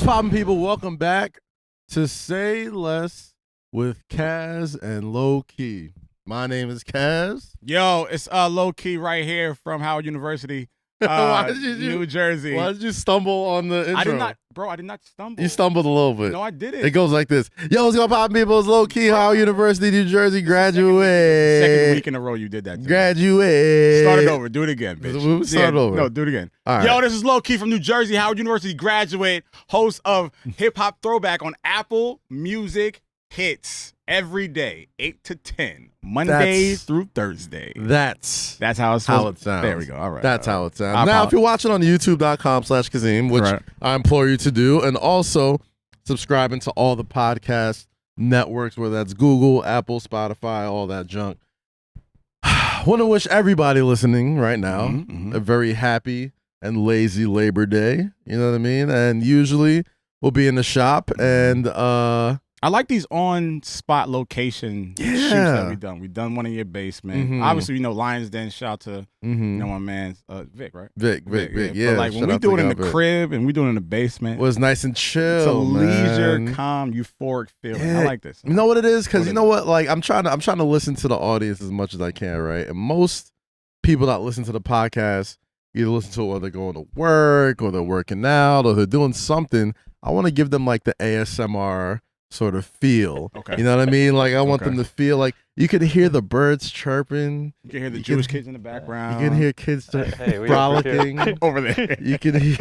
poppin' people? Welcome back to Say Less with Kaz and Lowkey. My name is Kaz. Yo, it's Lowkey right here from Howard University, New Jersey. Why did you stumble on the intro? I did not stumble. You stumbled a little bit. No, I didn't. It goes like this. Yo, what's going on, people? It's Lowkey, Howard University, New Jersey, graduate. Second week in a row you did that. Graduate. Start it over. Do it again, bitch. Start over. No, do it again. All Yo, right. this is Lowkey from New Jersey, Howard University, graduate, host of Hip Hop Throwback on Apple Music Hits every day, 8 to 10, Mondays through Thursday. That's how it's how it sounds. There we go. All right. That's how it sounds. Now, if you're watching on youtube.com/Kazim, which I implore you to do, and also subscribing to all the podcast networks, whether that's Google, Apple, Spotify, all that junk. Want to wish everybody listening right now a very happy and lazy Labor Day. You know what I mean? And usually we'll be in the shop and I like these on-spot location shoots that we've done. We've done one in your basement. Obviously, you know, Lions Den. Shout out to you know my man Vic, right? Vic. Yeah. But like when we do it in the crib and we do it in the basement, it was nice and chill. It's a leisure, man. calm, euphoric feeling. Yeah. I like this. You know what it is? Because you know what? Like I'm trying to listen to the audience as much as I can, right? And most people that listen to the podcast either listen to it while they're going to work or they're working out or they're doing something. I want to give them like the ASMR sort of feel. Okay. You know what I mean? Like I want them to feel like you can hear the birds chirping. You can hear the Jewish kids in the background. You can hear kids frolicking over there. You can hear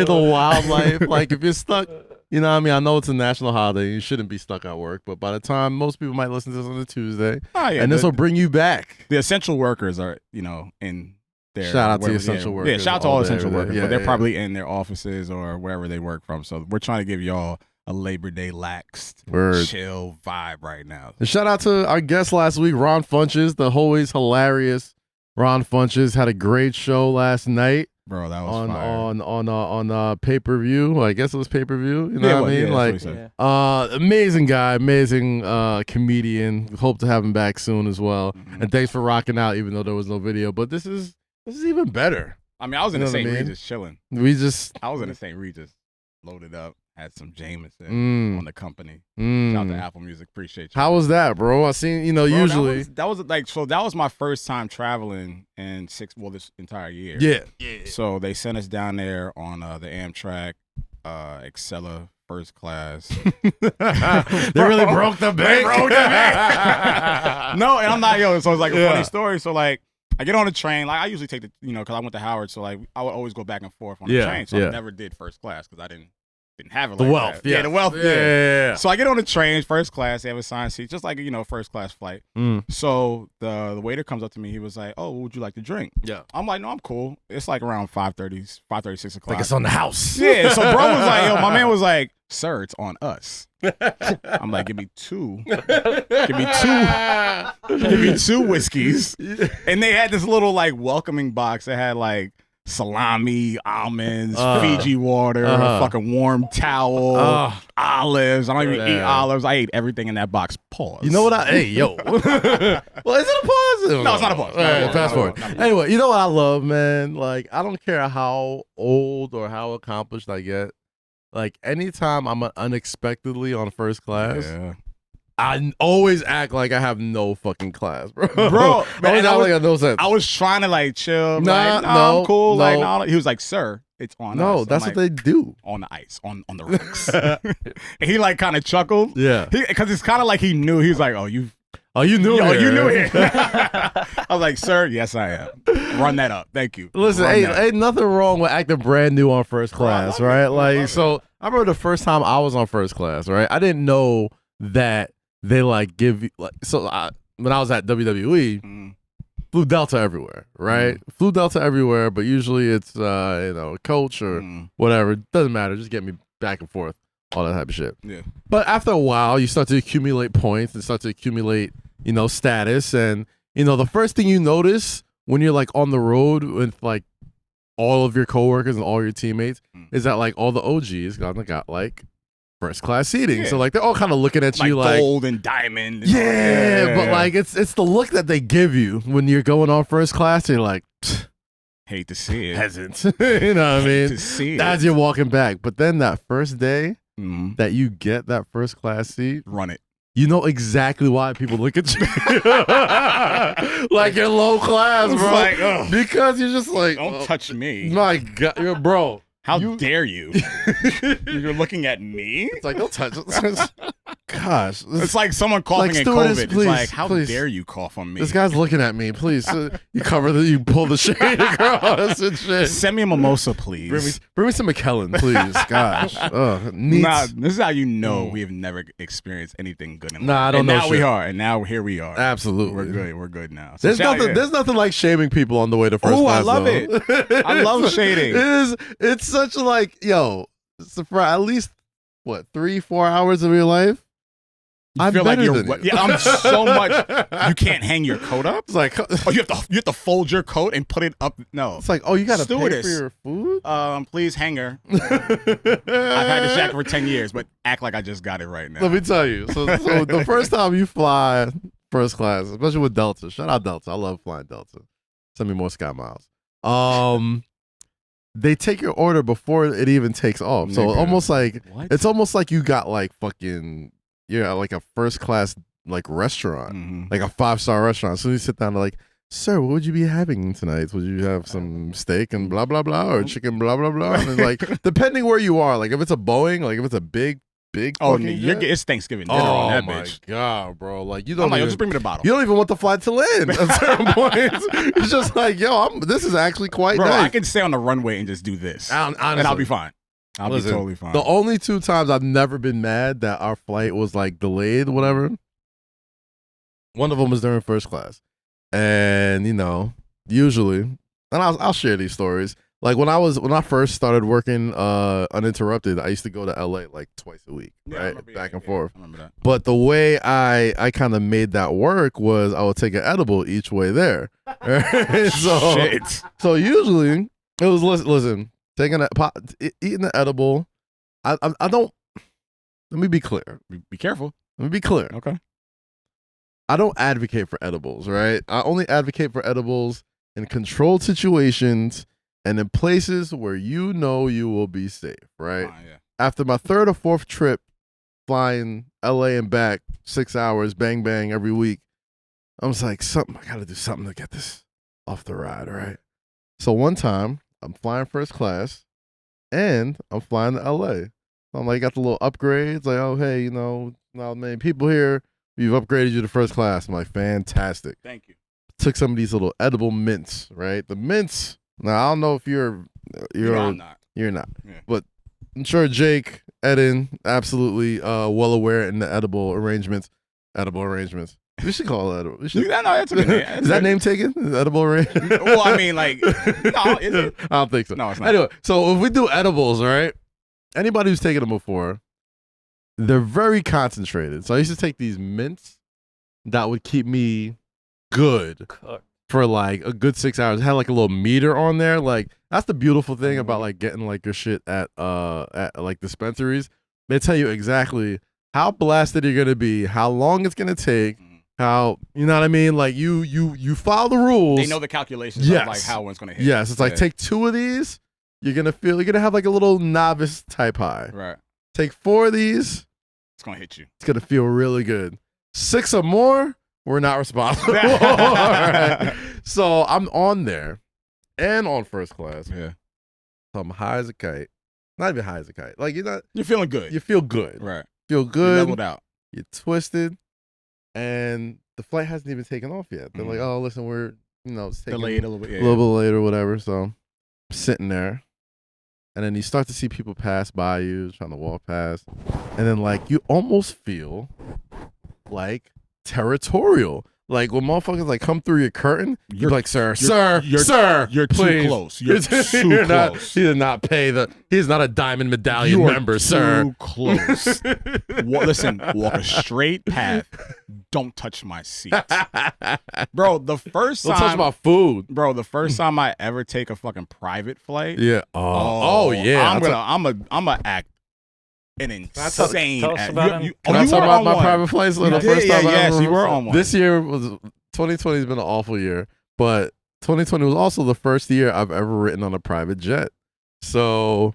the wildlife. Like if you're stuck, you know what I mean? I know it's a national holiday. You shouldn't be stuck at work. But by the time most people might listen to this on a Tuesday, and this will bring you back. The essential workers are, you know, in there. Shout out to the essential workers. Yeah, shout out to all essential workers. Yeah, but they're probably in their offices or wherever they work from. So we're trying to give y'all a Labor Day laxed, chill vibe right now. And shout out to our guest last week, Ron Funches, the always hilarious Ron Funches. Had a great show last night. Bro, that was fire. on pay-per-view. I guess it was pay-per-view. You know what I mean? Like, amazing guy, amazing comedian. Hope to have him back soon as well. And thanks for rocking out, even though there was no video. But this is even better. I mean, I was in the St. Regis chilling. I was in the St. Regis, loaded up, had some Jameson on the company. Shout out to Apple Music, appreciate you. How was that, bro? I seen, you know, bro, usually that was my first time traveling in this entire year. Yeah. So they sent us down there on the Amtrak, Excella first class. They really broke the bank. No, and I'm not so it's like a funny story. So like I get on the train. Like I usually take the, you know, because I went to Howard, so like I would always go back and forth on the train. So I never did first class because I didn't have it. The like wealth, that. Yeah, the wealth. Yeah. So I get on the train, first class. They have assigned seats, just like first class flight. So the waiter comes up to me. He was like, "Oh, what would you like to drink?" Yeah. I'm like, "No, I'm cool." It's like around 5:30, 6 o'clock. Like it's on the house. Yeah. So bro was like, my man was like, "Sir, it's on us." I'm like, give me two whiskeys. And they had this little like welcoming box that had like salami, almonds, Fiji water, a fucking warm towel, olives. I don't even eat olives. I ate everything in that box. Pause. You know what Well, is it a pause? No, it's not a pause. Fast forward. Anyway, you know what I love, man? Like, I don't care how old or how accomplished I get. Like, anytime I'm unexpectedly on first class, I always act like I have no fucking class, bro. Man, I have no sense. I was trying to like chill. No, I'm cool. No. Like, no. He was like, "Sir, it's on us." No, that's what they do. On the ice, on the rocks. And he like kind of chuckled. Yeah. Because it's kind of like he knew. He was like, you knew it. You knew it. I was like, "Sir, yes, I am. Run that up. Thank you." Listen, ain't nothing wrong with acting brand new on first class, right? Like, so I remember the first time I was on first class, right? I didn't know that they like give you like. So when I was at WWE, flew Delta everywhere, right? Flew Delta everywhere, but usually it's a coach or whatever. Doesn't matter. Just get me back and forth, all that type of shit. Yeah. But after a while, you start to accumulate points and start to accumulate, status, and the first thing you notice when you're like on the road with like all of your coworkers and all your teammates is that like all the OGs got like first class seating. So like they're all kind of looking at you like gold and diamond. And but like it's the look that they give you when you're going on first class. And you're like, Hate to see it. Peasant. You know what I mean? To see it. As you're walking back. But then that first day that you get that first class seat, run it. You know exactly why people look at you. Like you're low class, bro. Like, because you're just like, don't touch me. My God, bro. How dare you? You're looking at me? It's like, don't touch it. Gosh. It's like someone coughing in COVID. Please, it's like, how dare you cough on me? This guy's looking at me. Please. You pull the shade across and shit. Send me a mimosa, please. Bring me some McKellen, please. Gosh. Nah, this is how you know we have never experienced anything good in life. I don't know. Now we are. And now here we are. Absolutely. We're good. We're good now. So there's nothing like shaming people on the way to first class. I love it. I love shading. It's such like, yo, for at least, 3-4 hours of your life? I feel like I'm so much. You can't hang your coat up. It's like, you have to fold your coat and put it up. No, it's like, you gotta pay for your food. Please, hanger. I've had this jacket for 10 years, but act like I just got it right now. Let me tell you. So the first time you fly first class, especially with Delta, shout out Delta. I love flying Delta. Send me more Sky Miles. They take your order before it even takes off. So it's almost like you got like fucking. Yeah, like a first class like restaurant, like a 5-star restaurant. So you sit down and like, sir, what would you be having tonight? Would you have some steak and blah blah blah, or chicken blah blah blah? And like, depending where you are, like if it's a Boeing, like if it's a big. It's Thanksgiving dinner on that bitch. Oh my God, bro! Like you don't. Just bring me the bottle. You don't even want the flight to land at certain points. It's just like, this is actually quite nice. I can stay on the runway and just do this, honestly, and I'll be fine. I'll be totally fine. The only 2 times I've never been mad that our flight was like delayed, whatever. One of them was during first class, and usually, and I'll share these stories. Like when I first started working uninterrupted, I used to go to LA like twice a week, right, back and forth. I remember that. But the way I kind of made that work was I would take an edible each way there. Right? So usually it was listen. Taking eating the edible, I don't. Let me be clear. Be careful. Let me be clear. Okay. I don't advocate for edibles, right? I only advocate for edibles in controlled situations and in places where you know you will be safe, right? Yeah. After my 3rd or 4th trip flying LA and back, 6 hours, bang bang every week, I was like, I gotta do something to get this off the ride, right? So one time I'm flying first class, and I'm flying to LA. I'm like, got the little upgrades. Like, oh, hey, not many people here. We've upgraded you to first class. I'm like, fantastic. Thank you. Took some of these little edible mints, right? The mints. Now, I don't know if you're I'm not. You're not. Yeah. But I'm sure Jake, Eden, absolutely well aware in the edible arrangements. We should call it edible. That's a good name. Is that name taken? Is edible arrangement? Well, I mean, like, no, is it? I don't think so. No, it's not. Anyway, so if we do edibles, right? Anybody who's taken them before, they're very concentrated. So I used to take these mints that would keep me good for like a good 6 hours. It had like a little meter on there. Like that's the beautiful thing about like getting like your shit at like dispensaries. They tell you exactly how blasted you're gonna be, how long it's gonna take. How, you know what I mean? Like you follow the rules. They know the calculations of like how one's gonna hit. Yes, it's like take 2 of these, you're gonna have like a little novice type high. Right. Take 4 of these, it's gonna hit you. It's gonna feel really good. 6 or more, we're not responsible. All right. So I'm on there and on first class. Yeah. So I'm high as a kite. Not even high as a kite. Like you're feeling good. You feel good. Right. Feel good. You're leveled out. You're twisted. And the flight hasn't even taken off yet. They're like, oh, listen, we're, it's taking delayed a little bit. A little bit later, whatever. So I'm sitting there. And then you start to see people pass by you, trying to walk past. And then, like, you almost feel like territorial. Like, when motherfuckers, like, come through your curtain, you're like, sir, you're please. too close. You're too close. He did not pay he's not a diamend medallion member, sir. Too close. Listen, walk a straight path. Don't touch my seat. Bro, the first time. Don't touch my food. Bro, the first time I ever take a fucking private flight. Yeah. Oh yeah. I'm gonna act an insane. Tell us about him. Can I talk about my private flights? The first time yes, you were on one. This year 2020 has been an awful year, but 2020 was also the first year I've ever written on a private jet. So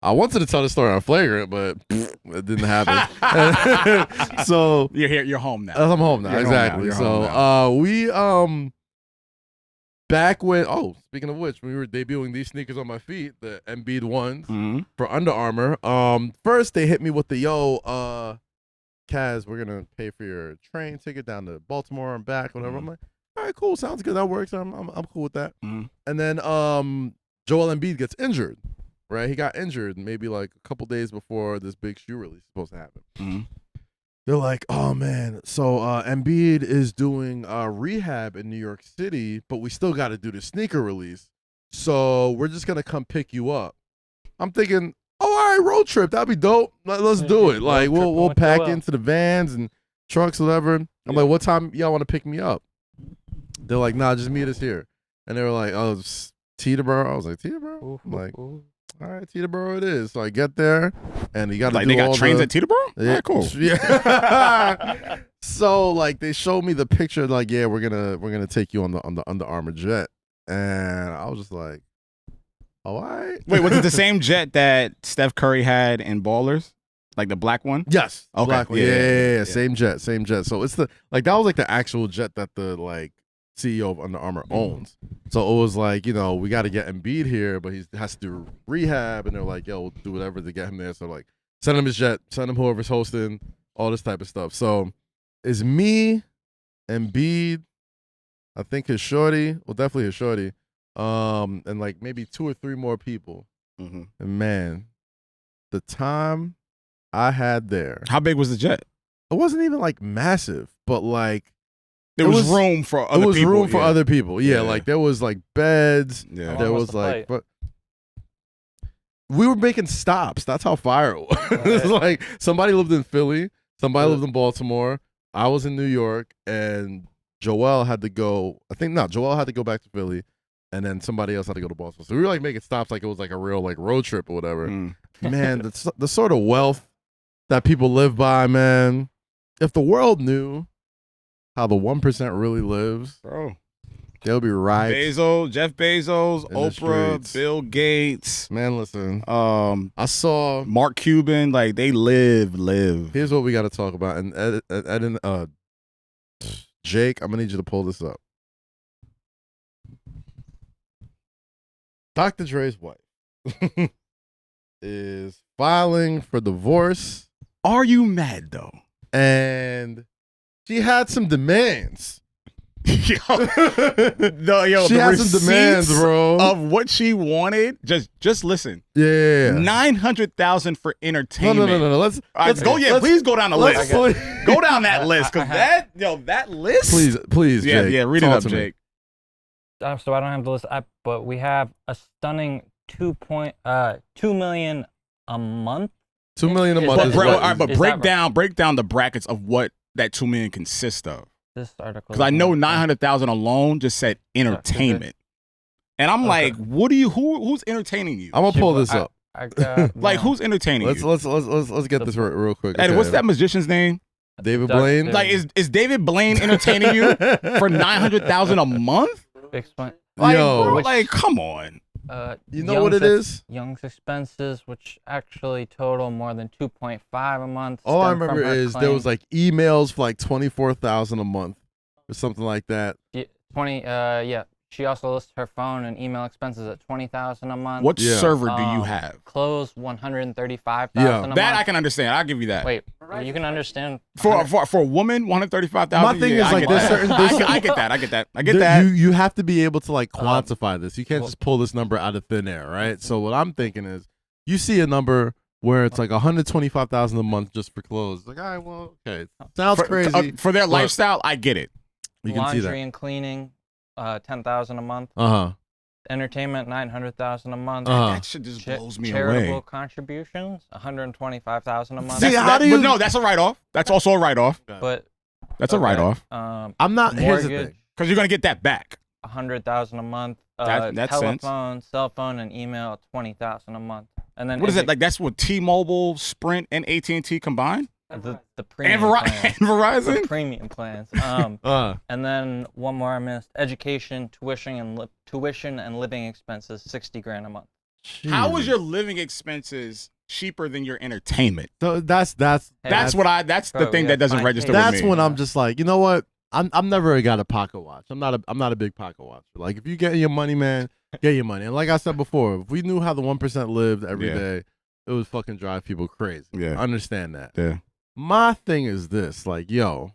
I wanted to tell the story on Flagrant, but it didn't happen. So you're here. You're home now. I'm home now. You're exactly. Home now. We back when speaking of which, when we were debuting these sneakers on my feet, the Embiid ones for Under Armour. First they hit me with the Kaz, we're gonna pay for your train ticket down to Baltimore and back, whatever. I'm like, all right, cool, sounds good, that works. I'm cool with that. And then Joel Embiid gets injured. Right, he got injured maybe like a couple days before this big shoe release is supposed to happen. They're like, oh man, so Embiid is doing rehab in New York City, but we still got to do the sneaker release. So we're just gonna come pick you up. I'm thinking, oh, all right, road trip, that'd be dope. Let's do it. Like we'll pack into the vans and trucks, whatever. I'm like, what time y'all want to pick me up? They're like, nah, just meet us here. And they were like, oh, it's Teterboro. I was like, Teterboro? I'm like, all right, Teterboro it is. So I get there, and you got to like they got trains at Teterboro. Yeah, cool. Yeah. So like they showed me the picture, like, yeah, we're gonna take you on the Under Armour jet, and I was just like, oh, all right. Wait, was it the same jet that Steph Curry had in Ballers, like the black one? Yes. Okay. Black one. Yeah. Same jet. So it's that was like the actual jet that the like CEO of Under Armour owns. So it was like, we got to get Embiid here, but he has to do rehab, and they're like, yo, we'll do whatever to get him there. So like, send him his jet, send him whoever's hosting, all this type of stuff. So it's me, Embiid, I think his shorty, well, definitely his shorty, and like maybe 2 or 3 more people. And man, the time I had there. How big was the jet? It wasn't even like massive, but like, There was room for other people. It was room for other people. Yeah, like there was like beds. Yeah. There was like, but we were making stops. That's how fire it was. It's like somebody lived in Philly, somebody lived in Baltimore. I was in New York, and Joel had to go. Joel had to go back to Philly, and then somebody else had to go to Baltimore. So we were like making stops like it was like a real like road trip or whatever. Man, the sort of wealth that people live by, man. If the world knew how the 1% really lives, bro, they'll be right. Jeff Bezos, Oprah, Bill Gates. Man, listen. I saw Mark Cuban. Like they live. Here's what we got to talk about. And Jake, I'm gonna need you to pull this up. Dr. Dre's wife is filing for divorce. Are you mad though? And she had some demands. She had some demands, bro, of what she wanted. Just listen. Yeah. 900,000 for entertainment. No. Let's go. Yeah, please go down the list. Go down that list, because that list. Please. Yeah, Jake, read it up, Jake. So I don't have the list up, but we have a stunning 2 million a month. 2 million a month. But break down the brackets of what that 2 million consists of. This article, because I know 900,000 alone just said entertainment, and I'm like, who's entertaining you? I'm gonna pull this up. Like, who's entertaining you? Let's get this real quick. And what's that magician's name? David Blaine. Like, is David Blaine entertaining you for 900,000 a month? Explain. Like, bro, like, come on. You know what it is? Young's expenses, which actually total more than 2.5 a month. All I remember is there was like emails for like 24,000 a month or something like that. She also lists her phone and email expenses at 20,000 a month. What server do you have? Clothes 135,000 a month. That I can understand. I'll give you that. Wait, you can understand for a woman 135,000. My thing is like there's certain. I get that. You have to be able to like quantify this. You can't just pull this number out of thin air, right? So what I'm thinking is, you see a number where it's like 125,000 a month just for clothes. Like, all right, well, okay, sounds crazy for their lifestyle. I get it. You can see that. Laundry and cleaning. 10,000 a month. Entertainment 900,000 a month. That shit just blows me away. Charitable contributions 125,000 a month. See, no, that's a write-off. That's also a write-off. But that's a write-off. I'm not. Here's the thing, because you're gonna get that back. 100,000 a month. That's telephone, cell phone, and email 20,000 a month. And then what is it like? That's what T-Mobile, Sprint, and AT&T combined. the premium and plans. Verizon. The premium plans. And then one more I missed: education, tuition, and living expenses, $60,000 a month. Jeez. How is your living expenses cheaper than your entertainment? So that's the thing that doesn't register with me. That's when I'm just like, you know what? I'm never got a pocket watch. I'm not a big pocket watch. Like if you get your money, man, get your money. And like I said before, if we knew how the 1% lived every day, it would fucking drive people crazy. Yeah, I understand that. Yeah. My thing is this, like, yo,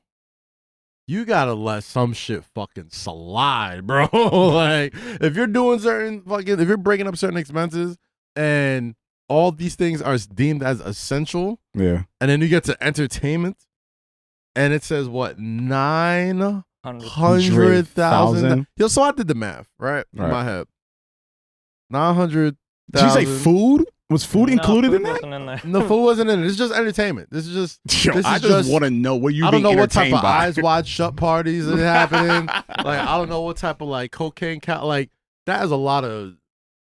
you gotta let some shit fucking slide, bro. Like if you're doing if you're breaking up certain expenses and all these things are deemed as essential, and then you get to entertainment. And it says what, 900,000? Yo, so I did the math, right? In my head. 900,000. Did you say food? Was food included in that? No, food wasn't in it. It's just entertainment. This is just. I just want to know what you. I don't know what type of by. eyes wide shut parties are happening. Like I don't know what type of like cocaine. Like that is a lot of.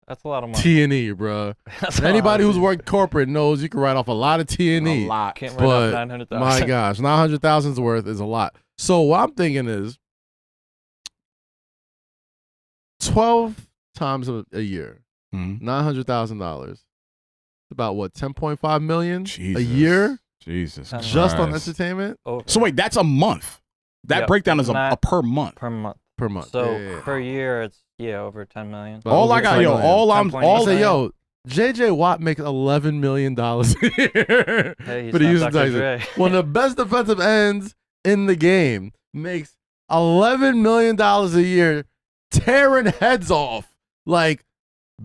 That's a lot of money. T&E, bro. Anybody who's worked corporate knows you can write off a lot of T&E. A lot. Can't write off 900,000. My gosh, 900,000's worth is a lot. So what I'm thinking is 12 times a year, $900,000. It's about what, 10.5 million a year? Jesus Christ. Just on entertainment? So wait, that's a month. That breakdown is a per month. Per month. Per month. So per year, it's over 10 million. All I got, yo, JJ Watt makes $11 million a year. Hey, for the Houston Texans. One of the best defensive ends in the game makes $11 million a year, tearing heads off, like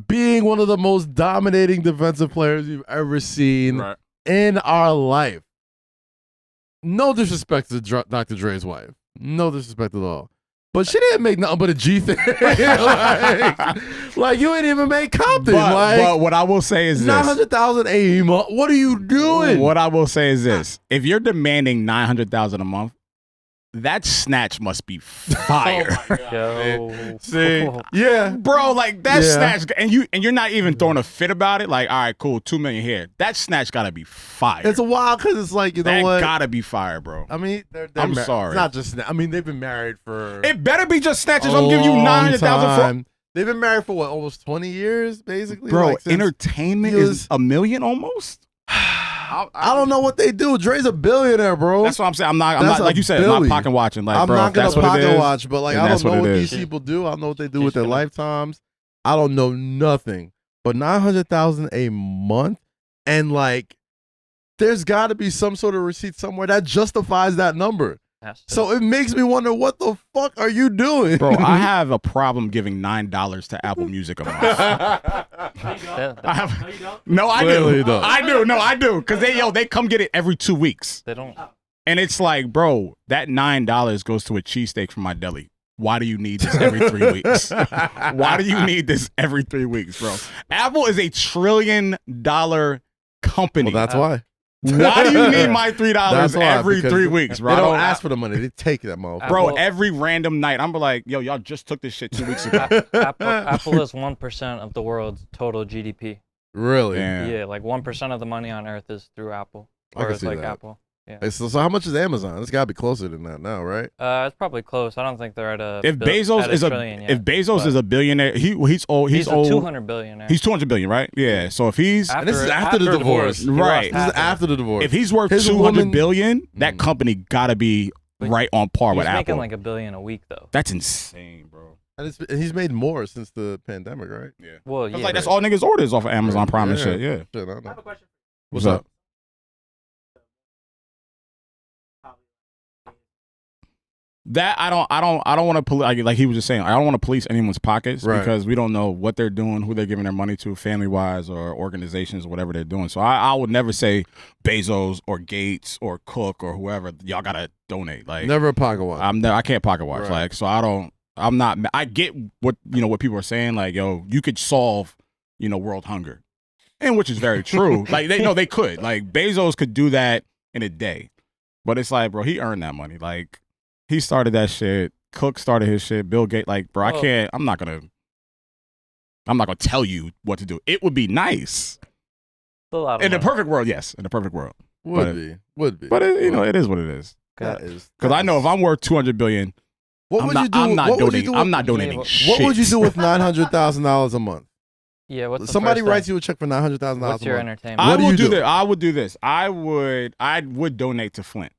being one of the most dominating defensive players you've ever seen in our life. No disrespect to Dr. Dre's wife. No disrespect at all. But she didn't make nothing but a G thing. like you ain't even make Compton. But what I will say is this. 900,000 a month. What are you doing? What I will say is this. If you're demanding 900,000 a month, that snatch must be fire. Yo. See? Yeah. Bro, like that snatch, and you're not even throwing a fit about it. Like, all right, cool, 2 million here. That snatch gotta be fire. It's a wild because it's like, you know what? That gotta be fire, bro. I mean, I'm sorry. It's not just, I mean, they've been married for. It better be just snatches. I'm giving you 900,000 for. They've been married for what, almost 20 years, basically? Bro, like entertainment is $1 million almost? I don't know what they do. Dre's a billionaire, bro. That's what I'm saying. I'm not like you said, I'm not pocket watching. Like, I'm bro, not gonna pocket watch, but like I don't know what these people do. I don't know what they do with their lifetimes. I don't know nothing. But 900,000 a month, and like, there's got to be some sort of receipt somewhere that justifies that number. So it makes me wonder, what the fuck are you doing? Bro, I have a problem giving $9 to Apple Music a month. No, I do. No, I do. Because they come get it every 2 weeks. They don't. And it's like, bro, that $9 goes to a cheesesteak from my deli. Why do you need this every 3 weeks? Why do you need this every 3 weeks, bro? Apple is $1 trillion company. Well, that's why. Why do you need my $3 every 3 weeks, bro? They don't ask for the money. They take that motherfucker. Bro, every random night, I'm like, yo, y'all just took this shit 2 weeks ago. Apple is 1% of the world's total GDP. Really? Yeah, like 1% of the money on Earth is through Apple. Or it's like that. Apple. Yeah. So how much is Amazon? It's got to be closer than that now, right? It's probably close. I don't think they're at a. If Bezos is a billionaire, he's old. He's a 200 billionaire. He's 200 billion, right? Yeah. So if he's this is after the divorce, right? This is after the divorce. If he's worth 200 billion, that company got to be right on par with Apple. He's making like $1 billion a week though. That's insane, bro. And he's made more since the pandemic, right? Yeah. Well, yeah. Like that's all niggas orders off of Amazon Prime and shit. Yeah. I have a question. What's up? That I don't want to like he was just saying, I don't want to police anyone's pockets because we don't know what they're doing, who they're giving their money to, family wise or organizations, whatever they're doing. So I would never say Bezos or Gates or Cook or whoever, y'all gotta donate. Like never a pocket watch. I can't pocket watch. Like so I get what what people are saying. Like yo, you could solve world hunger, and which is very true. Like they could. Like Bezos could do that in a day, but it's like bro, he earned that money. Like. He started that shit. Cook started his shit. Bill Gates, like, bro, I'm not gonna tell you what to do. It would be nice. In the perfect world, yes. In the perfect world. Would be. But it is what it is. That is because I know if I'm worth $200 billion, I'm not donating shit. What would you do with $900,000 a month? Yeah, what's the somebody first writes thing? you a check for $900,000? What's your entertainment? I would do this. I would donate to Flint.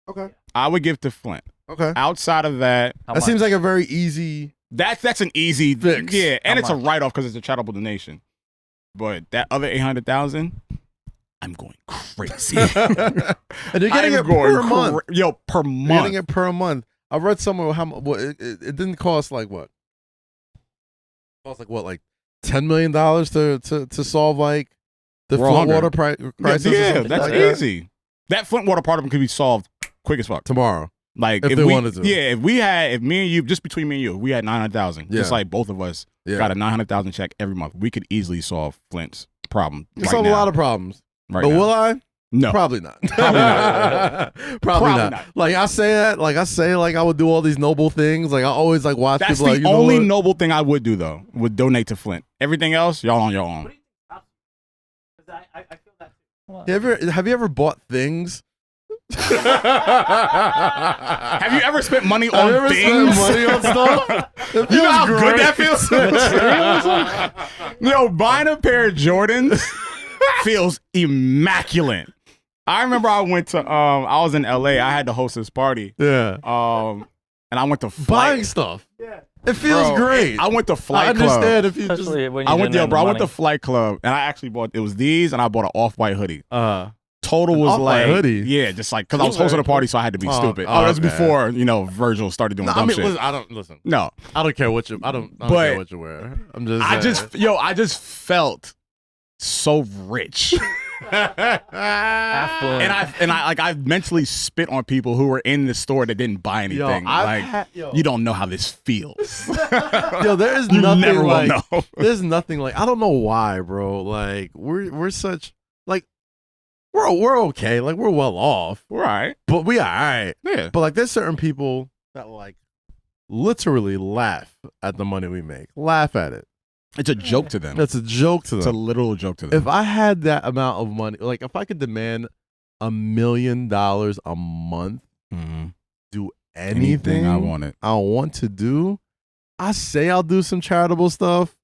Okay. I would give to Flint. Okay. Outside of that, that seems like a very easy. That's an easy fix. Yeah, and it's a write-off because it's a charitable donation. But that other $800,000, I'm going crazy. And you're getting it per month. Per month. You're getting it per month. I read somewhere it didn't cost like what? It cost like what, like $10 million to solve like the Flint water crisis? Yeah, that's easy. That Flint water problem could be solved quick as fuck tomorrow. Like if they wanted to. Yeah, if me and you, just between me and you, we had 900,000. Just like both of us got a 900,000 check every month. We could easily solve Flint's problem. You solve a lot of problems. Right but now. Will I? No. Probably not. Probably not. Probably not. Like I say that, I would do all these noble things. Like I always like watch That's people. That's the only noble thing I would do though. Would donate to Flint. Everything else, y'all on your own. I feel that too. Have you ever bought things? Have you ever spent money on things? Spent money on stuff? You know how good that feels? Buying a pair of Jordans feels immaculate. I remember I went to I was in LA. I had to host this party. Yeah. And I went to buying stuff. Yeah. It feels great. I went to Flight Club. I understand if you Especially just. I went to Flight Club and I actually bought these and I bought an off-white hoodie. Total was like hoodie. Yeah, just like because I was hosting a party, so I had to be stupid. That was before Virgil started doing dumb shit. Listen, I don't listen. No, I don't care what you. I don't care what you wear. I just felt so rich. And I mentally spit on people who were in the store that didn't buy anything. You don't know how this feels. There is nothing never like. Will know. There's nothing like. I don't know why, bro. Like we're such like. We're okay. Like we're well off. We're all right. But we all right. Yeah. But like there's certain people that like literally laugh at the money we make. Laugh at it. It's a joke to them. It's a joke to them. It's a literal joke to them. If I had that amount of money, like if I could demand $1 million a month, do anything I want to do, I say I'll do some charitable stuff.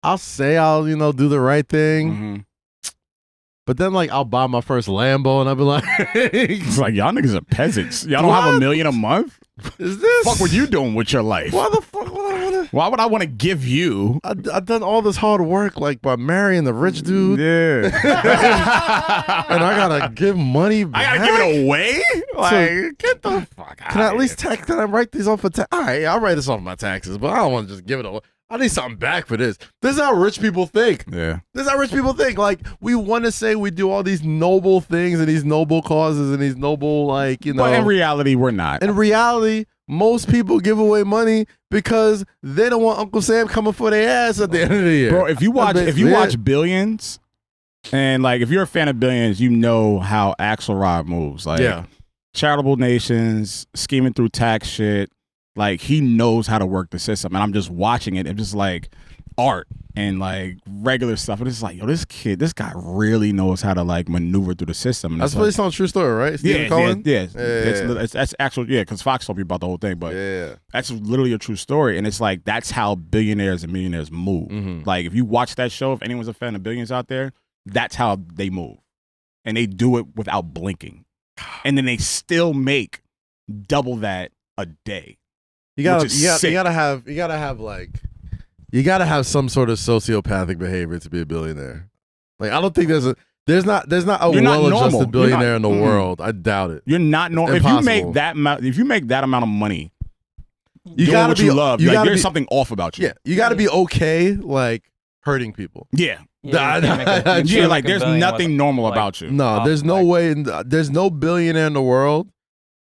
I'll say I'll, do the right thing. Mm-hmm. But then, like, I'll buy my first Lambo, and I'll be like, it's like, y'all niggas are peasants. Y'all don't have $1 million a month? Is this? What the fuck were you doing with your life? Why the fuck would I want to? Why would I want to give you? I've done all this hard work, like, by marrying the rich dude. Yeah. And I got to give money back? I got to give it away? Like, get the fuck out Can I at least can I write these off for tax? All right, I'll write this off my taxes, but I don't want to just give it away. I need something back for this. This is how rich people think. Yeah. This is how rich people think. Like, we want to say we do all these noble things and these noble causes and these noble, like, But in reality, we're not. In reality, most people give away money because they don't want Uncle Sam coming for their ass at the end of the year. Bro, if you watch Billions, and, like, if you're a fan of Billions, you know how Axelrod moves. Like, charitable nations, scheming through tax shit. Like, he knows how to work the system, and I'm just watching it. It's just like art and like regular stuff. And it's like, this guy really knows how to like maneuver through the system. And that's based on a true story, right? Stephen Cohen? Yeah. That's actual, because Fox told me about the whole thing, but that's literally a true story. And it's like, that's how billionaires and millionaires move. Mm-hmm. Like, if you watch that show, if anyone's a fan of Billions out there, that's how they move. And they do it without blinking. And then they still make double that a day. You gotta have some sort of sociopathic behavior to be a billionaire. Like, I don't think there's not a well-adjusted billionaire in the world. I doubt it. You're not normal. If you make that amount of money, you gotta be love. There's something off about you. Yeah, you gotta be okay, like hurting people. Yeah. Like there's nothing normal about you. No, there's no way. There's no billionaire in the world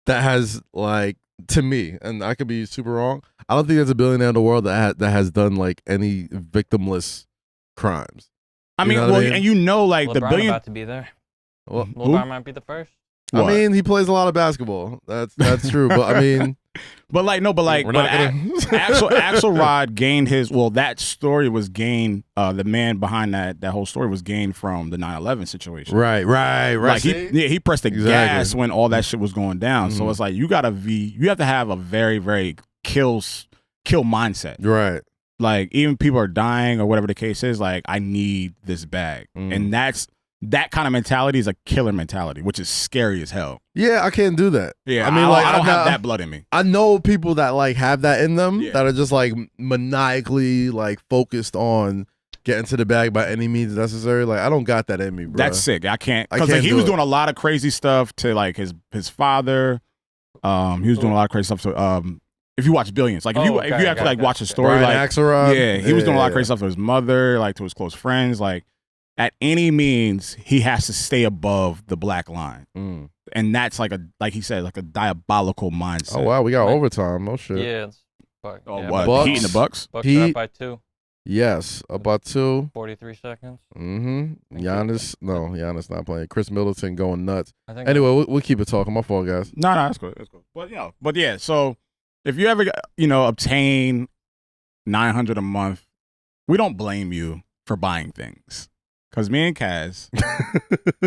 that has like. To me, and I could be super wrong, I don't think there's a billionaire in the world that has done like any victimless crimes. I mean, and like LeBron the billion about to be there. Well, LeBron might be the first. I mean, he plays a lot of basketball. That's true, but I mean, But like, no, but like, Axelrod gained his. Well, that story was gained. The man behind that whole story was gained from the 9/11 situation. Right. Like he pressed the gas when all that shit was going down. So it's like you have to have a very, very kill mindset. Right. Like even people are dying or whatever the case is. Like I need this bag, and that kind of mentality is a killer mentality, which is scary as hell. Yeah, I can't do that. Yeah, I mean, I don't have that blood in me. I know people that like have that in them that are just like maniacally like focused on getting to the bag by any means necessary. Like I don't got that in me, bro. That's sick. I can't because like, he was doing a lot of crazy stuff to like his father. He was doing a lot of crazy stuff to if you watch Billions, like if you actually like watch the story, Brian like Axelrod. He was doing a lot of crazy stuff to his mother, like to his close friends, like. At any means, he has to stay above the black line, and that's like he said, like a diabolical mindset. Oh wow, we got overtime. Oh shit. Yeah. What? Bucks, Heat in the Bucks. Bucks are up by 2. Yes, about 2. 43 seconds. Giannis not playing. Chris Middleton going nuts. Anyway, we'll keep it talking. My fault, guys. No, that's good. That's good. But yeah. So if you ever obtain $900 a month, we don't blame you for buying things. Because me and Kaz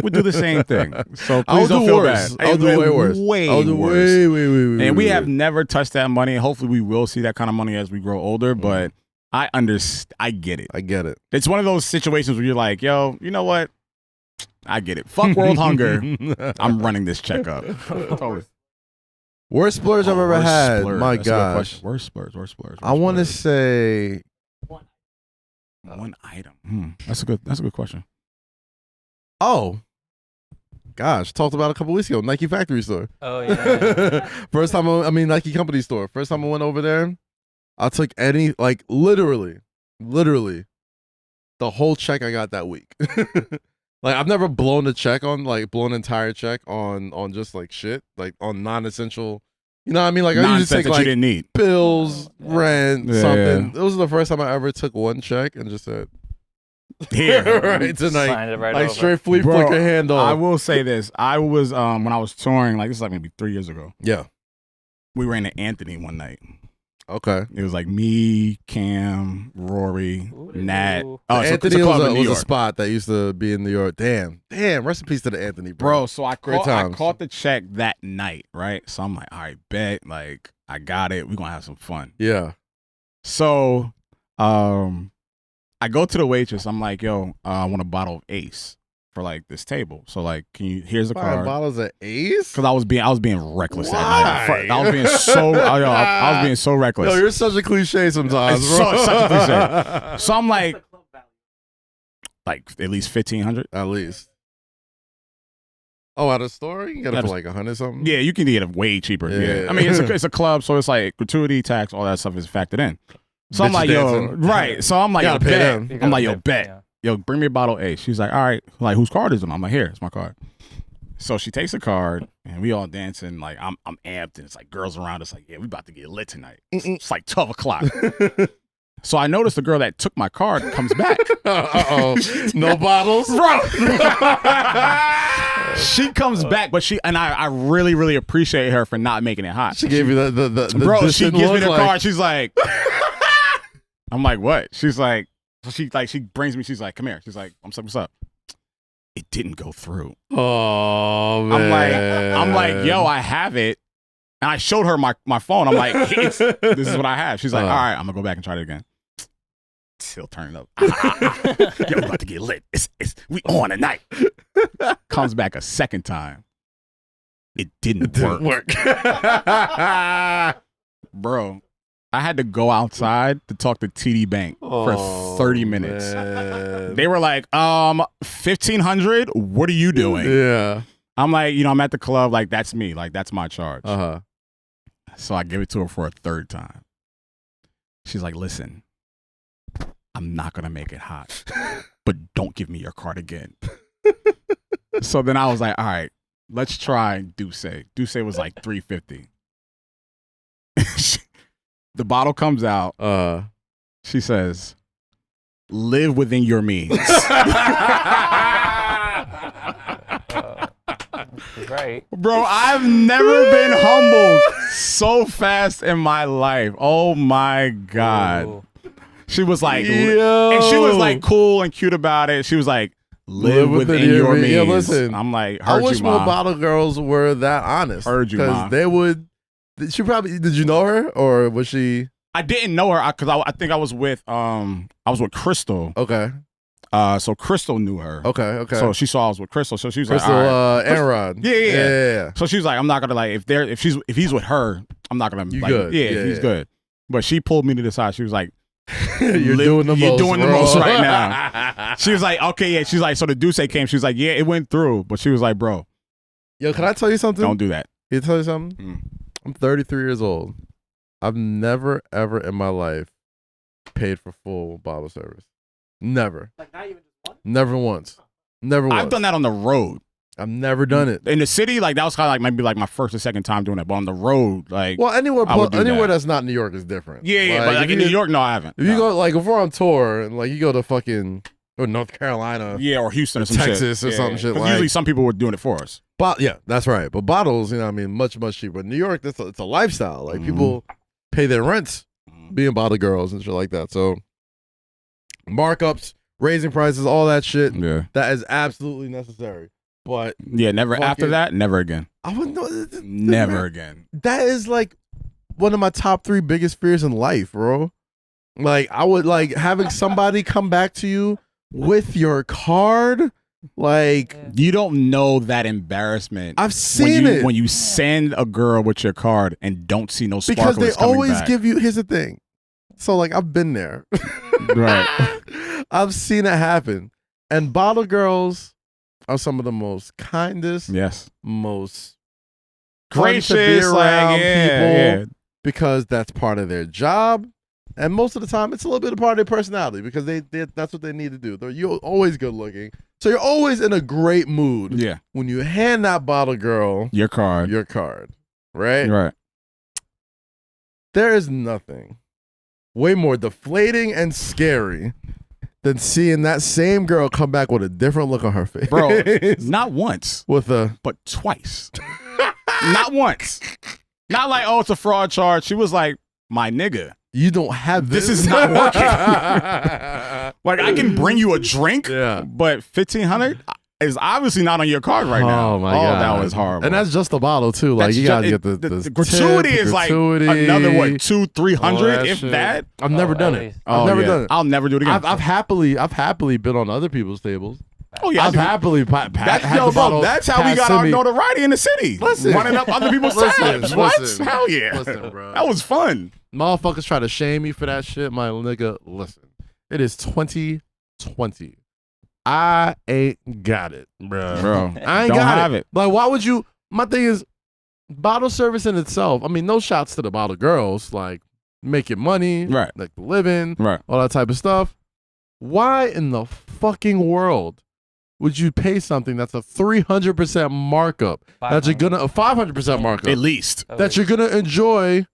would do the same thing. So please don't feel bad. I'll do way worse. I'll do way worse. And we have never touched that money. Hopefully we will see that kind of money as we grow older. But I understand. I get it. I get it. It's one of those situations where you're like, yo, you know what? I get it. Fuck world hunger. I'm running this check up. Totally. Worst splurge I've ever had. Splurge. My That's gosh. Worst splurge. I want to say... One item. That's a good question. Oh, gosh, talked about a couple weeks ago. Nike factory store. Oh yeah. First time, Nike company store. First time I went over there, I took literally, the whole check I got that week. Like I've never blown an entire check on just like shit, like on non-essential. You know what I mean? Like I usually take like you didn't need. Bills, rent, something. It was the first time I ever took one check and just said, "Here, right tonight." Signed it right like over. straight flick your hand off. I will say this: I was when I was touring, like this is like maybe 3 years ago. Yeah, we ran to Anthony one night. Okay, it was like me, Cam, Rory, Nat. Oh, Anthony was a spot that used to be in New York. Damn. Rest in peace to the Anthony, bro. So I caught the check that night, right? So I'm like, all right, bet, like I got it. We're gonna have some fun. Yeah. So, I go to the waitress. I'm like, yo, I want a bottle of Ace for like this table. So like, here's the card. Bottles of Ace? Because I was being reckless that night. I was being so reckless. Yo, you're such a cliche sometimes, bro. Such a cliche. So I'm like at least 1,500. At least. Oh, at a store? You get it for like 100 something? Yeah, you can get it way cheaper. Yeah. I mean, it's a club, so it's like gratuity, tax, all that stuff is factored in. So I'm like, yo, right. So I'm like, yo, bet. I'm like, yo, bet. Yeah. Yo, bring me a bottle of Ace. She's like, all right. Like, whose card is it? I'm like, here, it's my card. So she takes the card, and we all dancing. Like, I'm amped, and it's like girls around us. Like, yeah, we about to get lit tonight. It's like 12 o'clock. So I noticed the girl that took my card comes back. No bottles, bro. She comes back, but I really, really appreciate her for not making it hot. She gave you the bro. She gives me the card. She's like, I'm like, what? She's like, she brings me. She's like, come here. She's like, what's up? It didn't go through. Oh man. I'm like, yo, I have it. And I showed her my phone. I'm like, this is what I have. She's like, all right, I'm gonna go back and try it again. Still turning up. Yo, we're about to get lit. We on tonight. Comes back a second time. It didn't work. Bro, I had to go outside to talk to TD Bank for 30 minutes. Man. They were like, 1,500? What are you doing? Yeah. I'm like, I'm at the club. Like, that's me. Like, that's my charge. Uh-huh. So I give it to her for a third time. She's like, listen, I'm not going to make it hot, but don't give me your card again. So then I was like, all right, let's try Douce. Douce was like $350. The bottle comes out. She says, live within your means. Right. Bro, I've never been humbled so fast in my life. Oh my God. Ooh. She was like, Yo. and she was like cool and cute about it. She was like, live within your means. Yeah, listen, I'm like, I heard wish you, more Ma. bottle girls were that honest. Heard you, Ma. Because they would. She probably. Did you know her or was she? I didn't know her because I think I was with Crystal. Okay. So Crystal knew her. Okay. So she saw I was with Crystal. So she was Crystal, like, all right. Aaron. Yeah. So she was like, I'm not gonna like if he's with her, I'm not gonna You like good. Yeah, he's good. But she pulled me to the side. She was like, You're doing the most right now. She was like, okay, yeah. She's like, so the Duce came. She was like, yeah, it went through. But she was like, bro, Yo, can I tell you something? don't do that. Can I tell you something? I'm 33 years old. I've never, ever in my life paid for full bottle service. Never. Like not even just one? Never once. Never once. I've done that on the road. I've never done it. In the city, like that was kind of like maybe like my first or second time doing that. But on the road, like Well, anywhere I would do that. that's not New York is different. yeah. But like in New York, no, I haven't. If you go, like, if we're on tour and like you go to fucking North Carolina, yeah, or Houston or some Texas shit. or some shit, 'Cause like- usually some people were doing it for us. yeah, that's right. But bottles, you know, what I mean, much cheaper. New York, it's a lifestyle. Like Mhm. people pay their rents being bottle girls and shit like that. So markups, raising prices, all that shit, Yeah. that is absolutely necessary. But Yeah, never Fucking- after that, never again. I wouldn't know. Never again. That is like one of my top 3 biggest fears in life, bro. Like I would like having somebody come back to you with your card. Like You don't know that embarrassment. I've seen it when you send a girl with your card and don't see no because sparklers they always coming back. give you. Here's the thing. So like I've been there. Right. I've seen it happen. And bottle girls are some of the most kindest, Yes. most fun to be Gracious, around like, people yeah. because that's part of their job. And most of the time, it's a little bit of part of their personality because they that's what they need to do. You're always good looking. So you're always in a great mood Yeah. when you hand that bottle girl Your card. your card, right? Right. There is nothing way more deflating and scary than seeing that same girl come back with a different look on her face. Bro, not once, with a but twice. Not once. Not like, oh, it's a fraud charge. She was like, my nigga, you don't have this this. is not working. Like, I can bring you a drink, Yeah. but $1,500 is obviously not on your card right now. Oh my god, that was horrible. And that's just a bottle too. Like That's you gotta ju- get the the gratuity tip, is like gratuity, another what, all $200-300 that if shit. that. I've never at done it. least. I've never done it. I'll never do it again. I've happily been on other people's tables. oh yeah, I I've do. happily That's, had yo, the bro, bottle that's how we pass got to our me. notoriety in the city. Listen. Running up other people's tabs. What? Hell yeah. Listen, bro. That was fun. Motherfuckers try to shame me for that shit. My nigga, listen. It is 2020. I ain't got it, bro. Bro, I ain't don't got have it. Like, why would you? My thing is, bottle service in itself. I mean, no shots to the bottle girls. Like, making money, Right. like living, Right. all that type of stuff. Why in the fucking world would you pay something that's a 300% markup that you're gonna a 500% markup At least. that you're gonna enjoy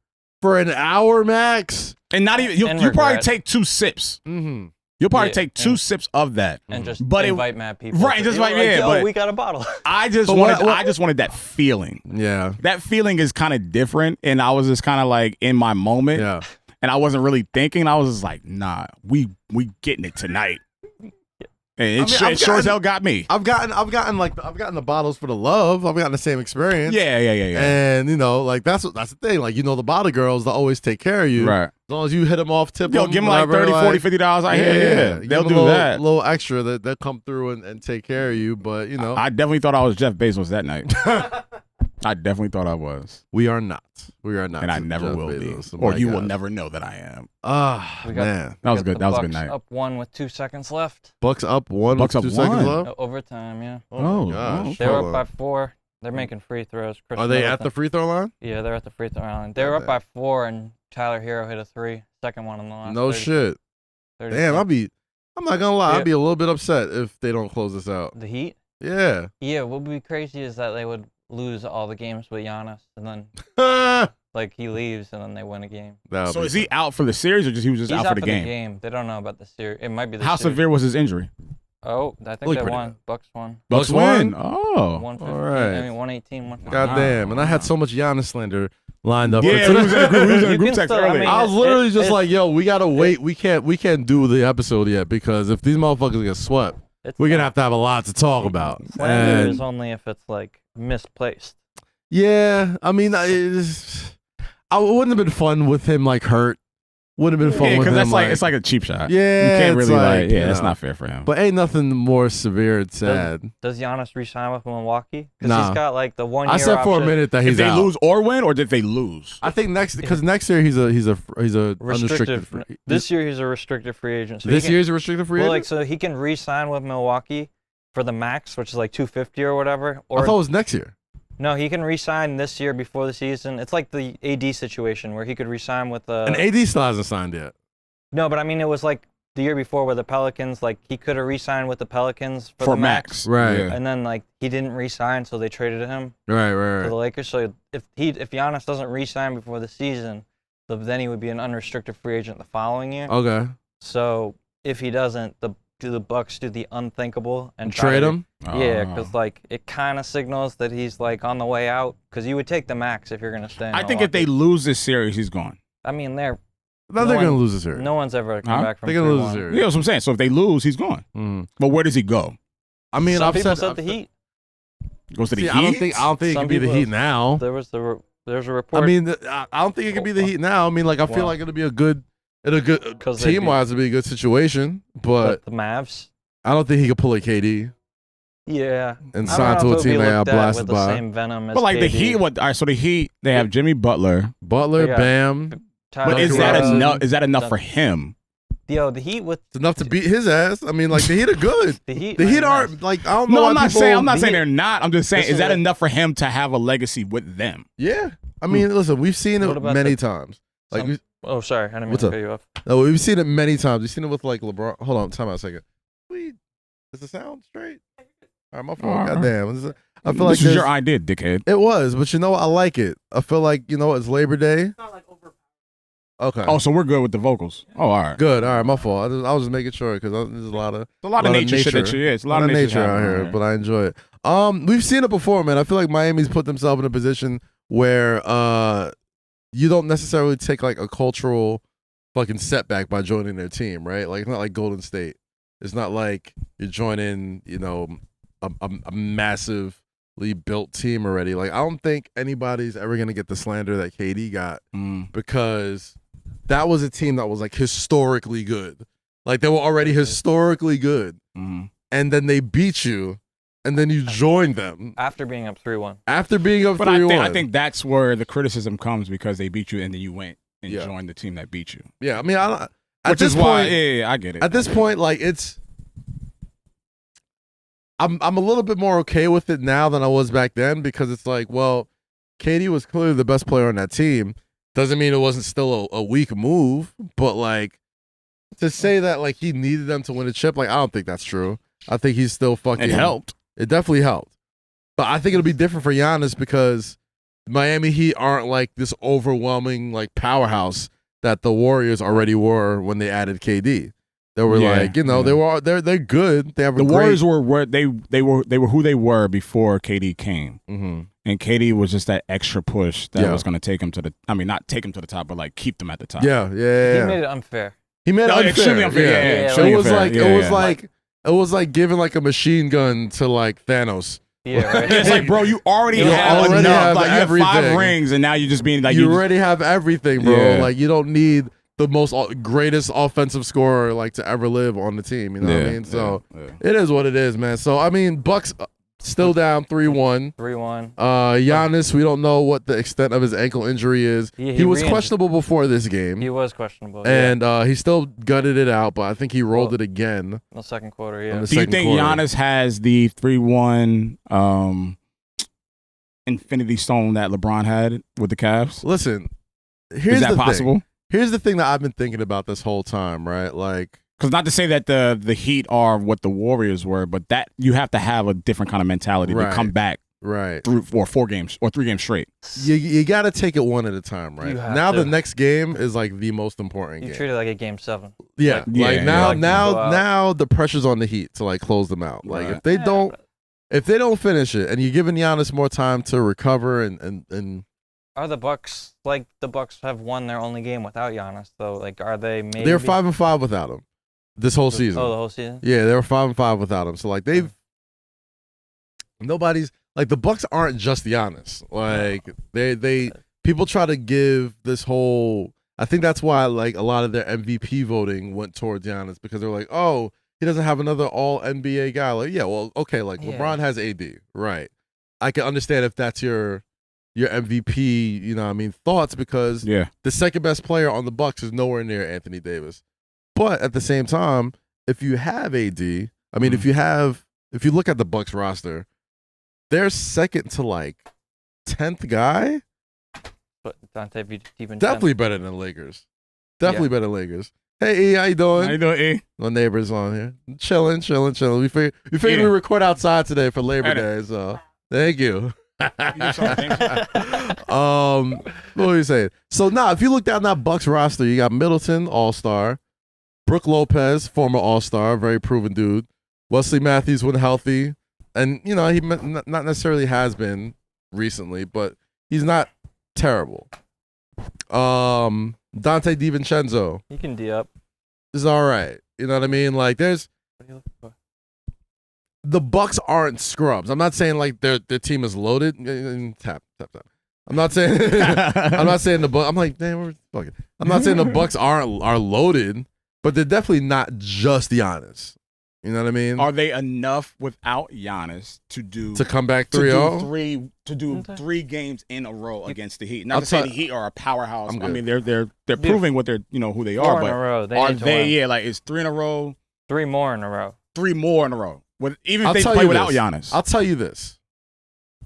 for an hour max? And not even, And you probably regret. take 2 sips. Mm-hmm. You'll probably Yeah, take 2 sips of that. and just But it- invite mad people. right, to- just you're like, yeah, yo, but- we got a bottle. I just But wanted what- I just wanted that feeling. Yeah, That feeling is kind of different, and I was just kind of like in my moment, yeah. and I wasn't really thinking. I was just like, nah, we getting it tonight. And it I've sure as gotten- hell got me. I've gotten the bottles for the love. I've gotten the same experience. Yeah. And you know, like that's the thing. Like, you know, the bottle girls that always take care of you. Right. As long as you hit them off, tip Yo, them, give them like whatever, $30, $40, $50 out here. Yeah. Give They'll 'em do a little, that. little extra that they'll come through and take care of you. But you know, I definitely thought I was Jeff Bezos that night. I definitely thought I was. we are not. We are not. And I never Jeff will Bezos. be. Oh Or my you will God. never know that I am. Ah, We got- man. That was Got good. the That was a good Bucks night. Up 1 with 2 seconds left. Bucks up 1 Bucks with up 2 seconds 1. left. Overtime, yeah. Oh, my gosh. oh. They were Hold up by on. 4. They're making free throws. Chris Are they at Middleton- the free throw line? Yeah, they're at the free throw line. They were up by 4, and Tyler Hero hit a 3. Second one on the last. No 30 shit. 30 Damn, seconds. I'm not gonna lie, Yeah. I'd be a little bit upset if they don't close this out. The Heat? Yeah. Yeah, what would be crazy is that they would lose all the games with Giannis, and then That like he leaves, and then they win a game. would So be is he out for the series or he was just He's out for the game? They don't know about the series. It might be the How series. severe was his injury? Oh, I think Look they pretty won. good. Bucks won. Bucks won? Oh. 115. all right. I mean, 118, 115. Goddamn. And I had so much Giannis slander lined up. Yeah, for we was in a group, You can text still- I earlier. mean, I was literally just it's- like, yo, we gotta wait. We can't do the episode yet because if these motherfuckers get swept, we're gonna have to have a lot to talk about. Slander And is only if it's like misplaced. yeah, I mean, it wouldn't have been fun with him like hurt. Wouldn't have been fun Yeah, with him. because that's like it's like a cheap shot. yeah, You can't it's really like, yeah, you that's know. not fair for him. But ain't nothing more severe and sad. Does Giannis re-sign with Milwaukee? Because Nah. he's got like the 1 year I said for a option. minute that If he's they out. lose or win, or did they lose? I think next year he's a unrestricted free. This year he's a restricted free agent. So This he can, year's a restricted free well, agent. like so he can re-sign with Milwaukee for the max, which is like 250 or whatever. Or I thought it was next year. no, he can re-sign this year before the season. It's like the AD situation where he could re-sign with And AD still hasn't signed yet. No, but I mean it was like the year before where the Pelicans, like he could have re-signed with the Pelicans for the max. Right. Yeah. And then like he didn't re-sign, so they traded him Right, to right, the right. Lakers. So if Giannis doesn't re-sign before the season, then he would be an unrestricted free agent the following year. Okay. So if he doesn't, the Bucks do the unthinkable and Trade him? Yeah, because like it kind of signals that he's like on the way out. Because you would take the max if you're gonna stay. In I think if they Milwaukee. lose this series, he's gone. I mean, they're No, they're gonna lose this series. no one's ever come Huh? back from. They're gonna lose 3-1. this Yeah, series. that's what I'm saying. So if they lose, he's gone. Mm. But where does he go? I mean, Some I've people said the Heat. Goes to the See, Heat. I don't think it Some could be the people- Heat now. There's a report. I mean, I don't think it could be the Heat now. I mean, like I feel Wow. like it'll be a good 'Cause they'd team wise, it'll be a good situation. But the Mavs. I don't think he could pull a KD Yeah. and I sign don't to know a if it'll be team they got looked at blasted with the by. same venom as But like the KD. Heat, all right. So the Heat, they have Jimmy Butler. Butler, They got- Bam. Tyler But is Duncan that Robinson. enough? Is that enough Dun- for him? Yo, the Heat with It's enough to beat his ass. I mean, like the Heat are good. the Heat. The Heat man, aren't like I don't know. No, why I'm not people- saying. I'm not the saying Heat- they're not. I'm just saying, This is is that a- enough for him to have a legacy with them? Yeah, I mean, listen, we've seen What it about many the- times. Like, some- Oh, sorry, I didn't mean What's to up? cut you off. no, we've seen it many times. We've seen it with like LeBron. Hold on, time out a second. Wait, does the sound straight? All right, my fault. All right. Goddamn. I feel like This is there's- your idea, dickhead. it was, but you know what? I like it. I feel like it's Labor Day. Okay. Oh, so we're good with the vocals. Oh, all right. Good. All right, my fault. I was just making sure because there's a lot of It's a lot of nature shit that you. Yeah, it's a lot of nature out happening, here, right? but I enjoy it. We've seen it before, man. I feel like Miami's put themselves in a position where you don't necessarily take like a cultural fucking setback by joining their team, right? Like it's not like Golden State. It's not like you're joining, a massively built team already. Like I don't think anybody's ever gonna get the slander that KD got because that was a team that was like historically good. Like they were already historically good. Mhm. And then they beat you, and then you joined them After being up 3-1. after being up But 3-1. I think that's where the criticism comes because they beat you and then you went and Yeah. joined the team that beat you. yeah, I mean, I don't. At Which this is why, point, yeah, I get it. at this point, like I'm a little bit more okay with it now than I was back then because it's like, well, KD was clearly the best player on that team. Doesn't mean it wasn't still a weak move, but like to say that like he needed them to win a chip, like I don't think that's true. I think he's still fucking. It helped. It definitely helped. But I think it'll be different for Giannis because Miami Heat aren't like this overwhelming like powerhouse that the Warriors already were when they added KD. They were Yeah, like, they're good. They have The a Warriors great, were where they were who they were before KD came. Mhm. And KD was just that extra push that Yeah. was going to take him to the. I mean, not take him to the top, but like keep them at the top. Yeah, yeah. He made it unfair. He made it No, unfair. extremely unfair. Yeah, Yeah, extremely It was unfair. like Yeah, it was yeah. like it was like giving like a machine gun to like Thanos. Yeah, right. It's like, bro, you already You have already enough. have Like you have everything. 5 rings, and now you're just being like you just- already have everything, bro. Yeah. Like you don't need the most greatest offensive scorer like to ever live on the team. You know what I mean? So yeah. it is what it is, man. So I mean, Bucks still down 3-1. 3-1. Giannis, we don't know what the extent of his ankle injury is. Yeah, he was re-injured. questionable before this game, He was questionable. and he still gutted it out. But I think he rolled it again. in the second quarter, in yeah. the Do you second think quarter. Giannis has the 3-1 Infinity Stone that LeBron had with the Cavs? Listen, here's Is that the possible? thing. Here's the thing that I've been thinking about this whole time, right? Like, Because not to say that the Heat are what the Warriors were, but that you have to have a different kind of mentality Right. to come back Right. or 4 games or 3 games straight. You got to take it one at a time, right? Now to. the next game is like the most important game. You treat it like a game 7. Yeah. Like, Now the pressure's on the Heat to like close them out. Like if they don't finish it, and you're giving Giannis more time to recover and are the Bucks like the Bucks have won their only game without Giannis though? Like are they maybe they're 5-5 without him this whole season. Oh, the whole season? Yeah, they were 5-5 without him. So like nobody's like the Bucks aren't just Giannis. Like they people try to give this whole. I think that's why like a lot of their MVP voting went towards Giannis because they're like, oh, he doesn't have another All NBA guy. Like, yeah, well, okay, like LeBron has AD, right? I can understand if that's your MVP, you know what I mean, thoughts because the second best player on the Bucks is nowhere near Anthony Davis. But at the same time, if you have AD, I mean, if you look at the Bucks roster, they're second to like 10th guy. But Dante definitely better than Lakers. Definitely better than Lakers. Hey E, how you doing? How you doing, E? My neighbor's on here. Chilling. We figured we record outside today for Labor Day, so thank you. What were you saying? So if you look down that Bucks roster, you got Middleton, All-Star, Brook Lopez, former All-Star, very proven dude, Wesley Matthews when healthy, and you know he not necessarily has been recently, but he's not terrible. Dante DiVincenzo, he can D up. Is all right. You know what I mean? Like there's. What are you looking for? The Bucks aren't scrubs. I'm not saying like their team is loaded. Tap. I'm not saying the Bucks. I'm like, damn, we're fucking. I'm not saying the Bucks are loaded, but they're definitely not just Giannis. You know what I mean? Are they enough without Giannis to come back 3-0? To do 3 games in a row against the Heat? Not to say the Heat are a powerhouse. I mean, they're proving what they're who they are. 4 in a row. Are they? Yeah, like it's 3 in a row. 3 more in a row. 3 more in a row. Even if they play without Giannis. I'll tell you this.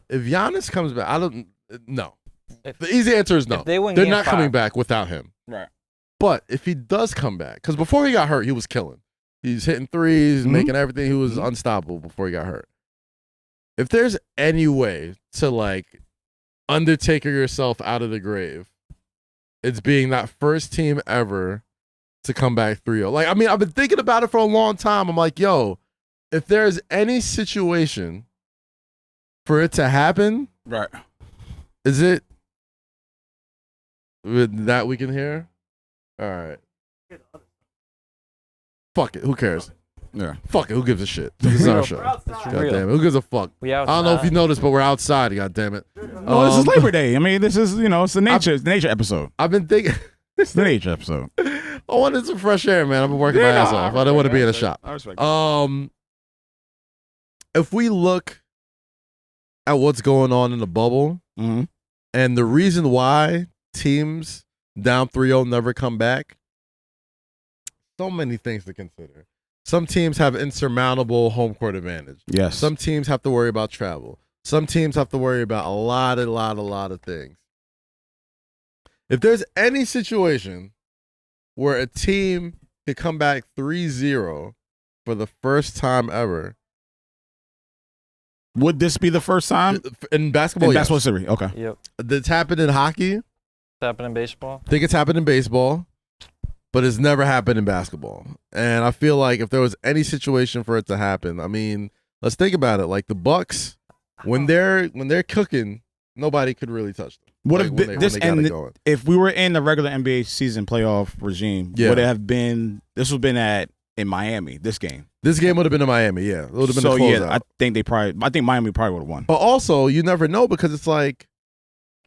If Giannis comes back, no. The easy answer is no. They're not coming back without him. Right. But if he does come back, because before he got hurt, he was killing. He's hitting threes, making everything. He was unstoppable before he got hurt. If there's any way to like Undertaker yourself out of the grave, it's being that first team ever to come back 3-0. Like, I mean, I've been thinking about it for a long time. I'm like, yo, if there's any situation for it to happen, right? Is it that we can hear? All right. Fuck it. Who cares? Yeah. Fuck it. Who gives a shit? This is our show. God damn it. Who gives a fuck? I don't know if you noticed, but we're outside. God damn it. Oh, this is Labor Day. I mean, this is it's the nature episode. I've been thinking. It's the nature episode. I wanted some fresh air, man. I've been working my ass off. I don't want to be in a shop. I respect if we look at what's going on in the bubble and the reason why teams down 3-0 never come back, so many things to consider. Some teams have insurmountable home court advantage. Yes. Some teams have to worry about travel. Some teams have to worry about a lot of things. If there's any situation where a team could come back 3-0 for the first time ever, would this be the first time in basketball? In basketball series, okay. Yep. It's happened in hockey. It's happened in baseball. I think it's happened in baseball, but it's never happened in basketball. And I feel like if there was any situation for it to happen, I mean, let's think about it. Like the Bucks, when they're cooking, nobody could really touch them. If we were in the regular NBA season playoff regime, would it have been? This would have been in Miami. This game would have been in Miami. Yeah, it would have been. So I think Miami probably would have won. But also, you never know because it's like,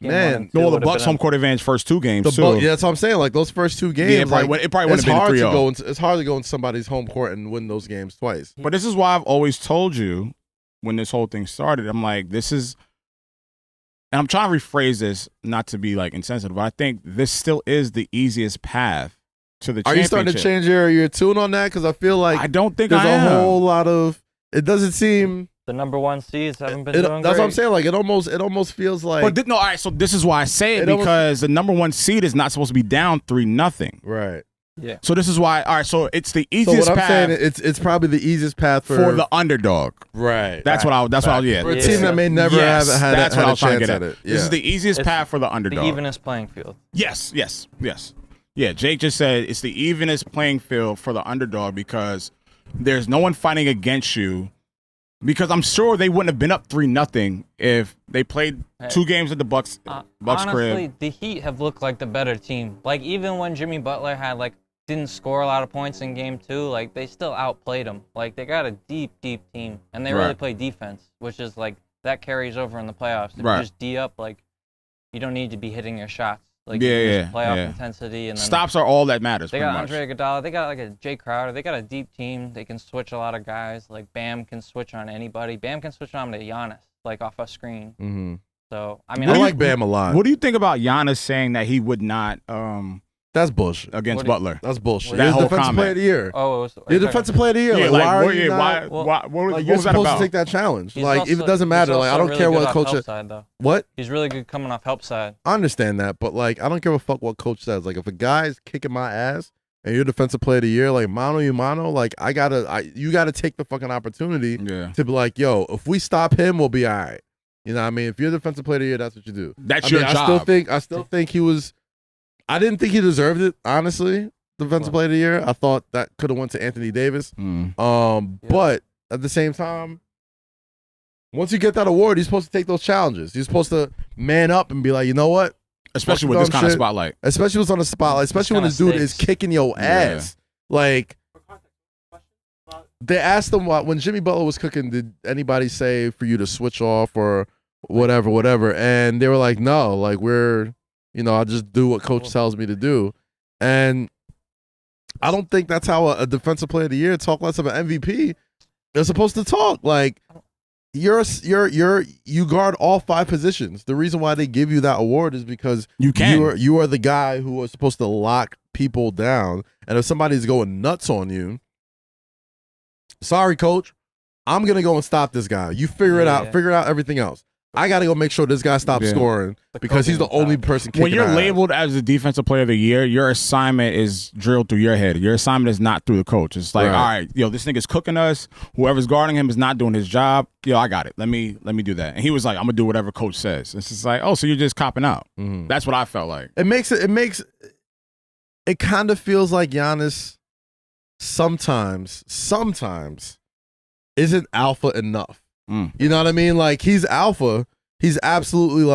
man, the Bucks home court advantage first 2 games too. Yeah, that's what I'm saying. Like those first 2 games, it probably would have been 3-0. It's hard to go into somebody's home court and win those games twice. But this is why I've always told you when this whole thing started. I'm like, this is. And I'm trying to rephrase this not to be like insensitive, but I think this still is the easiest path to the championship. Are you starting to change your tune on that? Because I feel like I don't think there's a whole lot of. It doesn't seem the number 1 seeds haven't been doing great. That's what I'm saying. Like it almost feels like. But all right. So this is why I say it because the number 1 seed is not supposed to be down 3-0. Right. Yeah. So this is why. All right. So it's the So easiest what I'm path saying, it's probably the easiest path for the underdog. right. That's what I. That's what I. Yeah. For a team that may never have had that's what I a was trying to chance get at it. This is the easiest path for the underdog. The evenest playing field. Yes. Yeah. Jake just said it's the evenest playing field for the underdog because there's no one fighting against you. Because I'm sure they wouldn't have been up 3-0 if they played 2 games at the Bucks Honestly, crib. the Heat have looked like the better team. Like even when Jimmy Butler had didn't score a lot of points in game 2, they still outplayed him. They got a deep team, and they really play defense, which is that carries over in the playoffs. If you just D up, you don't need to be hitting your shots. Playoff intensity and then stops are all that matters. They got Andre Iguodala. They got a Jay Crowder. They got a deep team. They can switch a lot of guys. Bam can switch on anybody. Bam can switch on to Giannis off a screen. Mm-hmm. So I like Bam a lot. What do you think about Giannis saying that he would not? That's bullshit against Butler. That's bullshit. That You're whole defensive comment. player of the year. Oh, you're defensive player of the year. Yeah, why are you not? What you're was that supposed about? to take that challenge. He's if it doesn't matter. I don't care what coach. Side, though. What? He's really good coming off help side. I understand that, but I don't give a fuck what coach says. If a guy's kicking my ass and you're defensive player of the year, mano you mano, you gotta take the fucking opportunity to be like, yo, if we stop him, we'll be all right. You know what I mean? If you're defensive player of the year, that's what you do. That's your job. I still think he was. I didn't think he deserved it, honestly. Defensive player of the year. I thought that could have went to Anthony Davis. But at the same time, once you get that award, you're supposed to take those challenges. You're supposed to man up and be like, you know what? Especially with this kind of spotlight. Especially what's on the spotlight. Especially when this dude is kicking your ass. They asked him when Jimmy Butler was cooking, did anybody say for you to switch off or whatever? And they were like, no, we're, I just do what coach tells me to do. And I don't think that's how a defensive player of the year talk less of an MVP. They're supposed to talk you guard all 5 positions. The reason why they give you that award is because you are the guy who was supposed to lock people down. And if somebody's going nuts on you, sorry, coach, I'm gonna go and stop this guy. You figure it out. Figure out everything else. I got to go make sure this guy stops scoring because he's the only person kicking. When you're labeled as the defensive player of the year, your assignment is drilled through your head. Your assignment is not through the coach. It's all right, this nigga's cooking us. Whoever's guarding him is not doing his job. I got it. Let me do that. And he was like, I'm gonna do whatever coach says. It's just like, oh, so you're just copping out. Mm-hmm. That's what I felt like. It kind of feels like Giannis sometimes isn't alpha enough. You know what I mean? He's alpha. He's absolutely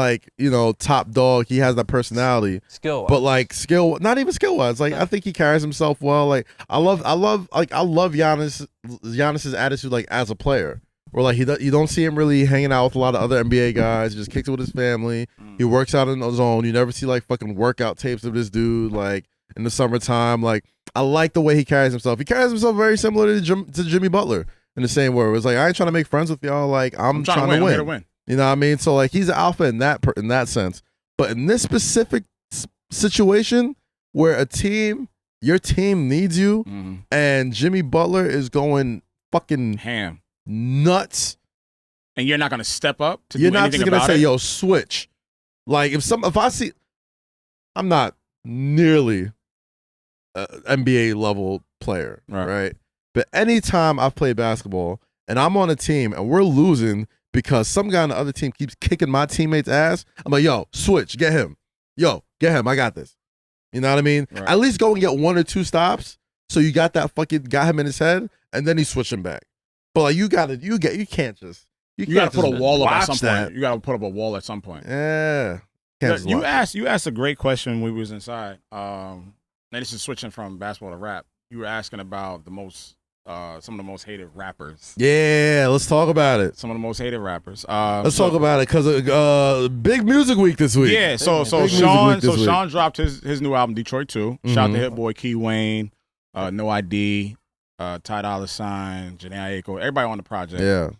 top dog. He has that personality. Skill-wise. But not even skill-wise. I think he carries himself well. I love Giannis's attitude as a player. Where you don't see him really hanging out with a lot of other NBA guys. He just kicks it with his family. He works out in his own. You never see fucking workout tapes of this dude in the summertime. I like the way he carries himself. He carries himself very similar to Jimmy Butler. In the same way, it was I ain't trying to make friends with y'all. I'm trying to win. I'm here to win. You know what I mean? So he's an alpha in that sense. But in this specific situation where your team needs you, and Jimmy Butler is going fucking ham nuts, and you're not gonna step up to you're do not anything just gonna about say, it? "Yo, switch." If I see, I'm not nearly an NBA level player, right? But anytime I've played basketball and I'm on a team and we're losing because some guy on the other team keeps kicking my teammate's ass, I'm like, yo, switch, get him. Yo, get him. I got this. You know what I mean? Right. At least go and get 1 or 2 stops so you got him in his head and then he's switching back. But you can't just. You got to put a wall up at some that. point. You got to put up a wall at some point. Yeah. You asked a great question when we was inside. Now this is switching from basketball to rap. You were asking about some of the most hated rappers. Yeah, let's talk about it. Some of the most hated rappers. Let's talk about it because big music week this week. Yeah, so Sean dropped his new album Detroit 2. Shout out to Hit Boy, Key Wayne, No ID, Ty Dolla $ign, Janae Aiko, everybody on the project. Yeah.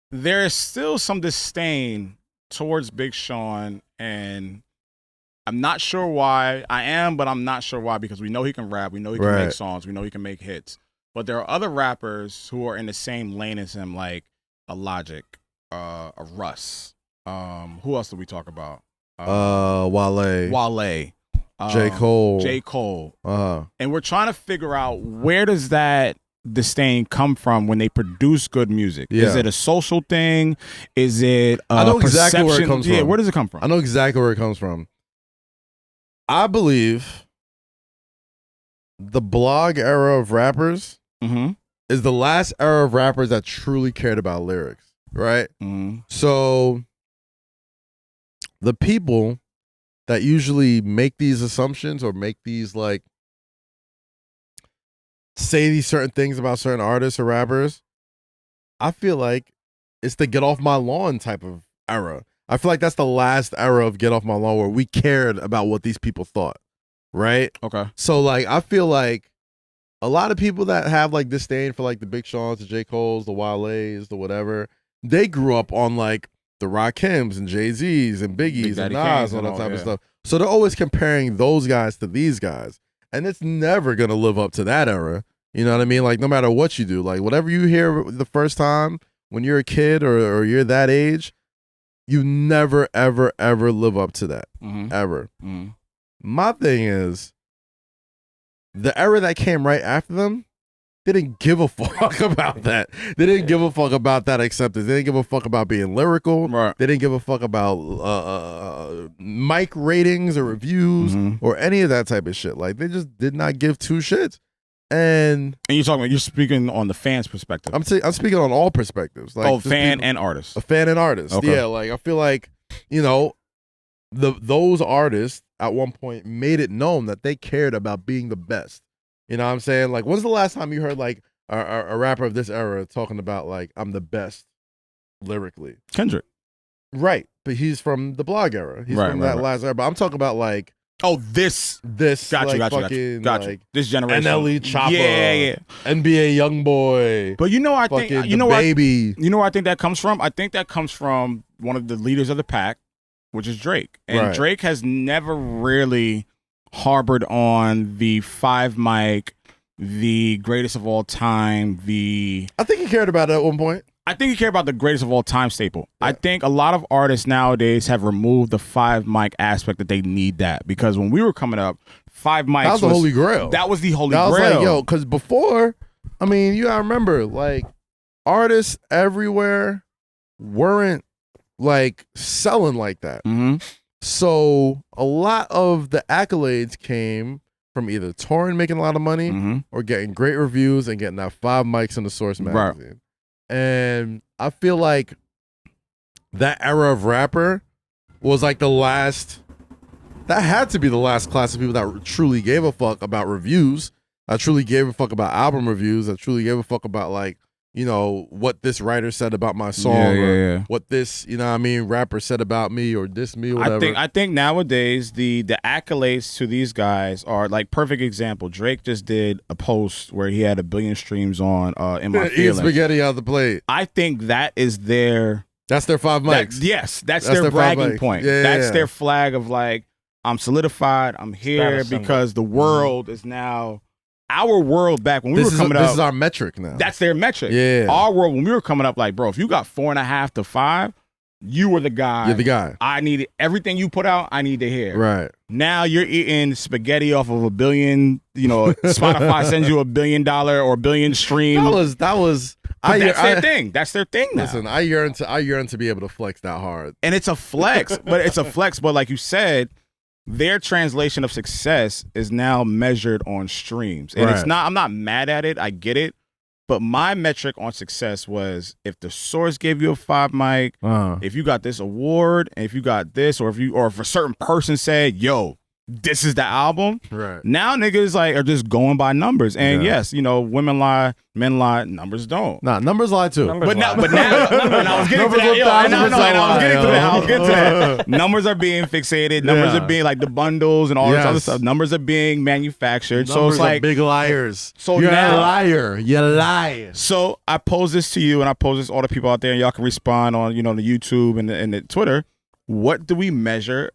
There is still some disdain towards Big Sean, and I'm not sure why. I am, but I'm not sure why, because we know he can rap, we know he can make songs, we know he can make hits. But there are other rappers who are in the same lane as him, like a Logic, a Russ. Who else did we talk about? Wale. J. Cole. And we're trying to figure out, where does that disdain come from when they produce good music? Is it a social thing? Is it I know exactly where it comes from. Yeah, where does it come from? I know exactly where it comes from. I believe the blog era of rappers is the last era of rappers that truly cared about lyrics, right? So the people that usually make these assumptions or make these, like, say these certain things about certain artists or rappers, I feel like it's the get off my lawn type of era. I feel like that's the last era of get off my lawn where we cared about what these people thought, right? Okay. So, like, I feel like a lot of people that have, like, disdain for, like, the Big Seans, the J. Coles, the Wales, the whatever, they grew up on, like, the Rakims and Jay-Z's and Biggie's and Nas and all that type of stuff. So they're always comparing those guys to these guys. And it's never going to live up to that era. You know what I mean? Like, no matter what you do, like, whatever you hear the first time when you're a kid or you're that age, you never, ever, ever live up to that. Ever. My thing is, the era that came right after them, they didn't give a fuck about that. They didn't give a fuck about that acceptance. They didn't give a fuck about being lyrical. Right. They didn't give a fuck about mic ratings or reviews or any of that type of shit. Like, they just did not give two shits. And you're speaking on the fans' perspective. I'm speaking on all perspectives. Like, fan and artist. A fan and artist. Okay. Yeah, like, I feel like, you know, those artists at one point made it known that they cared about being the best. You know what I'm saying? Like, when's the last time you heard, like, a rapper of this era talking about, like, I'm the best lyrically? Kendrick. Right. But he's from the blog era. He's from that last era. But I'm talking about, like, this. Got you. Like, this generation. NLE Chopper. Yeah. NBA Youngboy. But you know, I think Baby. You know where I think that comes from? I think that comes from one of the leaders of the pack, which is Drake. And Drake has never really harbored on the 5 mic, the greatest of all time, I think he cared about it at one point. I think he cared about the greatest of all time staple. Yeah. I think a lot of artists nowadays have removed the 5 mic aspect, that they need that, because when we were coming up, 5 mics that was the holy grail. That was the holy grail. Like, yo, because before, I mean, you gotta remember, like, artists everywhere weren't, like, selling like that. So a lot of the accolades came from either touring, making a lot of money, or getting great reviews and getting that 5 mics in the Source magazine. Right. And I feel like that era of rapper was like the last, that had to be the last class of people that truly gave a fuck about reviews, that truly gave a fuck about album reviews, that truly gave a fuck about, like, you know, what this writer said about my song, or what this, you know what I mean, rapper said about me, or diss me, or whatever. I think nowadays the accolades to these guys are, like, perfect example. Drake just did a post where he had 1 billion streams on In My Feelings. Eat spaghetti out the plate. I think that is their... That's their 5 mics. That's their bragging point. That's their flag of, like, I'm solidified, I'm here because the world is now... Our world back when we were coming up. This is our metric now. That's their metric. Yeah. Our world when we were coming up, like, bro, if you got 4.5 to 5, you were the guy. You're the guy. I need everything you put out. I need to hear. Right. Now you're eating spaghetti off of 1 billion. You know, Spotify sends you $1 billion or 1 billion stream. That was. That's their thing. That's their thing now. Listen, I yearn to be able to flex that hard. And it's a flex, but like you said, their translation of success is now measured on streams. And it's not, I'm not mad at it. I get it. But my metric on success was if the Source gave you a 5 mic, if you got this award, and if you got this, or if a certain person said, yo, this is the album. Right. Now niggas, like, are just going by numbers. And yes, you know, women lie, men lie, numbers don't. Nah, numbers lie too. But now, and I was getting to that. I was getting to that. Numbers are being fixated. Numbers are being, like, the bundles and all this other stuff. Numbers are being manufactured. Numbers so it's like are big liars. So you're now, a liar. You lie. So I pose this to you, and I pose this to all the people out there, and y'all can respond on, you know, the YouTube and the Twitter. What do we measure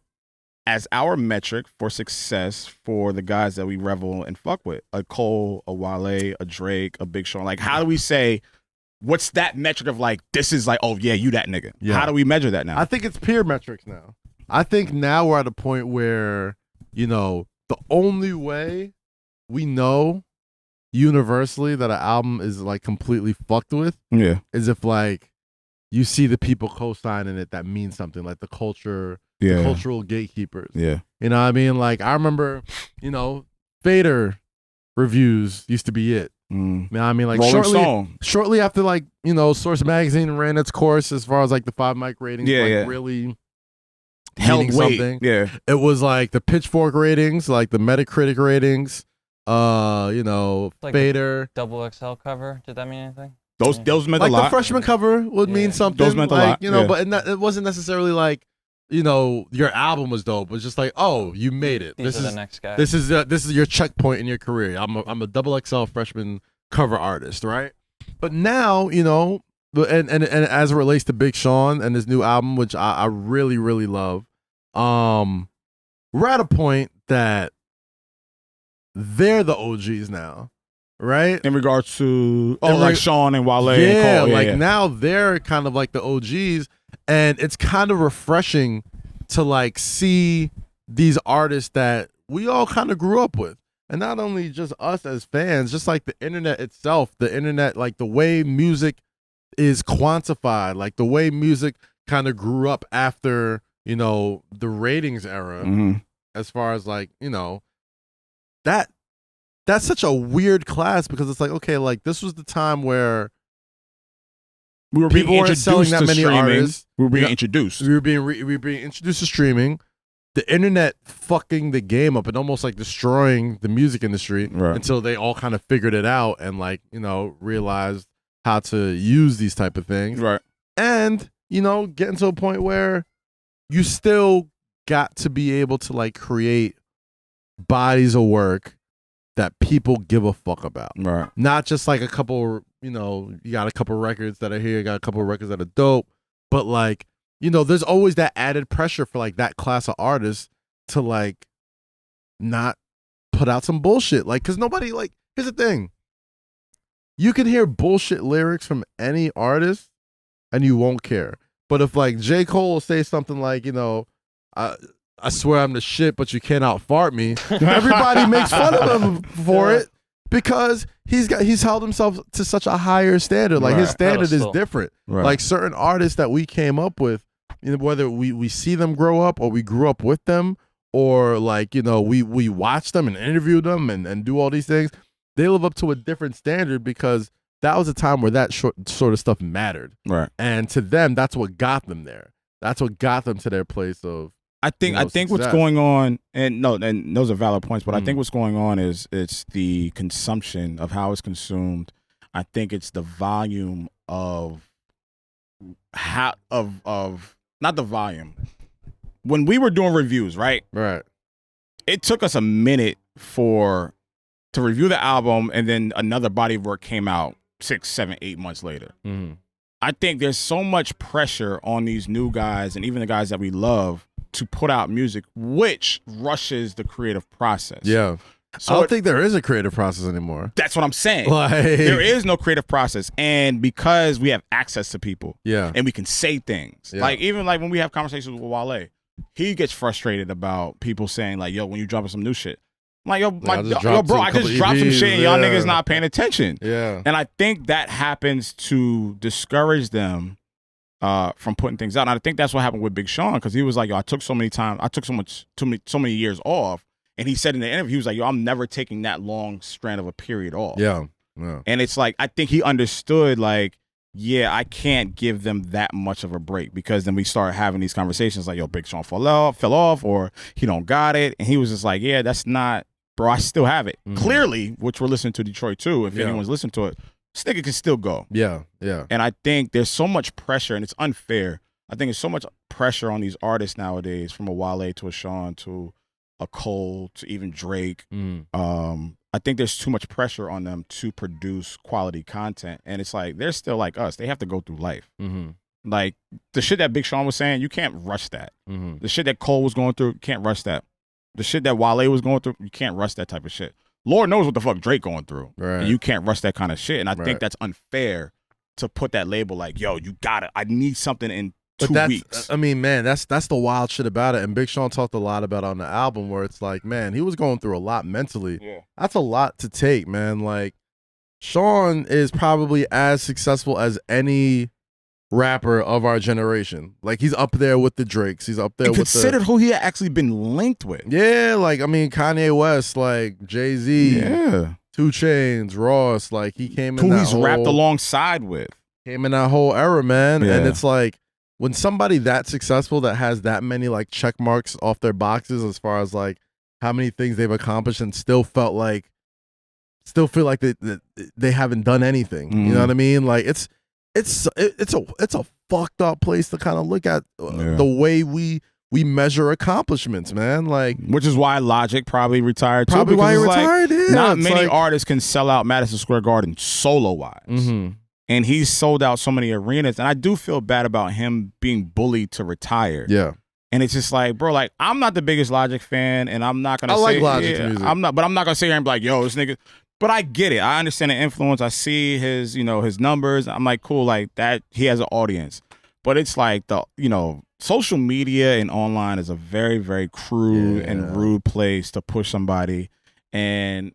as our metric for success for the guys that we revel and fuck with? A Cole, a Wale, a Drake, a Big Sean. Like, how do we say, what's that metric of, like, this is like, oh yeah, you that nigga? Yeah. How do we measure that now? I think it's peer metrics now. I think now we're at a point where, you know, the only way we know universally that an album is like completely fucked with is if like you see the people co-signing it that means something, like the culture, the cultural gatekeepers. Yeah. You know what I mean? Like I remember, Fader reviews used to be it. You know what I mean? Like shortly after like, Source Magazine ran its course as far as like the 5 mic ratings, really held weight. Something. Yeah. It was like the Pitchfork ratings, like the Metacritic ratings, like Fader. Double XL cover. Did that mean anything? Those meant like a lot. The freshman cover would mean something. Those meant a lot. But it wasn't necessarily like, your album was dope. It was just like, oh, you made it. This is the next guy. This is your checkpoint in your career. I'm a double XL freshman cover artist, right? But now, and as it relates to Big Sean and his new album, which I really, really love, we're at a point that they're the OGs now, right? In regards to like Sean and Wale and Cole. Like now they're kind of like the OGs, and it's kind of refreshing to like see these artists that we all kind of grew up with. And not only just us as fans, just like the internet itself, like the way music is quantified, like the way music kind of grew up after, the ratings era, as far as like, that's such a weird class, because it's like, okay, like this was the time where we were being introduced selling that to many streaming. Artists. We were being introduced. We were being introduced to streaming. The internet fucking the game up and almost like destroying the music industry until they all kind of figured it out and like, realized how to use these type of things. Right. And, getting to a point where you still got to be able to like create bodies of work that people give a fuck about. Right. Not just like a couple, you got a couple records that are here, you got a couple records that are dope, but like, there's always that added pressure for like that class of artists to like not put out some bullshit. Like, cause nobody like, here's the thing. You can hear bullshit lyrics from any artist and you won't care. But if like J. Cole will say something like, I swear I'm the shit, but you can't out fart me. Everybody makes fun of him for it because he's held himself to such a higher standard. Like his standard is different. Right. Like certain artists that we came up with, whether we see them grow up or we grew up with them, or like, we watch them and interview them and do all these things, they live up to a different standard because that was a time where that sort of stuff mattered. Right. And to them, that's what got them there. That's what got them to their place of I think what's going on, and those are valid points, but I think what's going on is it's the consumption of how it's consumed. I think it's the volume of not the volume. When we were doing reviews, right? Right. It took us a minute to review the album, and then another body of work came out 6, 7, 8 months later. Mm-hmm. I think there's so much pressure on these new guys and even the guys that we love to put out music, which rushes the creative process. Yeah. So I don't think there is a creative process anymore. That's what I'm saying. There is no creative process. And because we have access to people, and we can say things. Like even like when we have conversations with Wale, he gets frustrated about people saying like, yo, when you dropping some new shit. I'm like, yo, bro, I just dropped some shit and y'all niggas not paying attention. Yeah. And I think that happens to discourage them from putting things out. And I think that's what happened with Big Sean, because he was like, yo, I took so many years off. And he said in the interview, he was like, yo, I'm never taking that long strand of a period off. Yeah. And it's like, I think he understood like, yeah, I can't give them that much of a break, because then we start having these conversations like, yo, Big Sean fell off, or he don't got it. And he was just like, yeah, that's not, bro, I still have it. Mm-hmm. Clearly, which we're listening to Detroit too, if anyone's listened to it, this nigga can still go. Yeah, yeah. And I think there's so much pressure, and it's unfair. I think there's so much pressure on these artists nowadays, from a Wale to a Sean to a Cole to even Drake. I think there's too much pressure on them to produce quality content. And it's like, they're still like us. They have to go through life. Mm-hmm. Like, the shit that Big Sean was saying, you can't rush that. Mm-hmm. The shit that Cole was going through, you can't rush that. The shit that Wale was going through, you can't rush that type of shit. Lord knows what the fuck Drake going through. Right. And you can't rush that kind of shit. And I think that's unfair to put that label like, yo, you got it. I need something in 2 weeks. I mean, man, that's the wild shit about it. And Big Sean talked a lot about it on the album where it's like, man, he was going through a lot mentally. Yeah. That's a lot to take, man. Like, Sean is probably as successful as any rapper of our generation. Like, he's up there with the Drakes. He's up there with considered who he had actually been linked with. Yeah, like, I mean, Kanye West, like, Jay-Z, 2 Chainz, Ross, like, he came in who that he's rapped alongside with. Came in that whole era, man. Yeah. And it's like, when somebody that successful that has that many, like, check marks off their boxes as far as, like, how many things they've accomplished and still feel like they haven't done anything. You know what I mean? Like, it's a fucked up place to kind of look at the way we measure accomplishments, man. Like, which is why Logic probably retired too. Probably why he retired. Like, yeah, not many like, artists can sell out Madison Square Garden solo wise, and he's sold out so many arenas. And I do feel bad about him being bullied to retire. Yeah. And it's just like, bro, like, I'm not the biggest Logic fan, and I'm not gonna. I like Logic's music. I'm not gonna sit here and be like, yo, this nigga. But I get it. I understand the influence. I see his, his numbers. I'm like, cool, like that. He has an audience. But it's like social media and online is a very, very crude and rude place to push somebody. And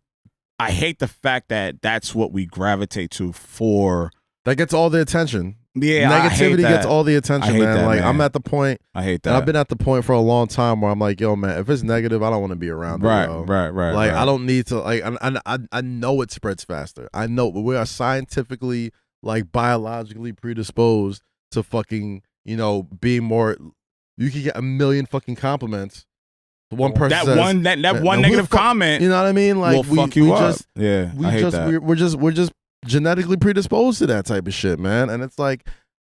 I hate the fact that that's what we gravitate to for. That gets all the attention. Yeah, negativity gets all the attention, man. Like, man. I'm at the point. I hate that. I've been at the point for a long time where I'm like, yo, man, if it's negative, I don't want to be around it. Right. Like, I don't need to. Like, I know it spreads faster. I know we are scientifically, like, biologically predisposed to fucking, being more. You can get a million fucking compliments. One person that says, one negative comment. You know what I mean? Like, will fuck you up. I hate that. We're just genetically predisposed to that type of shit, man. And it's like,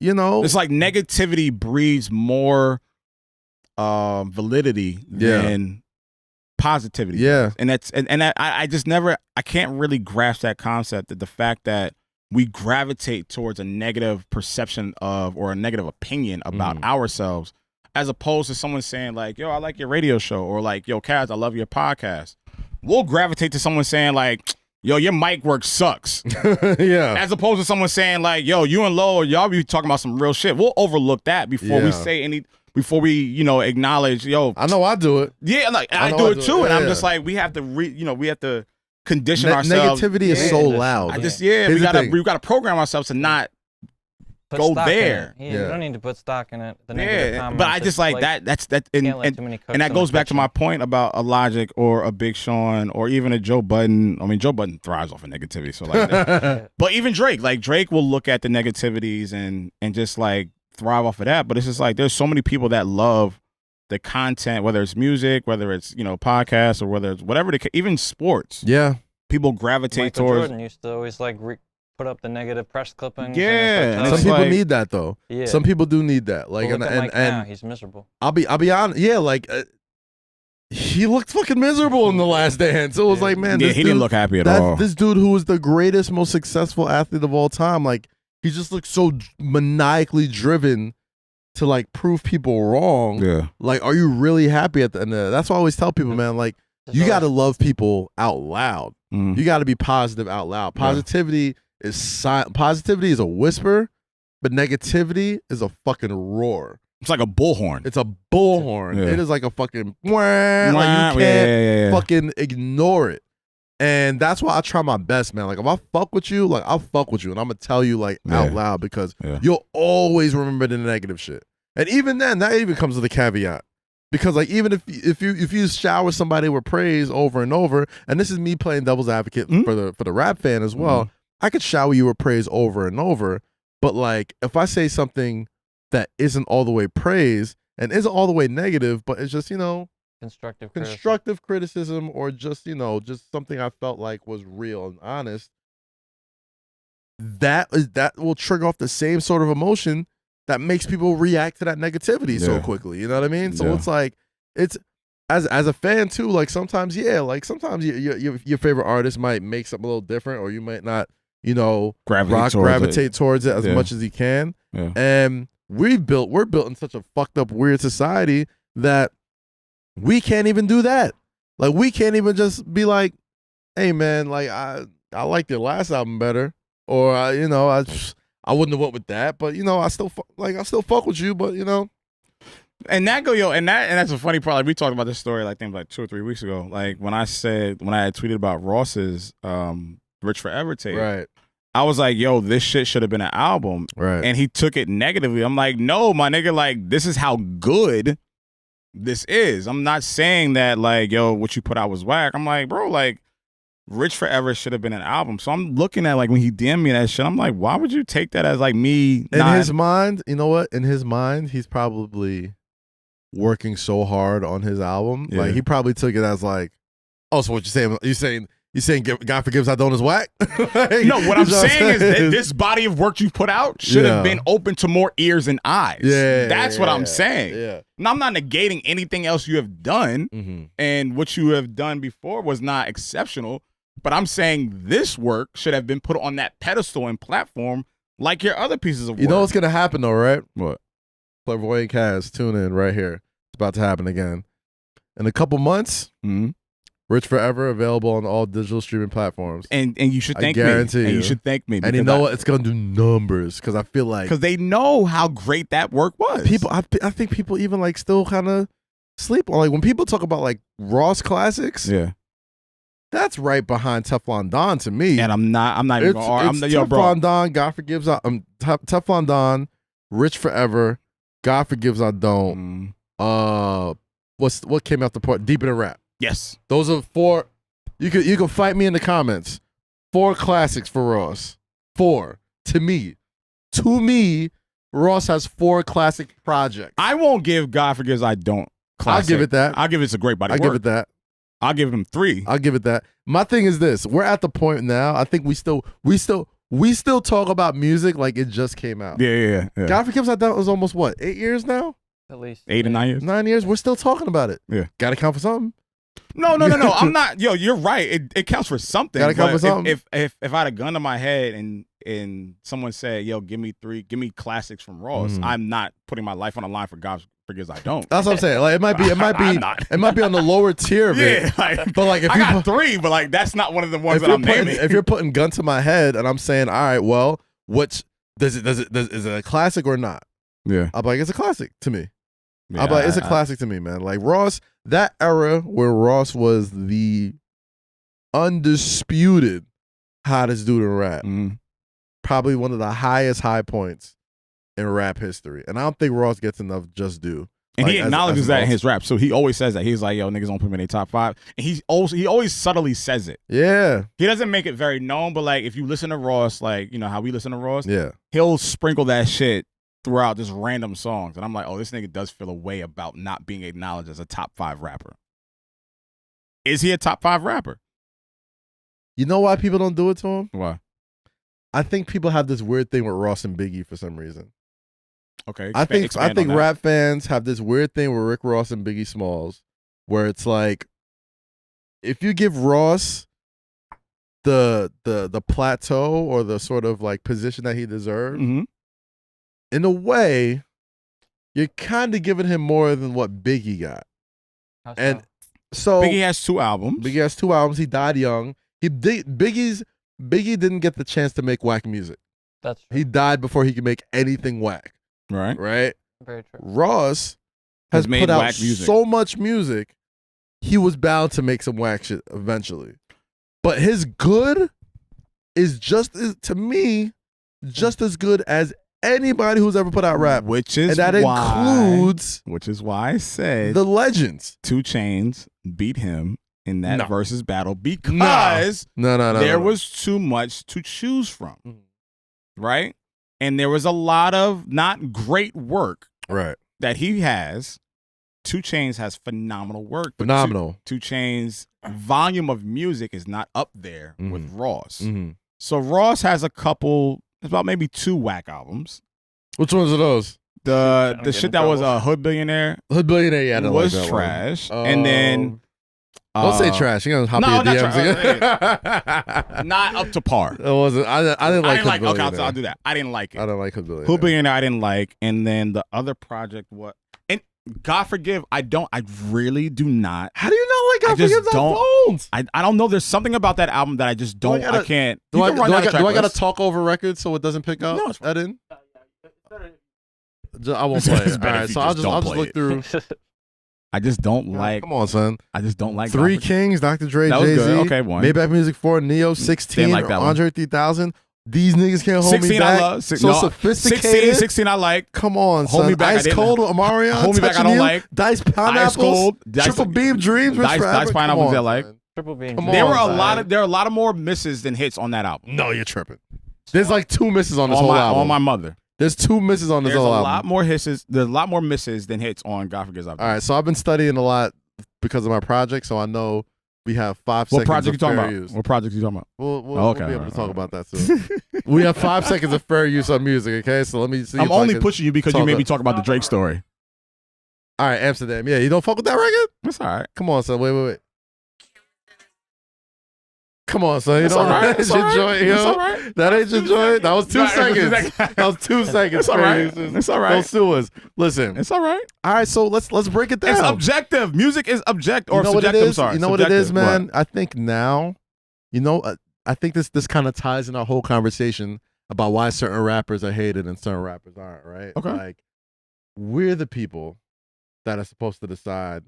it's like negativity breeds more validity than positivity. Yeah. And that's I just never, I can't really grasp that concept, that the fact that we gravitate towards a negative perception of, or a negative opinion about ourselves, as opposed to someone saying like, yo, I like your radio show, or like, yo, Kaz, I love your podcast. We'll gravitate to someone saying like, yo, your mic work sucks. Yeah. As opposed to someone saying like, yo, you and Lo, y'all be talking about some real shit. We'll overlook that before we say before we, acknowledge, yo. I know I do it. Yeah, like I do it too. And I'm just like, we have to we have to condition ourselves. Negativity is so loud. We gotta program ourselves to not go there. Yeah, you don't need to put stock in it. The negative comments, but I just like that. That's that, and that goes back to my point about a Logic or a Big Sean or even a Joe Budden. I mean, Joe Budden thrives off of negativity, so like that. But even Drake, like Drake will look at the negativities and just like thrive off of that. But it's just like there's so many people that love the content, whether it's music, whether it's podcasts, or whether it's whatever. Even sports. Yeah, people gravitate Michael towards. Jordan used to always like put up the negative press clippings. Yeah, some people need that though. Yeah, some people do need that. Like, look at Mike now, he's miserable. I'll be honest. Yeah, like he looked fucking miserable in the Last Dance. So it was like, man, he didn't look happy at all. This dude who was the greatest, most successful athlete of all time, like he just looked so maniacally driven to like prove people wrong. Yeah, like, are you really happy at the end of that? That's what I always tell people, man. Like, you got to love people out loud. You got to be positive out loud. Positivity is a whisper, but negativity is a fucking roar. It's like a bullhorn. It's a bullhorn. Yeah. It is like a fucking like you can't fucking ignore it. And that's why I try my best, man. Like, if I fuck with you, like, I'll fuck with you, and I'm gonna tell you like out loud, because you'll always remember the negative shit. And even then, that even comes with a caveat. Because like, even if you shower somebody with praise over and over, and this is me playing devil's advocate for the rap fan as well, I could shower you with praise over and over. But like, if I say something that isn't all the way praise and isn't all the way negative, but it's just constructive criticism, or just just something I felt like was real and honest, that will trigger off the same sort of emotion that makes people react to that negativity so quickly. You know what I mean? So it's like, it's as a fan too, like sometimes your favorite artist might make something a little different, or you might not, gravitate towards it as much as you can. Yeah. And we're built in such a fucked up, weird society that we can't even do that. Like, we can't even just be like, hey man, like I liked your last album better, or I I wouldn't have went with that, but I still fuck with you, but And that's a funny part. Like, we talked about this story, I think, like 2 or 3 weeks ago. Like when I had tweeted about Ross's Rich Forever tape, right? I was like, yo, this shit should have been an album, right? And he took it negatively. I'm like, no, my nigga, like this is how good this is. I'm not saying that like, yo, what you put out was whack. I'm like, bro, like Rich Forever should have been an album. So I'm looking at like when he DM'd me that shit, I'm like, why would you take that as like me? In his mind, you know what? In his mind, he's probably working so hard on his album. Yeah. Like he probably took it as like, oh, so what you saying? You saying God Forgives I Don't is whack? Like, no, what I'm saying is that this body of work you put out should have been open to more ears and eyes. Yeah, that's what I'm saying. Yeah, now I'm not negating anything else you have done, and what you have done before was not exceptional. But I'm saying this work should have been put on that pedestal and platform like your other pieces of work. You know what's gonna happen though, right? What? Clairvoyant Kaz, tune in right here. It's about to happen again. In a couple months, Rich Forever available on all digital streaming platforms. And you should thank me. Guarantee And you should thank me. And you know what? It's gonna do numbers because I feel like they know how great that work was. People, I think people even like still kind of sleep on like when people talk about like Ross classics. Yeah. That's right behind Teflon Don to me. And I'm not even gonna Teflon Don, God Forgives Teflon Don, Rich Forever, God Forgives I Don't. What came after part? Deep in the Rap. Yes. Those are 4. You can fight me in the comments. 4 classics for Ross. 4. To me, Ross has 4 classic projects. I won't give God Forgives I Don't classic. I'll give it that. I'll give it a great body of work. I'll give it that. I'll give him 3. I'll give it that. My thing is this: we're at the point now. I think we still talk about music like it just came out. Yeah. God Forgives I Don't was almost what 8 years now. At least 8 or 9 years. 9 years. We're still talking about it. Yeah. Got to count for something. No. I'm not. Yo, you're right. It counts for something. Got to count for something. If I had a gun to my head and someone said, yo, give me classics from Ross, I'm not putting my life on the line for God Forgives I Don't. That's what I'm saying. Like it might be on the lower tier of it. Yeah, but like if I got 3, but like that's not one of the ones that I'm naming. If you're putting gun to my head and I'm saying, all right, well, is it a classic or not? Yeah, I'm like, it's a classic to me. Yeah, I'm like, it's a classic to me, man. Like Ross, that era where Ross was the undisputed hottest dude in rap, probably one of the highest high points in rap history. And I don't think Ross gets enough just due. And like, he acknowledges that in Ross. his rap. So he always says that. He's like, yo, niggas don't put me in their top 5. And he always subtly says it. Yeah. He doesn't make it very known, but like if you listen to Ross, like, you know how we listen to Ross? Yeah. He'll sprinkle that shit throughout just random songs. And I'm like, oh, this nigga does feel a way about not being acknowledged as a top 5 rapper. Is he a top 5 rapper? You know why people don't do it to him? Why? I think people have this weird thing with Ross and Biggie for some reason. Okay. I think rap fans have this weird thing with Rick Ross and Biggie Smalls, where it's like, if you give Ross the plateau or the sort of like position that he deserves, in a way, you're kind of giving him more than what Biggie got. And so Biggie has 2 albums. He died young. Biggie didn't get the chance to make whack music. That's true. He died before he could make anything whack. Right. Very true. Ross has put out so much music, he was bound to make some whack shit eventually. But his good is to me, just as good as anybody who's ever put out rap. Which is includes why I said the legends. 2 Chainz beat him in that versus battle because there was too much to choose from. Right? And there was a lot of not great work that he has. 2 Chainz has phenomenal work. But 2 Chainz volume of music is not up there with Ross. So Ross has a couple, about maybe 2 whack albums. Which ones are those? The shit that was a Hood Billionaire. Hood Billionaire, yeah, was trash. And then don't say trash. You're gonna hop in your DMs. Not up to par. It wasn't. I didn't like. Okay, I'll do that. I didn't like it. I don't like Hood Billionaire. Hood Billionaire, I didn't like. And then the other project, what? And God Forgive, I really do not. How do you not like God Forgive? I don't know. There's something about that album that I just don't. I can't. Do I got to talk over records so it doesn't pick up? No, that in. I won't play it. All right, so I'll just look through. I just don't like. Come on, son. I just don't like. Three Kings, Dr. Dre, Jay-Z. Okay, one. Maybach Music 4, Neo, 16, like Andre 3000. These niggas can't hold me back. 16 I love. Sophisticated. 16 I like. Come on, son. Hold me back. Ice Cold, Omarion. Hold me back. I don't like. Dice Pineapples. Ice Cold. Triple Beam Dreams. Dice Pineapples I like. Triple Beam. There were a lot of more misses than hits on that album. No, you're tripping. There's like 2 misses on this whole album. On my mother. There's 2 misses on this whole album. There's a lot more misses than hits on God Forgives album. All right, so I've been studying a lot because of my project, so I know we have 5 seconds. What project you talking about? Use. What project you talking about? We'll be able to talk about that soon. We have 5 seconds of fair use on music, okay? So let me see. I'm only pushing you because you made me talk about the Drake story. All right, Amsterdam. Yeah, you don't fuck with that record? That's all right. Come on, son. Wait. Come on, son. You know that's your joint, yo. All right. That ain't your joint. That was 2 seconds. That was 2 seconds. It's all right. It's all right. Don't sue us. Listen. It's all right. All right, so let's break it down. It's objective. Music is objective or subjective. You know what it is, man? What? I think now, I think this kind of ties in our whole conversation about why certain rappers are hated and certain rappers aren't, right? Okay. Like, we're the people that are supposed to decide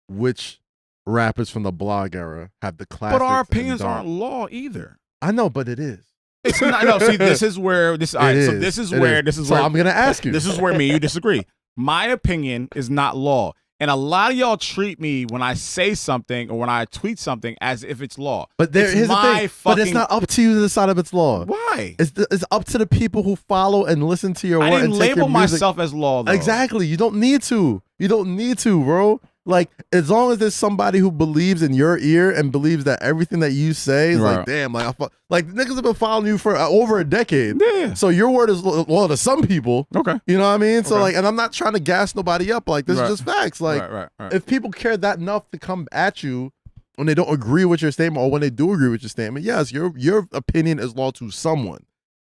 which rappers from the blog era have the classics. But our opinions aren't law either. I know, but it is. It's not. No, see, this is where this. All right, so this is where. So I'm gonna ask you. This is where me and you disagree. My opinion is not law, and a lot of y'all treat me when I say something or when I tweet something as if it's law. But here's the thing. But it's not up to you to decide if it's law. Why? It's up to the people who follow and listen to your work. I didn't label myself as law, though. Exactly. You don't need to. You don't need to, bro. Like, as long as there's somebody who believes in your ear and believes that everything that you say is like, damn, like niggas have been following you for over a decade. Yeah. So your word is law to some people. Okay. You know what I mean? So and I'm not trying to gas nobody up. Like, this is just facts. Like, if people care that enough to come at you when they don't agree with your statement or when they do agree with your statement, yes, your opinion is law to someone.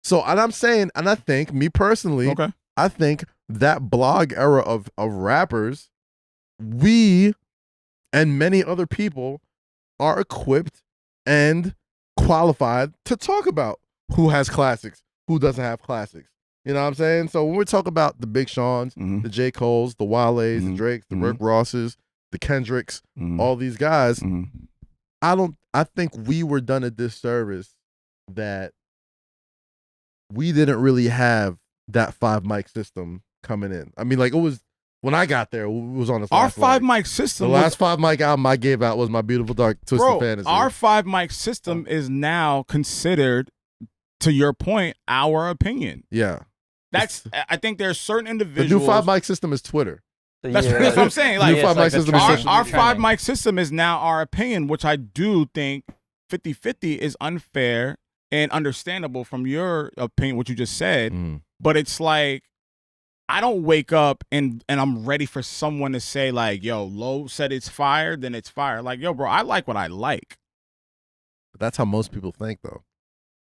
So, and I'm saying, and I think, me personally, I think that blog era of rappers, we and many other people are equipped and qualified to talk about who has classics, who doesn't have classics. You know what I'm saying? So when we talk about the Big Seans, the J. Coles, the Wales, the Drakes, the Rick Rosses, the Kendricks, all these guys, I think we were done a disservice that we didn't really have that 5 mic system coming in. I mean, like, it was, when I got there, it was on the our 5 mic system. The last 5 mic album I gave out was my Beautiful Dark Twisted Fantasy. Our 5 mic system is now considered, to your point, our opinion. Yeah. I think there's certain individuals. The new 5 mic system is Twitter. That's what I'm saying. Like, our 5 mic system is now our opinion, which I do think 50-50 is unfair and understandable from your opinion, what you just said. But it's like, I don't wake up and I'm ready for someone to say, like, yo, Low said it's fire, then it's fire. Like, yo, bro, I like what I like. But that's how most people think, though.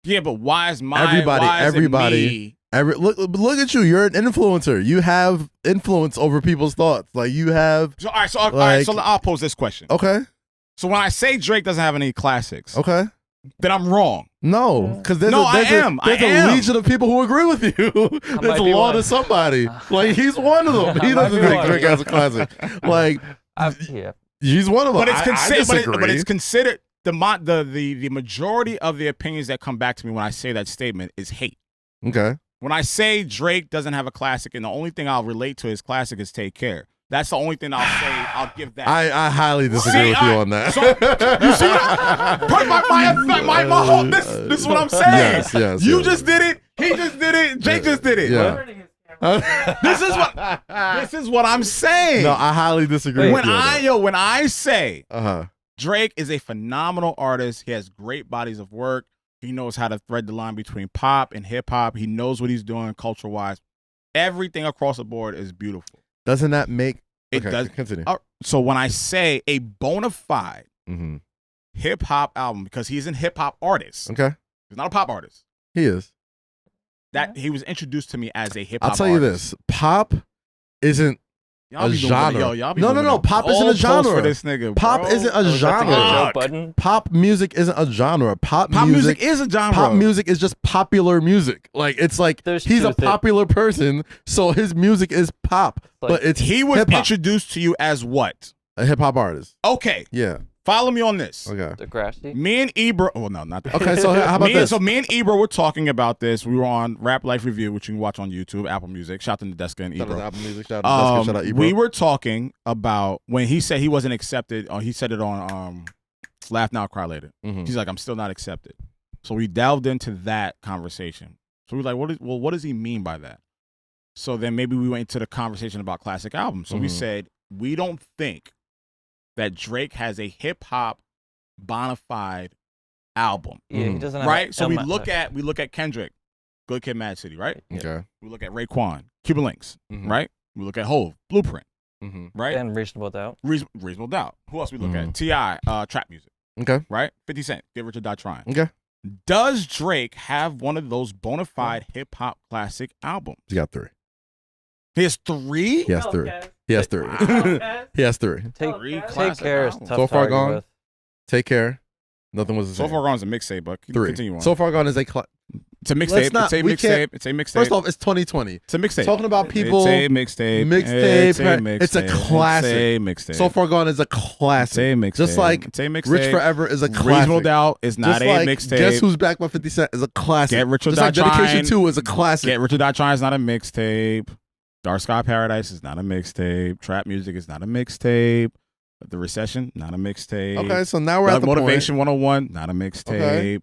Yeah, but why is everybody look at you. You're an influencer. You have influence over people's thoughts. Like, you have. So, all right, so I'll pose this question. Okay. So when I say Drake doesn't have any classics, okay, then I'm wrong. No, because there's a legion of people who agree with you. There's a law to somebody. Like, he's one of them. He doesn't think Drake has a classic. Like, he's one of them. But it's considered the majority of the opinions that come back to me when I say that statement is hate. Okay. When I say Drake doesn't have a classic, and the only thing I'll relate to his classic is Take Care. That's the only thing I'll say. I'll give that. I highly disagree with you on that. So, you see my whole this is what I'm saying. Yes. You just did it. He just did it. Jake just did it. Yeah. This is what I'm saying. No, I highly disagree with you. When I say Drake is a phenomenal artist, he has great bodies of work. He knows how to thread the line between pop and hip hop. He knows what he's doing culture wise. Everything across the board is beautiful. Doesn't that make it does continue? So when I say a bona fide hip hop album, because he's a hip hop artist, okay, he's not a pop artist. He is. That he was introduced to me as a hip hop. I'll tell you this: pop isn't Y'all a be doing- genre. yo, y'all be No. doing Pop the isn't a goalposts genre. for this nigga, Pop bro. isn't a Joe genre. Budden. Pop music isn't a genre. Pop music is a genre. Pop music is just popular music. Like it's like There's he's two a popular person, so his music is pop. Like, but it's He was hip-hop. introduced to you as what? A hip hop artist. Okay, Yeah. follow me on this. Okay. Degrassi. Me and Ebro. Well, no, not that. Okay. So how about me, this? So me and Ebro were talking about this. We were on Rap Life Review, which you can watch on YouTube, Apple Music. Shout out to Nadeska and Shout out to Ebro. Apple Music. Shout out to Deska, shout out Ebro. We were talking about when he said he wasn't accepted. Or he said it on Laugh Now, Cry Later. Mhm. He's like, I'm still not accepted. So we delved into that conversation. So we were like, what does he mean by that? So then maybe we went into the conversation about classic albums. So we Mhm. said, we don't think that Drake has a hip hop bona fide album. Yeah, he Mhm. doesn't have Right? So we Illmatic. look at Kendrick, Good Kid, Mad City, right? Okay. We look at Raekwon, Cuban Links, Mhm. right? We look at Hove, Blueprint, Mhm. right? and Reasonable Doubt. Reasonable Doubt. Who else we look Mhm. at? T.I., trap music, Okay. right? 50 Cent, Get Rich or Die Trying. Okay. Does Drake have one of those bona fide hip hop classic albums? He got 3. He has 3? He has 3. He has 3. He has 3. Take Three Take classic Care is albums. tough So to Far argue Gone? with. Take Care. Nothing was the So same. Far Gone is a mixtape, but 3. continue on. So Far Gone is a it's a Let's mixtape. not- It's a we can't- mixtape. It's a mixtape. First off, it's 2020. It's a mixtape. Talking about people. It's a mixtape. Mixtape, It's a mixtape. it's a classic. It's a mixtape. So Far Gone is a It's a classic. mixtape. Just like it's a mixtape. Rich Forever is a Reasonable classic. Doubt is not Just a like mixtape. Guess Who's Back by 50 Cent is a classic. Get Rich or Just Die like Dedication Trying. 2 is a classic. Get Rich or Die Trying is not a mixtape. Dark Sky Paradise is not a mixtape. Trap Music is not a mixtape. The Recession, not a mixtape. Okay, so now we're at the Motivation 101, not a mixtape.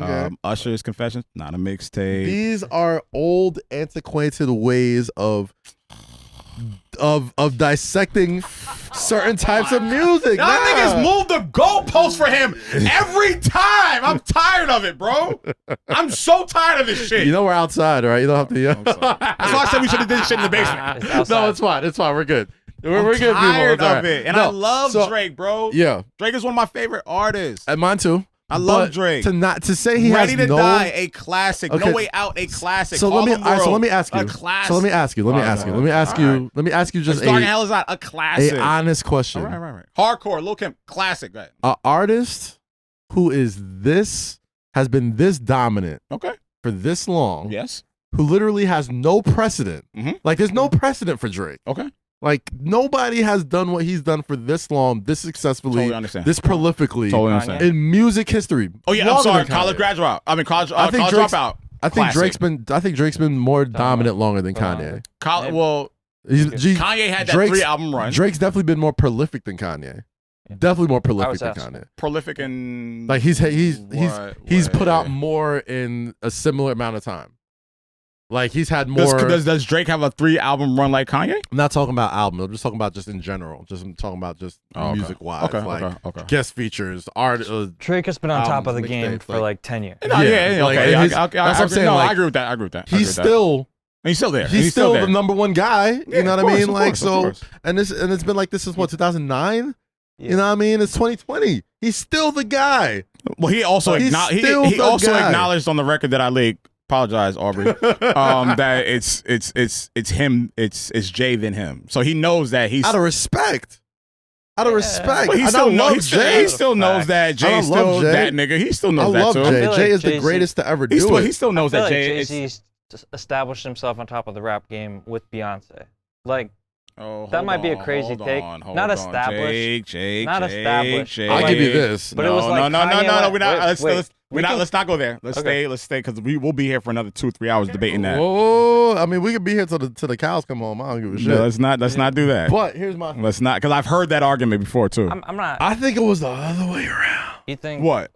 Okay. Usher's Confessions, not a mixtape. These are old, antiquated ways of dissecting certain types of music. Y'all niggas move the goalpost for him every time. I'm tired of it, bro. I'm so tired of this shit. You know we're outside, right? You don't have to. I'm sorry. That's why I said we should have did this shit in the basement. It's outside. No, it's fine. It's fine. We're good. We're good, people. Tired It's all of right. it. And No, I love so- Drake, bro. Yeah, Drake is one of my favorite artists. and mine too. I love But Drake. To say he Ready has to no. Die, a classic. Okay. No Way Out, a classic. So Call let me. the All right, so World, let me ask you. a classic. So let me ask you. Let me All ask you. right. Let me ask All you. right. Let me ask you just Dark and a Hell is not a classic. honest question. All right. Hardcore, Lil Kim, classic. Go ahead. An artist who has been this dominant Okay. for this long, Yes. who literally has no precedent. Mhm. Like there's no precedent for Drake. Okay. Like nobody has done what he's done for this long, this successfully, Totally understand. this prolifically Totally understand. in music history. Oh yeah, I'm Longer sorry. than College Kanye. graduate. I mean college. I think college Drake's- dropout. I think Classic. Drake's been more dominant longer than Kanye. Well, Kanye had that Drake's- 3-album run. Drake's definitely been more prolific than Kanye. Yeah. Definitely more prolific was than asking. Kanye. Prolific and Like he's put out way? more in a similar amount of time. Like he's had more. Does Drake have a 3-album run like Kanye? I'm not talking about album. I'm just talking about just in general. I'm talking about just okay. music wise. Okay, like okay. guest features, art. Drake has been on top of the albums, game mixtapes, for like- like 10 years. No, yeah, like, okay. and his- I that's what I'm agree. saying, No, like, I agree with that. I agree with that. He's And he's still there. he's still there. the number one guy. You Yeah, know of what I course, mean? of Like course, of so, course. and it's been like this since what 2009. Yeah. You know what I mean? It's 2020. He's still the guy. Well, he also He's he still the also guy. acknowledged on the record that I leaked. Apologize, Aubrey. That it's him. It's Jay than him. So he knows that he's. Out of respect. Out of Yeah. respect. But he And still I knows. love He Jay. still knows that I Jay's love still Jay. that nigga. He still I knows that love too. Jay. feel like Jay is the Jay-Z greatest to ever do He it. still knows I feel that like Jay is. Jay-Z's established himself on top of the rap game with Beyonce. Like, Oh, that hold might be a on, crazy hold take. on, hold Not on. established. Jake, Not established. Jake. I'll give you this. But it was like no. Kanye We're not. West- wait, Let's not go there. Let's Okay. stay because we'll be here for another 2-3 hours debating that. Whoa, I mean, we could be here till the cows come home. I don't give a shit. No, let's not do that. But here's my. Let's not, because I've heard that argument before too. I'm not. I think it was the other way around. You think? What?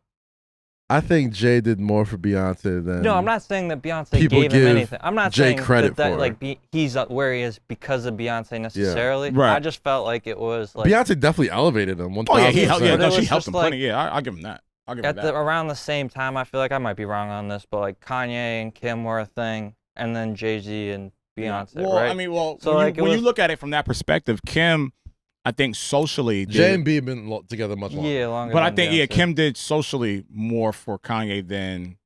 I think Jay did more for Beyonce than. No, I'm not saying that Beyonce People gave him give anything. I'm not Jay saying credit that for like he's where he is because of Beyonce necessarily. Right. I just felt like it was like Beyonce definitely elevated him. 1,000%. Oh yeah, he helped. Yeah, But no, it she was helped just him like- plenty. Yeah, I'll give him that. I'll give him at that. around the same time. I feel like I might be wrong on this, but like Kanye and Kim were a thing, and then Jay-Z and Beyonce. Well, right? I mean, So, when, like, you, it when you was- look at it from that perspective, Kim, I think socially, Jay did, and B have been together much longer. yeah, longer. but I than think Beyonce. Kim did socially more for Kanye than.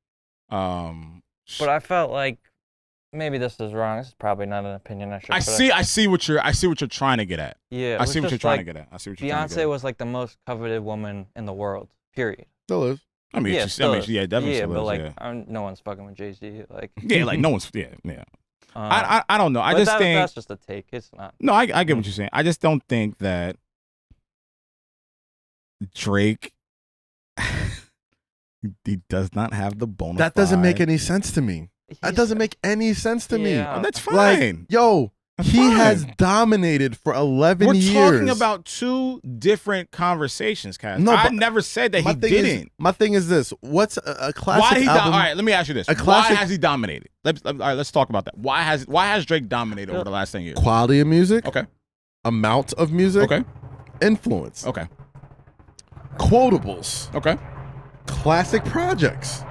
But I felt like maybe this is wrong. This is probably not an opinion I should. I see what you're trying to get at. Yeah, I see what you're trying to get at. Beyonce was like the most coveted woman in the world. Period. Still is. I mean, yeah, definitely. Yeah, but is, like, no one's fucking with Jay-Z. Like, yeah, like no one's. Yeah. I don't know. I just think that's just a take. It's not. No, I get what you're saying. I just don't think that Drake. He does not have the bona fide. That doesn't make any sense to me. That doesn't make any sense to me. Oh, that's fine. Like, yo, he has dominated for 11 years. We're talking about two different conversations, Kaz. No, I never said that he didn't. My thing is this. What's a classic album? All right, let me ask you this. Why has he dominated? All right, let's talk about that. Why has Drake dominated over the last 10 years? Quality of music. Okay. Amount of music. Okay. Influence. Okay. Quotables. Okay. Classic projects.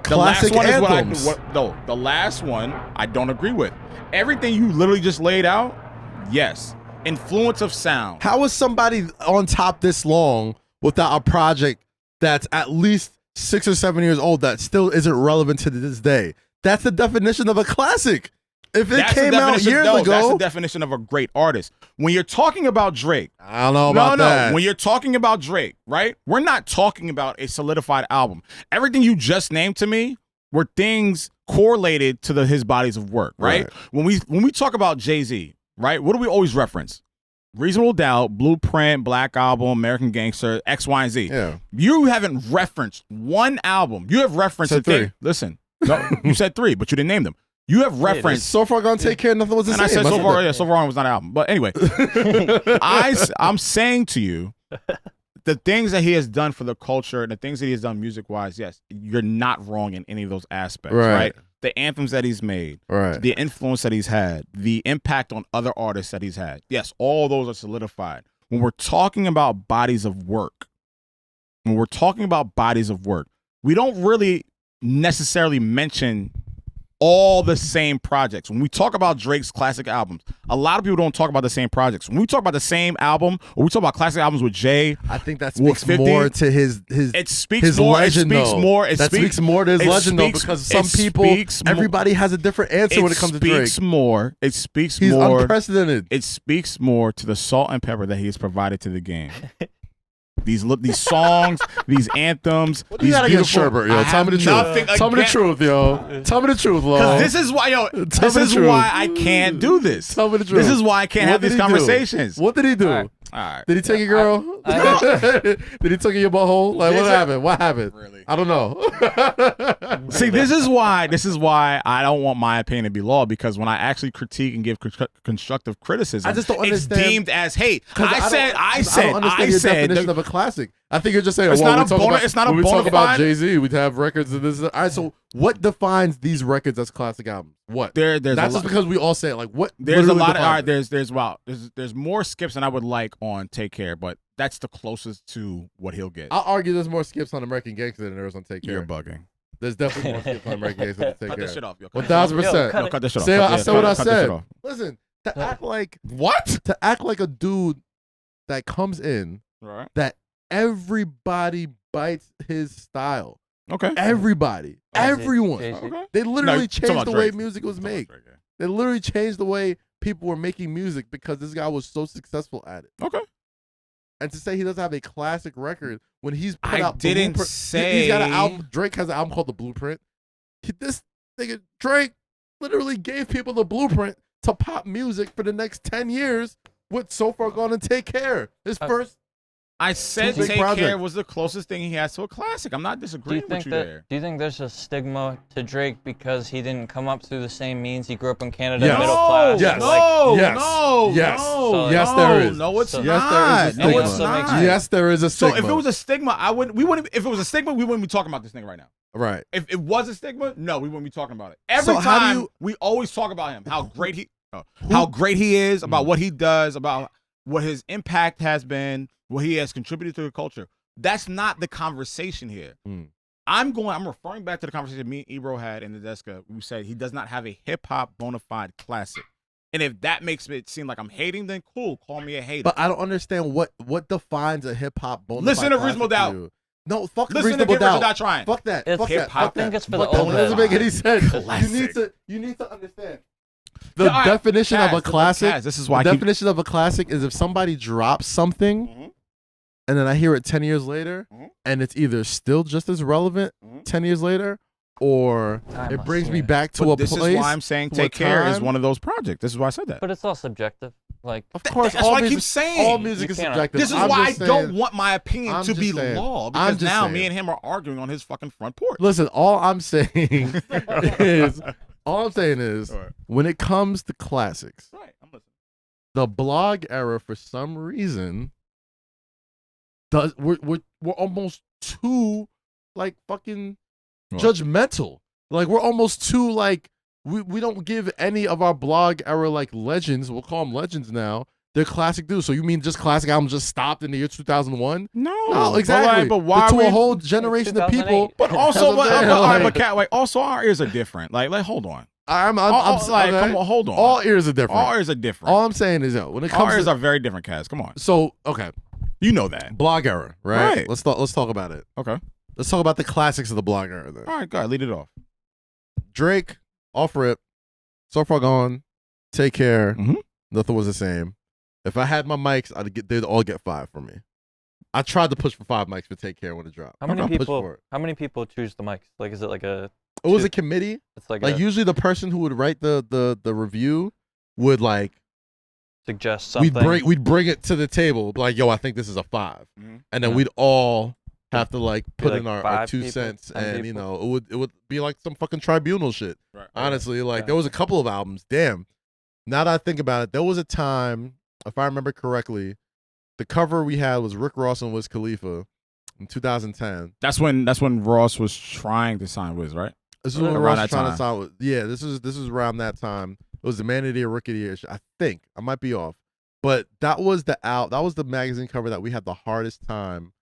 The last one anthems. the last one I don't agree with. Everything you literally just laid out, yes. Influence of sound. How is somebody on top this long without a project that's at least 6 or 7 years old that still isn't relevant to this day? That's the definition of a classic. If it came out years ago, that's the definition of a great artist. When you're talking about Drake, I don't know about that. When you're talking about Drake, right? We're not talking about a solidified album. Everything you just named to me were things correlated to his bodies of work, right? When we talk about Jay-Z, right? What do we always reference? Reasonable Doubt, Blueprint, Black Album, American Gangster, X, Y, and Z. Yeah. You haven't referenced one album. You have referenced a thing. Listen, no, you said 3, but you didn't name them. You have referenced So Far Gone Take Care, nothing was the same. And I said So Far was not an album. But anyway, I'm saying to you, the things that he has done for the culture and the things that he has done music-wise, yes, you're not wrong in any of those aspects, right? The anthems that he's made, the influence that he's had, the impact on other artists that he's had. Yes, all those are solidified. When we're talking about bodies of work, we don't really necessarily mention all the same projects. When we talk about Drake's classic albums, a lot of people don't talk about the same projects. When we talk about the same album, or we talk about classic albums with Jay, I think that speaks more to his legend. That speaks more to his legend, though, because some people, everybody has a different answer when it comes to Drake. He's unprecedented. It speaks more to the salt and pepper that he has provided to the game. These songs, these anthems. What do you got against Sherbert, yo? Tell me the truth. Tell me the truth, yo. Tell me the truth, Lo. Because this is why, why I can't do this. Tell me the truth. This is why I can't have these conversations. What did he do? All right. Did he take your girl? Did he take your butthole? Like, what happened? What happened? Really? I don't know. See, this is why I don't want my opinion to be law, because when I actually critique and give constructive criticism, I just don't understand. It's deemed as hate. I don't understand your definition of a classic. I think you're just saying, it's when we talk about Jay-Z, we'd have records of this. All right, so what defines these records as classic albums? What? There's not just because we all say it. Like, what? There's a lot of, all right, there's more skips than I would like on Take Care, but that's the closest to what he'll get. I'll argue there's more skips on American Gangster than there is on Take Care. You're bugging. There's definitely more skips on American Gangster than Take Care. Cut this shit off. 1,000%. Cut this shit off. I said what I said. Listen, to act like what? To act like a dude that comes in that everybody bites his style. Okay. Everybody. Everyone. Okay. They literally changed the way music was made. They literally changed the way people were making music because this guy was so successul at it. Okay. And to say he doesn't have a classic record when he's put out didn't Blueprint, say he's got an album. Drake has an album called The Blueprint. This nigga Drake literally gave people the blueprint to pop music for the next 10 years with So Far Gone and Take Care. His first. I said Take Care was the closest thing he has to a classic. I'm not disagreeing with you there. Do you think there's a stigma to Drake because he didn't come up through the same means? He grew up in Canada, middle class. Yes. Yes, there is. No, it's not. Yes, there is a stigma. So if it was a stigma, if it was a stigma, we wouldn't be talking about this thing right now. Right. If it was a stigma, no, we wouldn't be talking about it. Every time we always talk about him, how great he is, about what he does, about what his impact has been, what he has contributed to the culture. That's not the conversation here. I'm referring back to the conversation me and Ebro had in the Deska. We said he does not have a hip hop bona fide classic. And if that makes it seem like I'm hating, then cool, call me a hater. But I don't understand what defines a hip hop bona fide. Listen to Reasonable Doubt. No, fuck Listen to reasonable Get Rich or doubt. Die Trying. Fuck that. It's Fuck that. hip-hop. Fuck I think that. it's for the Fuck that. old It doesn't make any sense. Classic. You need to understand. The definition of a classic. This is why the definition of a classic is if somebody drops something, and then I hear it 10 years later, and it's either still just as relevant 10 years later, or it brings me back to a place. This is why I'm saying Take Care is one of those projects. This is why I said that. But it's all subjective. Like, of course, that's what I keep saying. All music is subjective. This is why I don't want my opinion to be law, because now me and him are arguing on his fucking front porch. Listen, all I'm saying is, when it comes to classics, I'm listening. The blog era, for some reason, we're almost too like fucking judgmental. Like we're almost too like we don't give any of our blog era like legends. We'll call them legends now. They're classic dudes. So you mean just classic albums just stopped in the year 2001? No, exactly. But why to a whole generation of people? But also, also our ears are different. Like hold on. I'm like, come on, hold on. All ears are different. All ears are different. All I'm saying is, when it comes, all ears are very different, Kaz. Come on. So okay, you know that blog era, right? Let's talk about it. Okay. Let's talk about the classics of the blog era. Then. All right, go ahead, lead it off. Drake, Off Rip, So Far Gone, Take Care. Nothing Was the Same. If I had my mics, they'd all get 5 from me. I tried to push for 5 mics for Take Care when it dropped. How many people choose the mics? Like, is it like a? It was a committee. It's like usually the person who would write the review would like suggest something. We'd bring it to the table, like, yo, I think this is a 5, and then we'd all have to like put in our 2 cents, and you know, it would be like some fucking tribunal shit. Right. Honestly, like there was a couple of albums. Damn. Now that I think about it, there was a time, if I remember correctly, the cover we had was Rick Ross and Wiz Khalifa in 2010. That's when Ross was trying to sign Wiz, right? This is when Ross was trying to sign Wiz. Yeah, this is around that time. It was the Man of the Year, Rookie of the Year. I think I might be off, but that was the magazine cover that we had the hardest time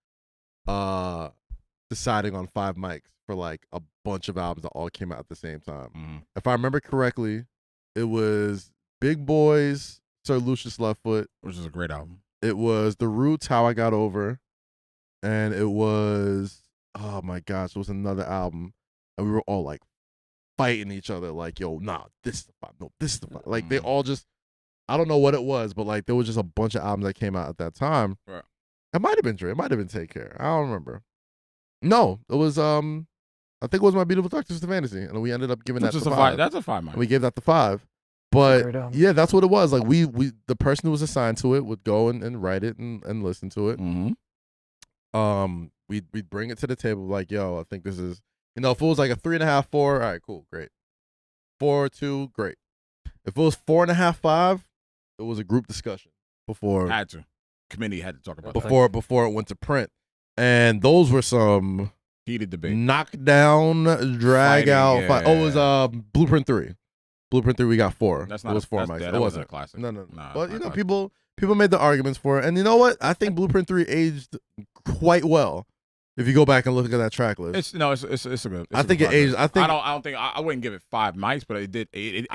deciding on 5 mics for like a bunch of albums that all came out at the same time. If I remember correctly, it was Big Boys, Sir Lucius Leftfoot, which is a great album. It was The Roots, How I Got Over, and it was, oh my gosh, it was another album, and we were all like fighting each other, like, yo, nah, this is the 5, no, this is the 5. Like they all just, I don't know what it was, but like there was just a bunch of albums that came out at that time. Right. It might have been Dre. It might have been Take Care. I don't remember. No, it was I think it was My Beautiful Dark Twisted Fantasy, and we ended up giving that the 5. That's a 5 mic. We gave that the 5. But yeah, that's what it was. Like we the person who was assigned to it would go and write it and listen to it. We'd bring it to the table like, yo, I think this is, you know, if it was like a 3.5, 4, all right, cool, great. 4, 2, great. If it was 4.5, 5, it was a group discussion before. Committee had to talk about before it went to print, and those were some heated debate, knockdown, drag fighting, out. Yeah. Oh, it was Blueprint 3. Blueprint 3, we got 4. That's not. It was 4 mics. That wasn't a classic. No. But you know, people made the arguments for it, and you know what? I think Blueprint 3 aged quite well. If you go back and look at that track list, it's a good. I think it aged. I don't think I wouldn't give it 5 mics, but it did. It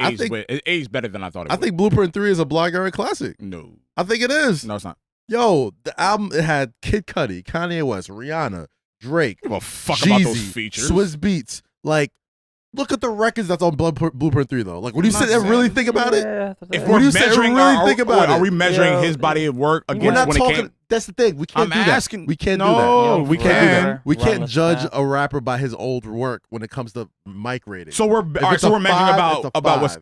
aged better than I thought it would. I think Blueprint 3 is a blog era classic. No, I think it is. No, it's not. Yo, the album, it had Kid Cudi, Kanye West, Rihanna, Drake, give a fuck Jeezy, about those features. Swizz Beats. Like, look at the records that's on Blueprint 3 though. Like, when you sit there and really think about it, if we're measuring, are we measuring his body of work against? We're not when talking. It came? That's the thing. We can't do that. We can't do that. We can't do that. We can't judge a rapper by his old work when it comes to mic rating. So we're measuring about what's.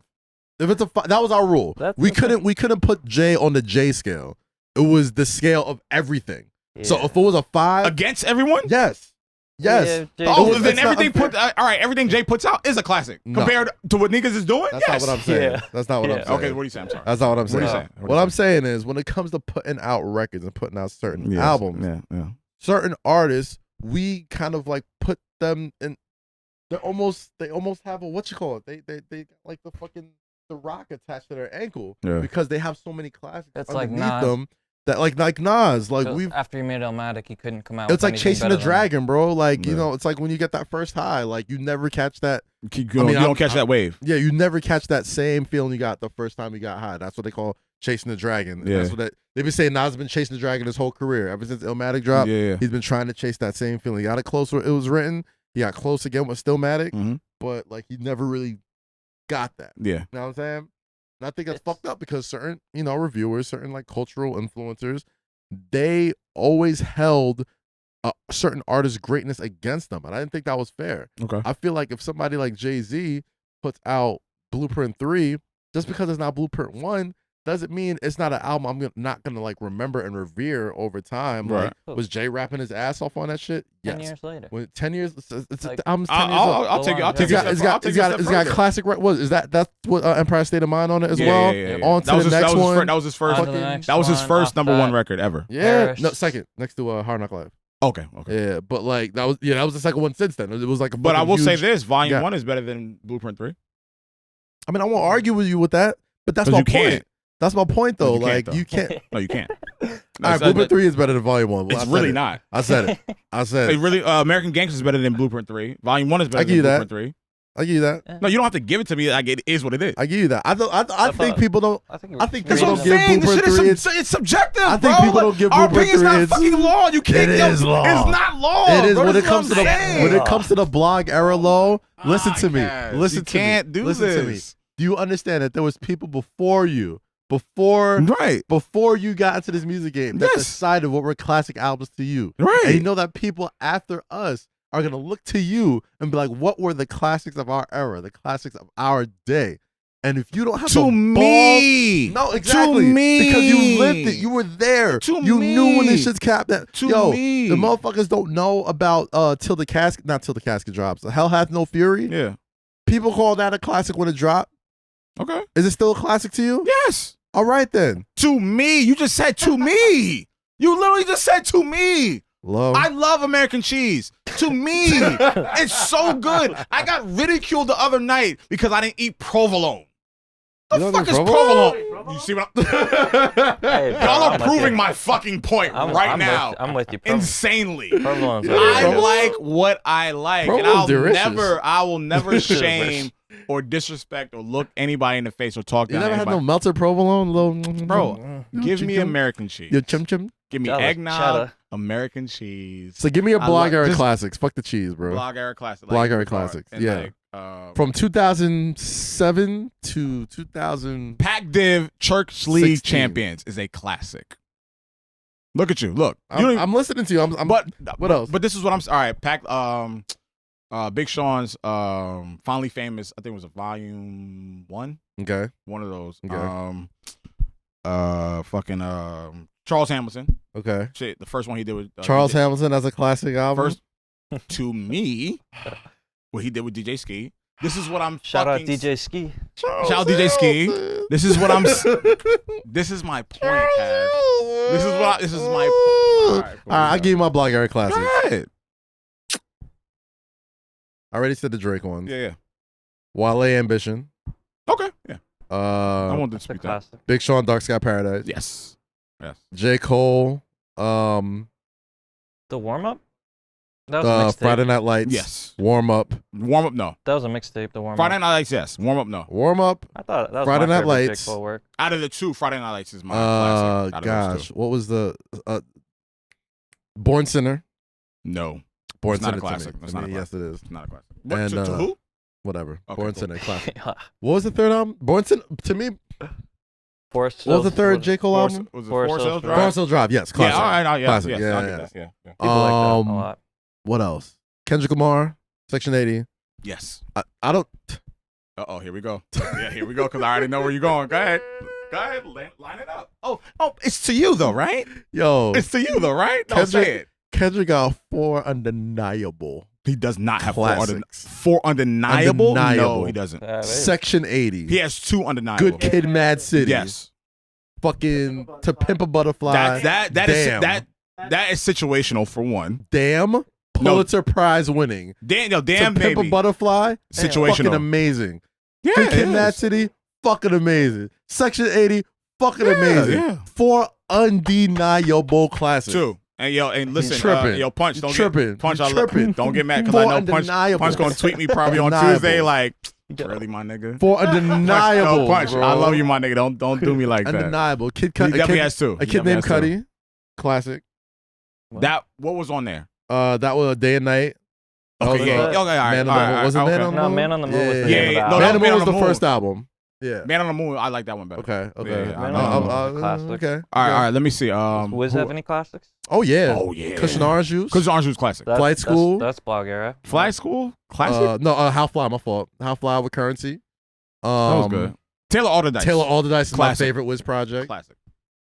If it's a 5, that was our rule. We couldn't put J on the J scale. It was the scale of everything. Yeah. So if it was a 5 against everyone, yes. Then everything everything Jay puts out is a classic compared to what niggas is doing. That's not what I'm saying. That's not what I'm saying. Okay, what are you saying? I'm sorry. That's not what I'm saying. What I'm saying is, when it comes to putting out records and putting out certain albums, certain artists, we kind of like put them in. They almost have a what you call it? They like the rock attached to their ankle because they have so many classics underneath them. That like Nas, like after he made Illmatic, he couldn't come out. It's like chasing the dragon, bro. Like you know, it's like when you get that first high, like you never catch that. You don't catch that wave. Yeah, you never catch that same feeling you got the first time you got high. That's what they call chasing the dragon. And that's what they've been saying. Nas has been chasing the dragon his whole career. Ever since Illmatic dropped, he's been trying to chase that same feeling. He got it close where it was written. He got close again with Stillmatic, but like he never really got that. Yeah. You know what I'm saying? And I think that's fucked up because certain, reviewers, certain like cultural influencers, they always held certain artists' greatness against them. And I didn't think that was fair. Okay. I feel like if somebody like Jay-Z puts out Blueprint 3, just because it's not Blueprint 1, doesn't mean it's not an album I'm not going to like remember and revere over time. Right. Like, was Jay rapping his ass off on that shit? 10 years later. 10 years? It's like, the album's 10 years old. I'll take it. It's got classic. That's what Empire State of Mind on it as well. Yeah. On to the next one. That was his first. That was his first number one record ever. Yeah. No, second. Next to Hard Knock Life. Okay. Yeah, but like that was the second one since then. It was like But I will say this, Volume 1 is better than Blueprint 3. I mean, I won't argue with you with that, but that's my point. That's my point, though. You can't. No, you can't. All right, Blueprint 3 is better than Volume 1. It's really not. I said it. Really, American Gangster is better than Blueprint 3. Volume 1 is better than Blueprint 3. I give you that. No, you don't have to give it to me. Like, it is what it is. I give you that. I think people don't. I think people don't give Blueprint 3. It's subjective. I think people don't give Blueprint 3. Our opinion's not fucking law. You can't. It is law. It's not law. It is when it comes to the blog era law. Listen to me. Listen to me. You can't do this. Listen to me. Do you understand that there was people before you? Before you got into this music game that decided what were classic albums to you. Right. And you know that people after us are going to look to you and be like, what were the classics of our era, the classics of our day? And if you don't have no, exactly. To me. Because you lived it. You were there. You knew when this shit's capped. The motherfuckers don't know about not Till the Casket drops. Hell Hath No Fury. Yeah. People call that a classic when it dropped. Okay. Is it still a classic to you? Yes. All right then. To me. You just said to me. You literally just said to me. I love American Cheese. To me, it's so good. I got ridiculed the other night because I didn't eat provolone. The fuck is provolone? You see what I'm... Y'all are proving my fucking point right now. I'm with you. Insanely. Provolone's I like what I like. And I will never shame or disrespect or look anybody in the face or talk down to anybody. You never had no melted provolone? Bro, give me American cheese. Your chim-chim? Give me eggnog, American cheese. So give me a blog era classics. Fuck the cheese, bro. Blog era classics. Blog era classics. Yeah. From 2007 to 2000. Pac Div Church League Champions is a classic. Look at you. Look. I'm listening to you. What else? But this is what I'm... All right. Big Sean's Finally Famous, I think it was a volume 1. Okay. One of those. Okay. Charles Hamilton. Okay. Shit, the first one he did with Charles Hamilton as a classic album. First, to me, what he did with DJ Ski. This is what I'm. Shout out DJ Ski. Shout out DJ Ski. This is what I'm. This is my point, Kaz. This is my point. All right, I'll give you my blog era classics. Go ahead. I already said the Drake one. Yeah. Wale Ambition. Okay. Yeah. I won't dispute that. Big Sean Dark Sky Paradise. Yes. J. Cole. The warm up. That was a mixtape. Friday Night Lights. Yes. Warm up. Warm up. No. That was a mixtape. The warm up. Friday Night Lights. Yes. Warm up. No. Warm up. I thought that was Friday my Night Lights. J. Cole work. Out of the two, Friday Night Lights is my classic. Gosh, what was the Born Sinner? No. Born Sinner. Not a classic. Yes, it is. It's not a classic. And to who? Whatever. Okay, Born cool. Sinner. Classic. What was the third album? Born Sinner. To me. What was the third J. Cole album? Was it Forest Hills Drive? Forest Hills Drive. Yes. Classic. Yeah. All right. Yeah. Classic. Yes, Yeah. People like that a lot. What else? Kendrick Lamar. Section 80. Yes. I don't. Here we go. Yeah, here we go. Because I already know where you're going. Go ahead. Line it up. Oh, it's to you though, right? Yo, it's to you though, right? Don't say it. Kendrick got 4 undeniable. He does not have classics. 4 undeniable. No, he doesn't. Section 80. He has 2 undeniable. Good Kid, Mad City. Yes. Fucking To Pimp a Butterfly. That is situational for one. Damn. Pulitzer Prize winning. Damn, To Pimp a Butterfly. Situational. Fucking amazing. Yeah. Good Kid, Mad City. Fucking amazing. Section 80. Fucking amazing. Yeah. 4 undeniable classics. 2. And listen, Punch, don't tripping. Punch, don't get mad because I know Punch gonna tweet me probably on Tuesday like, Really, my nigga? For undeniable, punch. bro. I love you, my nigga. Don't do me like that. Undeniable. He definitely has two. A kid named Cudi. Classic. What was on there? That was Day and Night. Okay, yeah. Okay, all right. Man on the Moon. Was it Man on the Moon? No, Man on the Moon was the Yeah. name of the No, album. Man on the Moon was the Moon. first album. Yeah. Man on the Moon, I like that one better. Okay. Yeah, Man on the Moon was a classic. Okay. All right. Let me see. Wiz have any classics? Oh yeah. Oh yeah. Cushion Orange Juice. Cushion Orange Juice classic. Flight School. That's blog era. Flight School classic. No, How Fly. My fault. How Fly with Currency. That was good. Taylor Alderdice. Taylor Alderdice is my Classic. favorite Wiz project. Classic.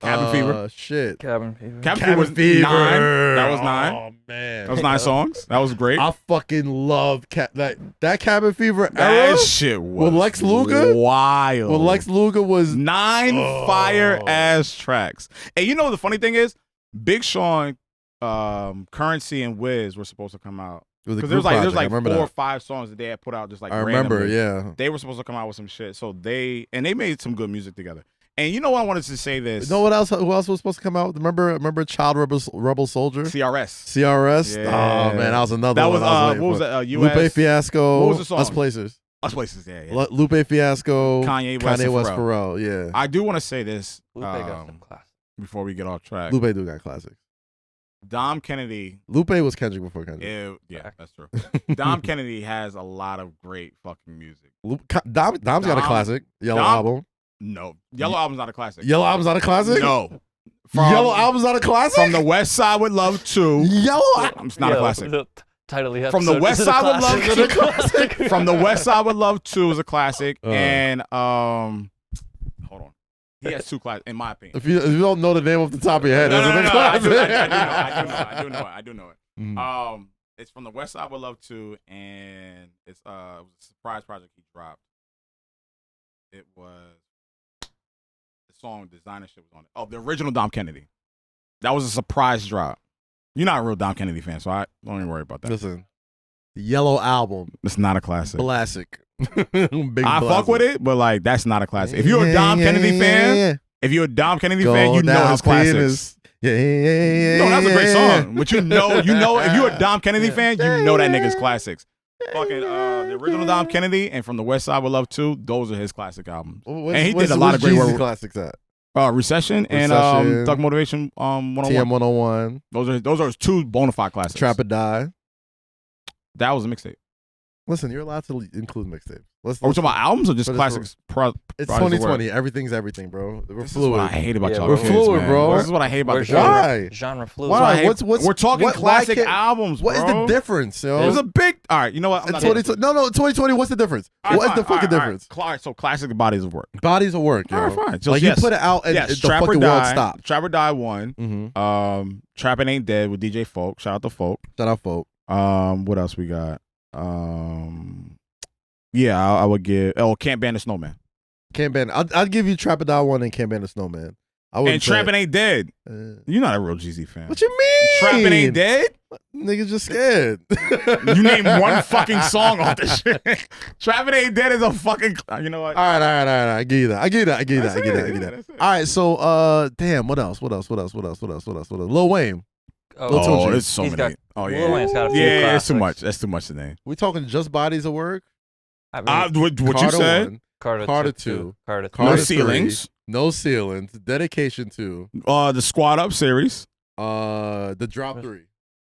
Cabin Fever. Shit. Cabin Fever. Cabin Fever was 9. That was 9. Oh man. That was 9 songs. That was great. I fucking love that Cabin Fever That era. shit was With Lex Luger? wild. When Lex Luger was 9 fire ass tracks. And you know the funny thing is, Big Sean, Currency, and Wiz were supposed to come out. because Because there's like 4 or 5 songs that they had put out just like I remember, randomly. yeah. They were supposed to come out with some shit. So they made some good music together. And you know what, I wanted to say this. You know what else? Who else was supposed to come out? Remember Child Rebel Soldier? CRS. CRS. Yeah. Oh man, that was another That one. was what was that? US Lupe Fiasco. What was the song? Us Places. Us Places. Yeah. Lupe Fiasco. Kanye West, and Pharrell. Yeah. I do want to say this Lupe got some classics. before we get off track. Lupe do got classics. Dom Kennedy. Lupe was Kendrick before Kendrick. Yeah, that's true. Dom Kennedy has a lot of great fucking music. Dom's got a classic. Yellow Album. No, Yellow Album's not a classic. Yellow Album's not a classic? No. Yellow Album's not a classic? From the West Side with Love 2. Yellow It's not a classic. Title of the From the episode, West is it a Side with Love classic? 2. Is it a classic? From the West Side with Love 2 is a classic. And hold on. He has 2 classics, in my opinion. If you don't know the name off the top of your head, is it a classic? I do know it. Mm. It's from the West Side with Love 2, and it was a surprise project he dropped. It was the song Designer shit was on it. Oh, the original Dom Kennedy. That was a surprise drop. You're not a real Dom Kennedy fan, so I don't even worry about that. Listen, Yellow Album. It's not a classic. Classic. I fuck with it, but like that's not a classic. If you're a Dom Kennedy fan, if you're a Dom Kennedy fan, you know his classics. Yeah. No, that's a great song. But you know, if you're a Dom Kennedy fan, you know that nigga's classics. Fucking the original Dom Kennedy and From the West Side with Love 2, those are his classic albums. And he did a lot of great work. Classics at Recession and Thug Motivation 101. TM 101. Those are his 2 bona fide classics. Trap or Die. That was a mixtape. Listen, you're allowed to include mixtapes. Are we talking about albums or just classics? It's 2020. Everything's everything, bro. We're This fluid. is what I hate about y'all. We're kids, fluid, man. bro. This is what I hate about the show. Why? Genre fluid. Why? We're talking classic albums, bro. What is the difference, yo? There's a big. All right, you know what? 2020. What's the difference? What is the fucking difference? So classic bodies of work. Bodies of work, yo. All right, fine. Like you put it out and the fucking world stopped. Trap or Die 1. Mm-hmm. Trappin' Ain't Dead with DJ Folk. Shout out to Folk. Shout out Folk. What else we got? Yeah, I would give. Oh, Can't Ban the Snowman. Can't Ban. I'd give you Trap or Die 1 and Can't Ban the Snowman. And Trappin' Ain't Dead. You're not a real Jeezy fan. What you mean? Trappin' Ain't Dead? Niggas just scared. You name one fucking song off this shit. Trappin' Ain't Dead is a fucking. You know what? All right. I give you that. I give you that. All right. So, damn. What else? Lil Wayne. Oh, it's so many. Lil Wayne's got a few Yeah, classics. it's too much. That's too much to name. We talking just bodies of work? What you said? Carter 2. No Ceilings. No Ceilings. Dedication 2. The Squad Up series. The Drop 3.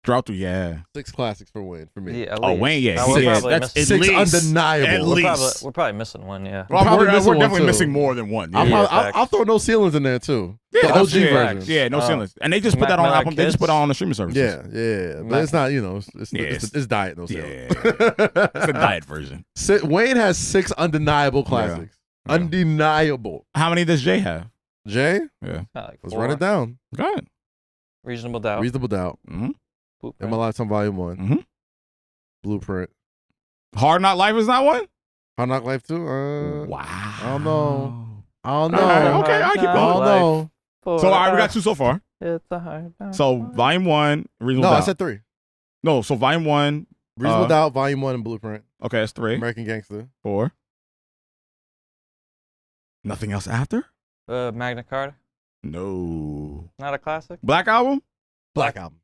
Drop 3, yeah. 6 classics for Wayne, for me. Yeah, Wayne, yeah. That's 6 undeniable. At least. We're probably missing one, yeah. Probably We're definitely missing more than one. Yeah. I'll throw No Ceilings in there, too. Yeah, the OG version. Yeah, No Ceilings. And they just put that on album. They just put it on the streaming services. Yeah. But it's not, it's diet No Ceilings. Yeah. It's a diet version. Wayne has 6 undeniable classics. Yeah. Undeniable. How many does Jay have? Jay? Yeah. Let's run it down. Go ahead. Reasonable Doubt. Mm-hmm. In My Lifetime Volume 1. Mm-hmm. Blueprint. Hard Knock Life is not one? Hard Knock Life 2? Wow. I don't know. Okay, I keep going. I don't know. So, all right, we got 2 so far. It's a hard knock. So, Volume 1, Reasonable Doubt. No, I said 3. No, so Volume 1. Reasonable Doubt, Volume 1, and Blueprint. Okay, that's 3. American Gangster. 4. Nothing else after? Magna Carta. No. Not a classic? Black Album? Black Album.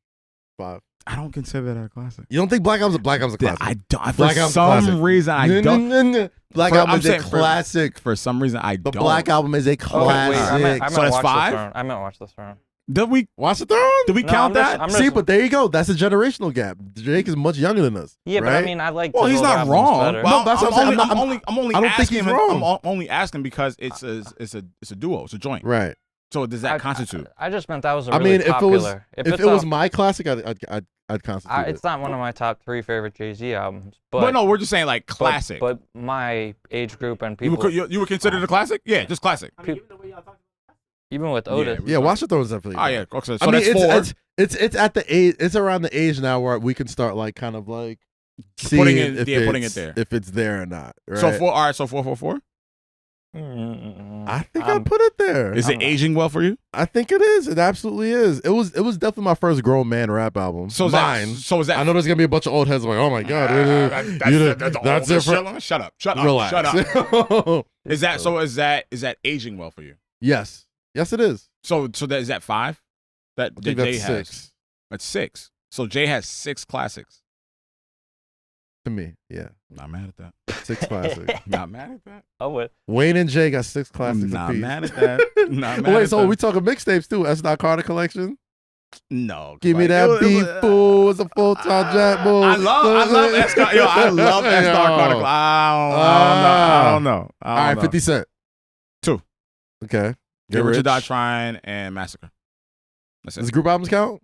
5. I don't consider that a classic. You don't think Black Album's a classic? I don't. Black For Album's some classic. reason, I don't. Black Album is a classic. For some reason, I The don't. Black Album is a classic. Wait, I meant So that's Watch 5? the Throne. I meant Watch the Throne. Did we Watch the Throne? Did we count that? See, but there you go. That's a generational gap. Drake is much younger than us. Yeah, right? but I mean, I like. Well, he's not wrong. Better. No, that's what I'm saying. I'm only I don't think asking. he's wrong. I'm only asking because it's a duo. It's a joint. Right. So does that constitute? I just meant that was a I really mean, popular. if it was my classic, I'd constitute it's not one of my top 3 favorite Jay-Z albums. But no, we're just saying like classic. But my age group and people. You would consider it a classic? Yeah, just classic. I mean, even the way y'all talking about Even with Otis. Yeah, Watch the Throne is definitely. Oh yeah, okay. So I mean, that's 4. it's at the age. It's around the age now where we can start like kind of like Putting seeing it- putting it there. if it's there or not. Right? So 4. All right. So 4. I think I put it there. Is it aging well for you? I think it is. It absolutely is. It was definitely my first grown man rap album. So is mine. Is that? I know there's gonna be a bunch of old heads like, oh my god, that's different. Shut up. Relax. Shut up. Is that aging well for you? Yes, it is. So is that 5? That I think Jay that's has. 6 That's 6. So Jay has 6 classics. to me. Yeah, Not mad at that. 6 classics. Not mad at that. I would. Wayne and Jay got 6 classics Not apiece. mad at that. Not mad Wait, at so that. we talking mixtapes too? S. Carter collection. No. Give me that beat, fool. It's a full-time jack bull. I love S. Yo, I love S. Carter. I don't know. All right, 50 Cent. 2. Okay. Get Rich or Die Trying and Massacre. That's Does it. group albums count?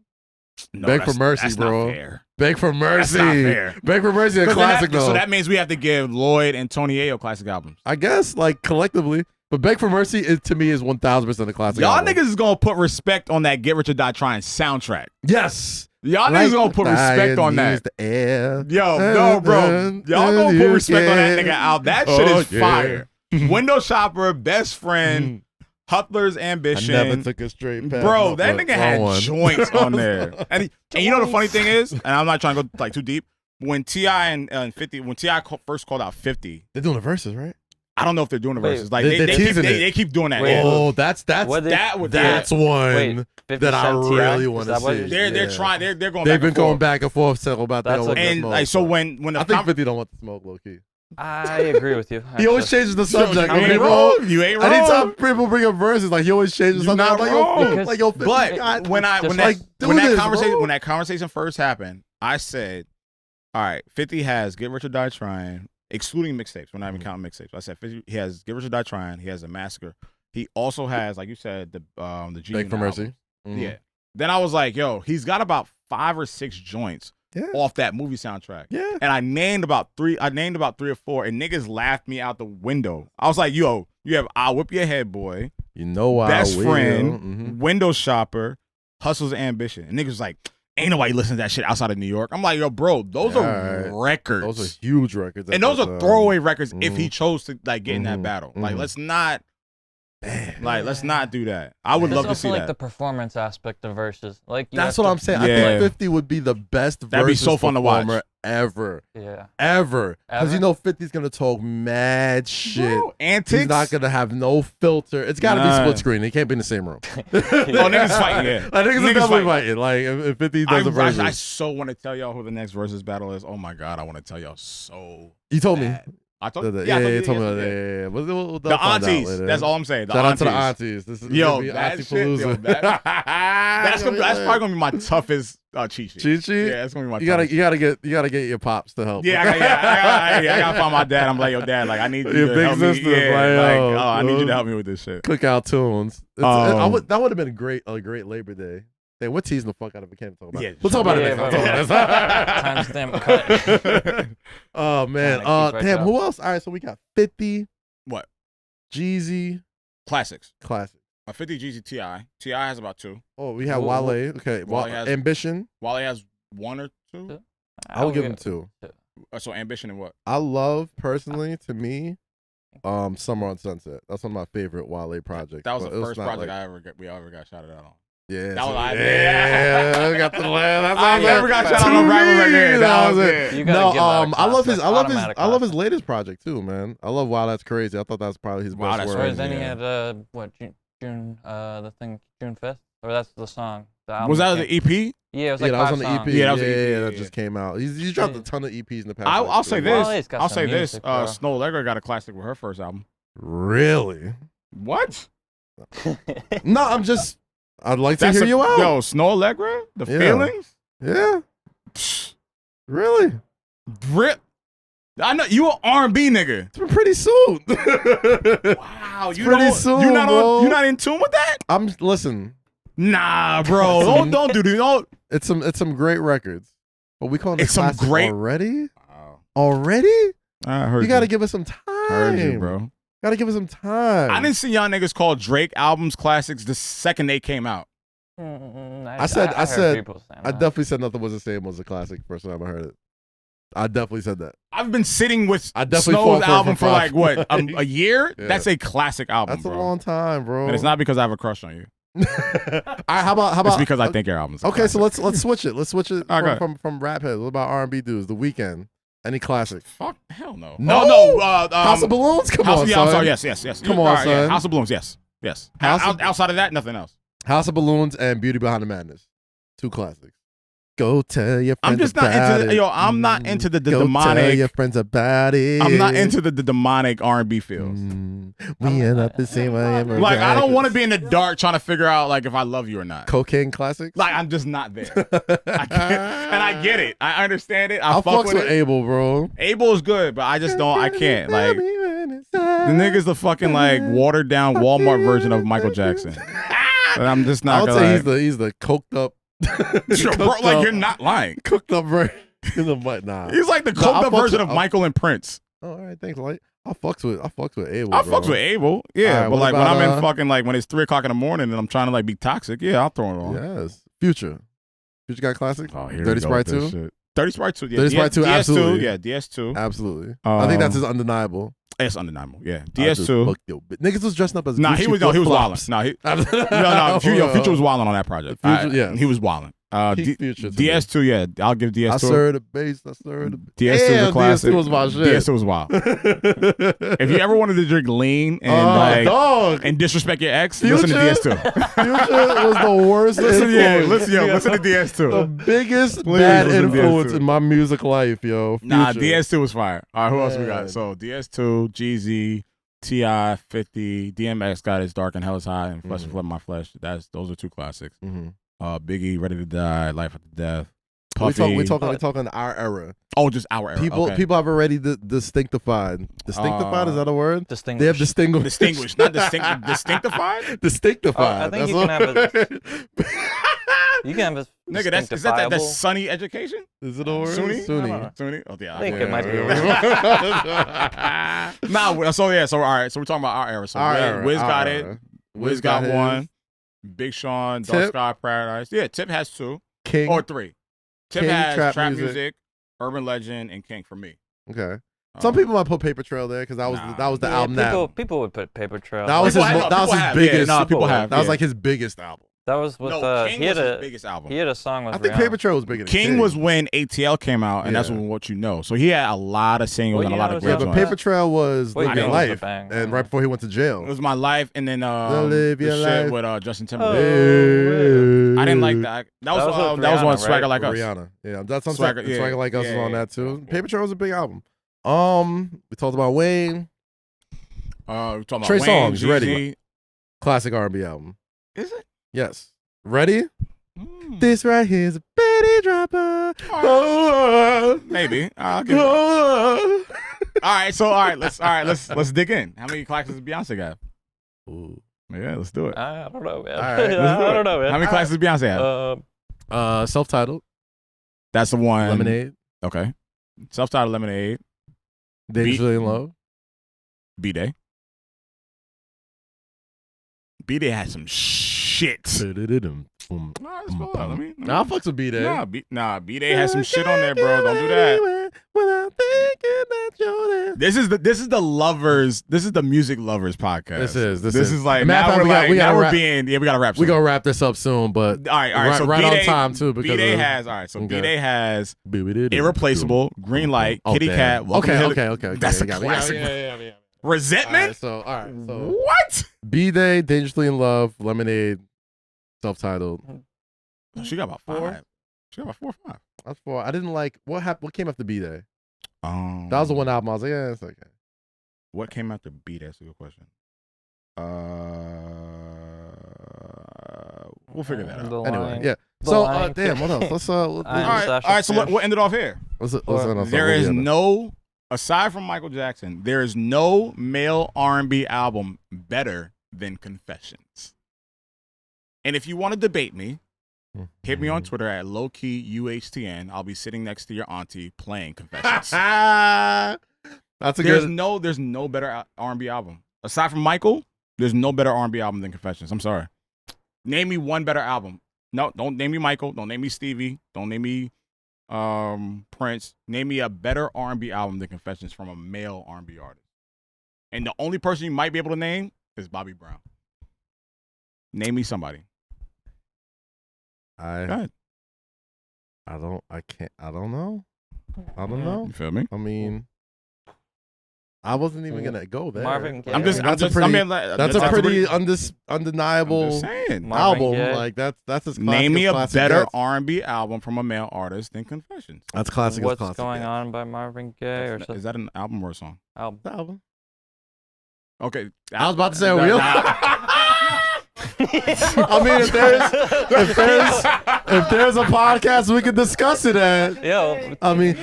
No, Beg for Mercy, that's bro. Not fair. Beg for Mercy. That's not fair. Beg for Mercy, a classic though. So that means we have to give Lloyd and Tony Ayo classic albums. I guess, like collectively. But Beg for Mercy is to me is 1000% a classic. Y'all album. niggas is gonna put respect on that Get Rich or Die Trying soundtrack. Yes. Y'all niggas gonna put respect on that. The air. Yo, no, bro. Y'all gonna put respect on that nigga out. That shit is fire. Window Shopper, Best Friend, Hustler's Ambition. I never took a straight path. Bro, that nigga had joints on there. And you know the funny thing is, and I'm not trying to go like too deep, when T.I. and 50, when T.I. first called out 50, they're doing the verses, right? I don't know if they're doing the verses. Like they keep doing that. Wait, Oh, that's What they- that's one Wait, 50 that I Cent T.I.? really Is want to that what see. it is? They're trying. They're going. They've back been and going forth. back and forth several about that. That's That's And like so when the I think 50 don't want to smoke low key. I agree with you. He always changes the subject. You ain't wrong. You ain't wrong. Anytime people bring up verses, like he always changes the You're subject. not I'm wrong. like, yo, like, yo, 50, But God, when just that conversation first happened, I said, all right, 50 has Get Rich or Die Trying, excluding mixtapes. We're not even counting mixtapes. I said 50, he has Get Rich or Die Trying. He has a Massacre. He also has, like you said, the G. Beg for Mercy. Mm-hmm. Yeah. Then I was like, yo, he's got about 5 or 6 joints off that movie soundtrack. Yeah. And I named about 3 or 4, and niggas laughed me out the window. I was like, yo, you have I'll Whip Your Head Boy, You know why? Best Friend, Mm-hmm. Window Shopper, Hustle's Ambition. And niggas was like, ain't nobody listening to that shit outside of New York. I'm like, yo, bro, those are records. Those are huge records. And those are throwaway records if Mhm. he chose to like get in that battle. Like, Mhm. let's not do that. I would love to see like that. the performance aspect of verses. Like That's what I'm saying. I Yeah. think 50 would be the best That'd be versus so fun to watch. performer ever. Yeah. Ever. Because Ever? you know 50's going to talk mad shit. Bro, antics. He's not going to have no filter. It's got to be Nah. split screen. He can't be in the same room. Oh, niggas fighting, yeah. Like, niggas are Niggas definitely fighting. fighting. Like, if 50 does a versus. I so want to tell y'all who the next versus battle is. Oh my god, I want to tell y'all so. You told me. bad. I told Yeah, I told you told me yes, that. yeah. Yeah. We'll The find out aunties. later. That's all I'm saying. The Shout out aunties. to the aunties. This is Yo, gonna be that Auntie shit, yo, Palooza. that's probably gonna be my toughest cheat sheet. Cheat sheet? Yeah, that's gonna be my. You gotta get your pops to help. Yeah, I gotta find my dad. I'm like, yo, dad, like I need you Your to big help me. sister, Yeah, like, like, I need you yo. to help me with this shit. Cookout tunes. That would have been a great Labor Day. Damn, we're teasing the fuck out of it. Can't talk about Yeah, it. We'll talk about yeah, it next time. Timestamp cut. Oh man. Trying to keep Damn. right Who else? All right, so we got 50, What? Jeezy, Classics. classic. 50 G's T.I. T.I. has about 2. Oh, we have Who- Wale. Okay, Wale has- Ambition. Wale has 1 or 2. I would give him 2. So Ambition and what? I love personally, to me, Summer on Sunset. That's one of my favorite Wale projects. That was but the it first not project we ever got shouted out on. Yeah, That was yeah, we got the land. That's I all never got that- shouted out on to rapper me, record. That was it. You No, gotta give that a I love his, classic, automatic I love his classic. latest project too, man. I love Wow, That's Crazy. I thought that was probably his Wow, best That's work. Or then he Yeah. had June the thing June 5th, or that's the song. The album Was that came- the EP? Yeah, it was like that was 5 on the songs. EP. Yeah, that was the EP, that yeah. just came out. He's dropped a ton of EPs in the past. I'll say Wale's this. got I'll some say this. music, bro. Snow Allegra got a classic with her first album. Really? What? No, I'd like to hear you out. Yo, Snow Allegra, the feelings. Yeah. Really? Rip. I know you an R&B nigga. It's been pretty soon. Wow, It's pretty soon, you not bro. you not in tune with that? Listen. Nah, bro. don't do this. Don't. It's some great records, but we call it It's some classic great- already. Wow. Already? I heard You got to give us some time. Heard you, bro. Got to give us some time. I didn't see y'all niggas call Drake albums classics the second they came out. I said- people saying I that. definitely said Nothing Was the Same was a classic first time I heard it. I definitely said that. I've been sitting with I definitely fought Snow's for it album for for like 5. what a year. Yeah. That's a classic album, That's a bro. long time, bro. And it's not because I have a crush on you. All right, how about It's because I think your album's a Okay, so classic. let's switch it. Let's switch it All right, from rap heads. What about R&B dudes? The Weeknd. Any classic? Fuck, hell no. No? no. House of Balloons? Come on, yeah, son. I'm sorry. Yes. Come All on, right, yeah. son. House of Balloons, yes. House of- Outside of that, nothing else. House of Balloons and Beauty Behind the Madness. Two classics. Go tell your friends I'm just not about into it. the, I'm not into the Go tell demonic. your friends about it. I'm not into the demonic R&B feels. We end up the same way. Like I don't want to be in the dark trying to figure out like if I love you or not. Cocaine classics. Like I'm just not there. I can't, and I get it. I understand it. I I'll fuck fucks with with it. Abel, bro. Abel is good, but I just don't. I can't. Like the nigga's the fucking like watered down Walmart version of Michael Jackson. And I'm just I not. would gonna say he's the coked up. Sure, bro, like you're not lying. Cooked up version in the butt. Nah. He's like the No, I'll coked up fucks version with- of Michael and Prince. Oh, all right, thanks, Light. I fucks with Abel. I bro. fucks with Abel, yeah. All right, but what like when about, I'm in fucking like when it's 3 o'clock in the morning and I'm trying to like be toxic, yeah, I'll throw it on. Yes, Future got classic. Oh, here Dirty we go with Sprite this 2? shit. Dirty Sprite 2. Yeah. Dirty Sprite 2, DS2, absolutely. yeah, DS2. Absolutely. I think that's his undeniable. It's undeniable. Yeah, I just DS2. fucked your bitch. Niggas was dressing up as Nah, Gucci he was wilding. flip-flops. No, Future was wilding on that project. Future, yeah. He was wilding. Peak Future to me. DS2, yeah, I'll give DS2. I serve the bass. I serve the DS2 is a Damn, classic. DS2 was my shit. DS2 was wild. If you ever wanted to drink lean and like dog. and disrespect your ex, Future? listen to DS2. Future was the worst listen influence. to DS2. The biggest Please bad listen to influence DS2. in my music life, yo. Nah, Future. DS2 was fire. All right, who else we Man. got? So DS2, Jeezy, T.I., 50, DMX got his Dark and Hell is High and Flesh and Flood My Flesh. Those are two classics. Mhm. Biggie, Ready to Die, Life After Death. Puffy. We talking our era. Oh, just our era. People okay. have already distinctified. Distinctified, is that a word? Distinguished. They have distinguished. Distinguished, not distinctified. Distinctified. Oh, I think That's you what- can have You can have a Nigga, that's distinctifiable- Sunny education? Is it a word? Sunni? Sunni. Sunni? Oh, yeah. I think it might be. Nah, all right. So we're talking about our era. So Our era, Wiz our got era. it. Wiz got his. one. Big Sean, Dark Tip. Sky Paradise. Yeah, Tip has 2 King. or 3. Tip King, has trap Trap music. music, Urban Legend, and King for me. Okay. Some people might put Paper Trail there because that was the Yeah, album people would put Paper Trail. that was People his have- that was people his have, biggest. yeah, people have. That was yeah. like his biggest album. That was with King he was had his a biggest album. he had a song with I think Rihanna. Paper Trail was bigger than King was when ATL came out, and that's Yeah. what you know. So he had a lot of singles Well, and a you lot know of what's great Yeah, up? but joints. Paper Trail was Well, Live Your King was a Life, bang. and right before he went to jail. It was My Life, and then Live the Your shit Life. with Justin Oh, Timberlake. yeah. I didn't like that. That was with that was one Rihanna, Swagger right? Like Us. Rihanna. Yeah, that's Swagger, Swagger, yeah, Swagger Like Us yeah, is on yeah. that too. Yeah. Paper Trail was a big album. We talked about Wayne. We're talking about Trey Wayne, Songz, Ready. Jeezy. Classic R&B album. Is it? Yes. Ready? Mm. This right here is a Betty Dropper. Oh, Maybe. I'll give it. oh. Let's dig in. How many classics does Beyonce got? Ooh. Yeah, let's do it. I don't know, man. All right, let's do I it. don't know, man. How many classics does Beyonce have? Self-titled. That's the one. Lemonade. Okay. Self-titled Lemonade. Dangerously in Love. B-Day. B-Day had some shit. Nah, I fucks with B-Day. B-Day has some shit on there, bro. Don't do that. Without thinking that you're there. This is the lovers. This is the music lovers podcast. This is like Matter now of we're fact, like we now gotta we're wrap- being we gotta wrap. We gonna wrap this up soon, but all right. So right on B-Day, time too because B-Day of- has all right. So Okay. B-Day has Irreplaceable, Green Light, Oh, Kitty damn. Cat. Welcome to the- Okay. That's a You got me. classic. Yeah. Resentment. All right. So What? B-Day, Dangerously in Love, Lemonade, self-titled. She got about 5. She got about 4 or 5. That's 4. I didn't like what happened. What came after B-Day? That was the one album I was like, yeah, it's okay. What came after B? That's a good question. We'll figure that out. Anyway, yeah. So, damn, what else? All right. So we'll end it off here. There is no, aside from Michael Jackson, there is no male R&B album better than Confessions. And if you want to debate me, hit me on Twitter at lowkeyuhtn. I'll be sitting next to your auntie playing Confessions. There's no better R&B album aside from Michael. There's no better R&B album than Confessions. I'm sorry. Name me one better album. No, don't name me Michael. Don't name me Stevie. Don't name me Prince. Name me a better R&B album than Confessions from a male R&B artist. And the only person you might be able to name is Bobby Brown. Name me somebody. I don't know. You feel me? I mean, I wasn't even gonna go there. Marvin Gaye. That's a pretty undeniable album. Like that's as classic. Name me a better R&B album from a male artist than Confessions. That's classic. What's Going On by Marvin Gaye or something? Is that an album or a song? Album. Okay. I was about to say real. I mean, if there's a podcast we can discuss it at. Yo. I mean,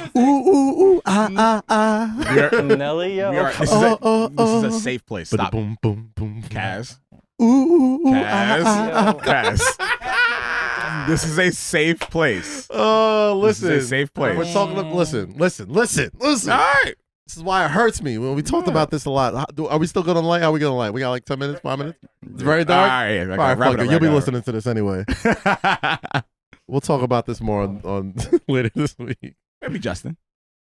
Nelly, yo. This is a safe place. Stop. Boom, boom, boom. Kaz. Kaz. Kaz. This is a safe place. Oh, listen. This is a safe place. We're talking about, listen. All right. This is why it hurts me when we talked about this a lot. Are we still going to light? How are we going to light? We got like 10 minutes, 5 minutes? It's very dark? All right, fuck it. You'll be listening to this anyway. We'll talk about this more on later this week. Maybe Justin.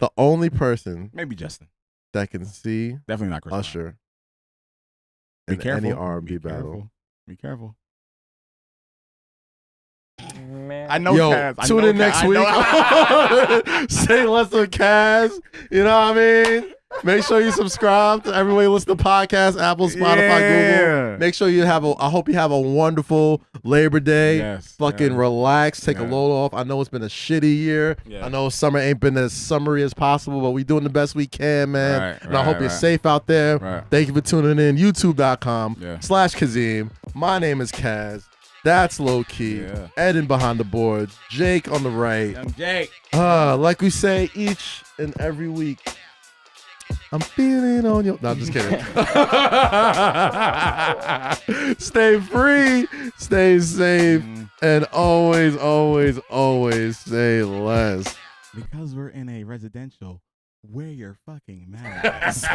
The only person Maybe Justin that can see definitely not Chris Usher in any R&B battle. Be careful. Man. I know Kaz. Tune in next week. Say less of Kaz. You know what I mean? Make sure you subscribe to everywhere you listen to podcasts, Apple, Spotify, Google. Make sure you I hope you have a wonderful Labor Day. Yes. Fucking relax. Take a load off. I know it's been a shitty year. Yeah. I know summer ain't been as summery as possible, but we doing the best we can, man. I hope you're safe out there. Right. Thank you for tuning in. YouTube.com/Kazim. My name is Kaz. That's Lowkey. Yeah. Eden behind the boards. Jake on the right. I'm Jake. Like we say each and every week, I'm feeling on your... No, I'm just kidding. Stay free, stay safe, and always, always, always say less. Because we're in a residential, wear your fucking mask.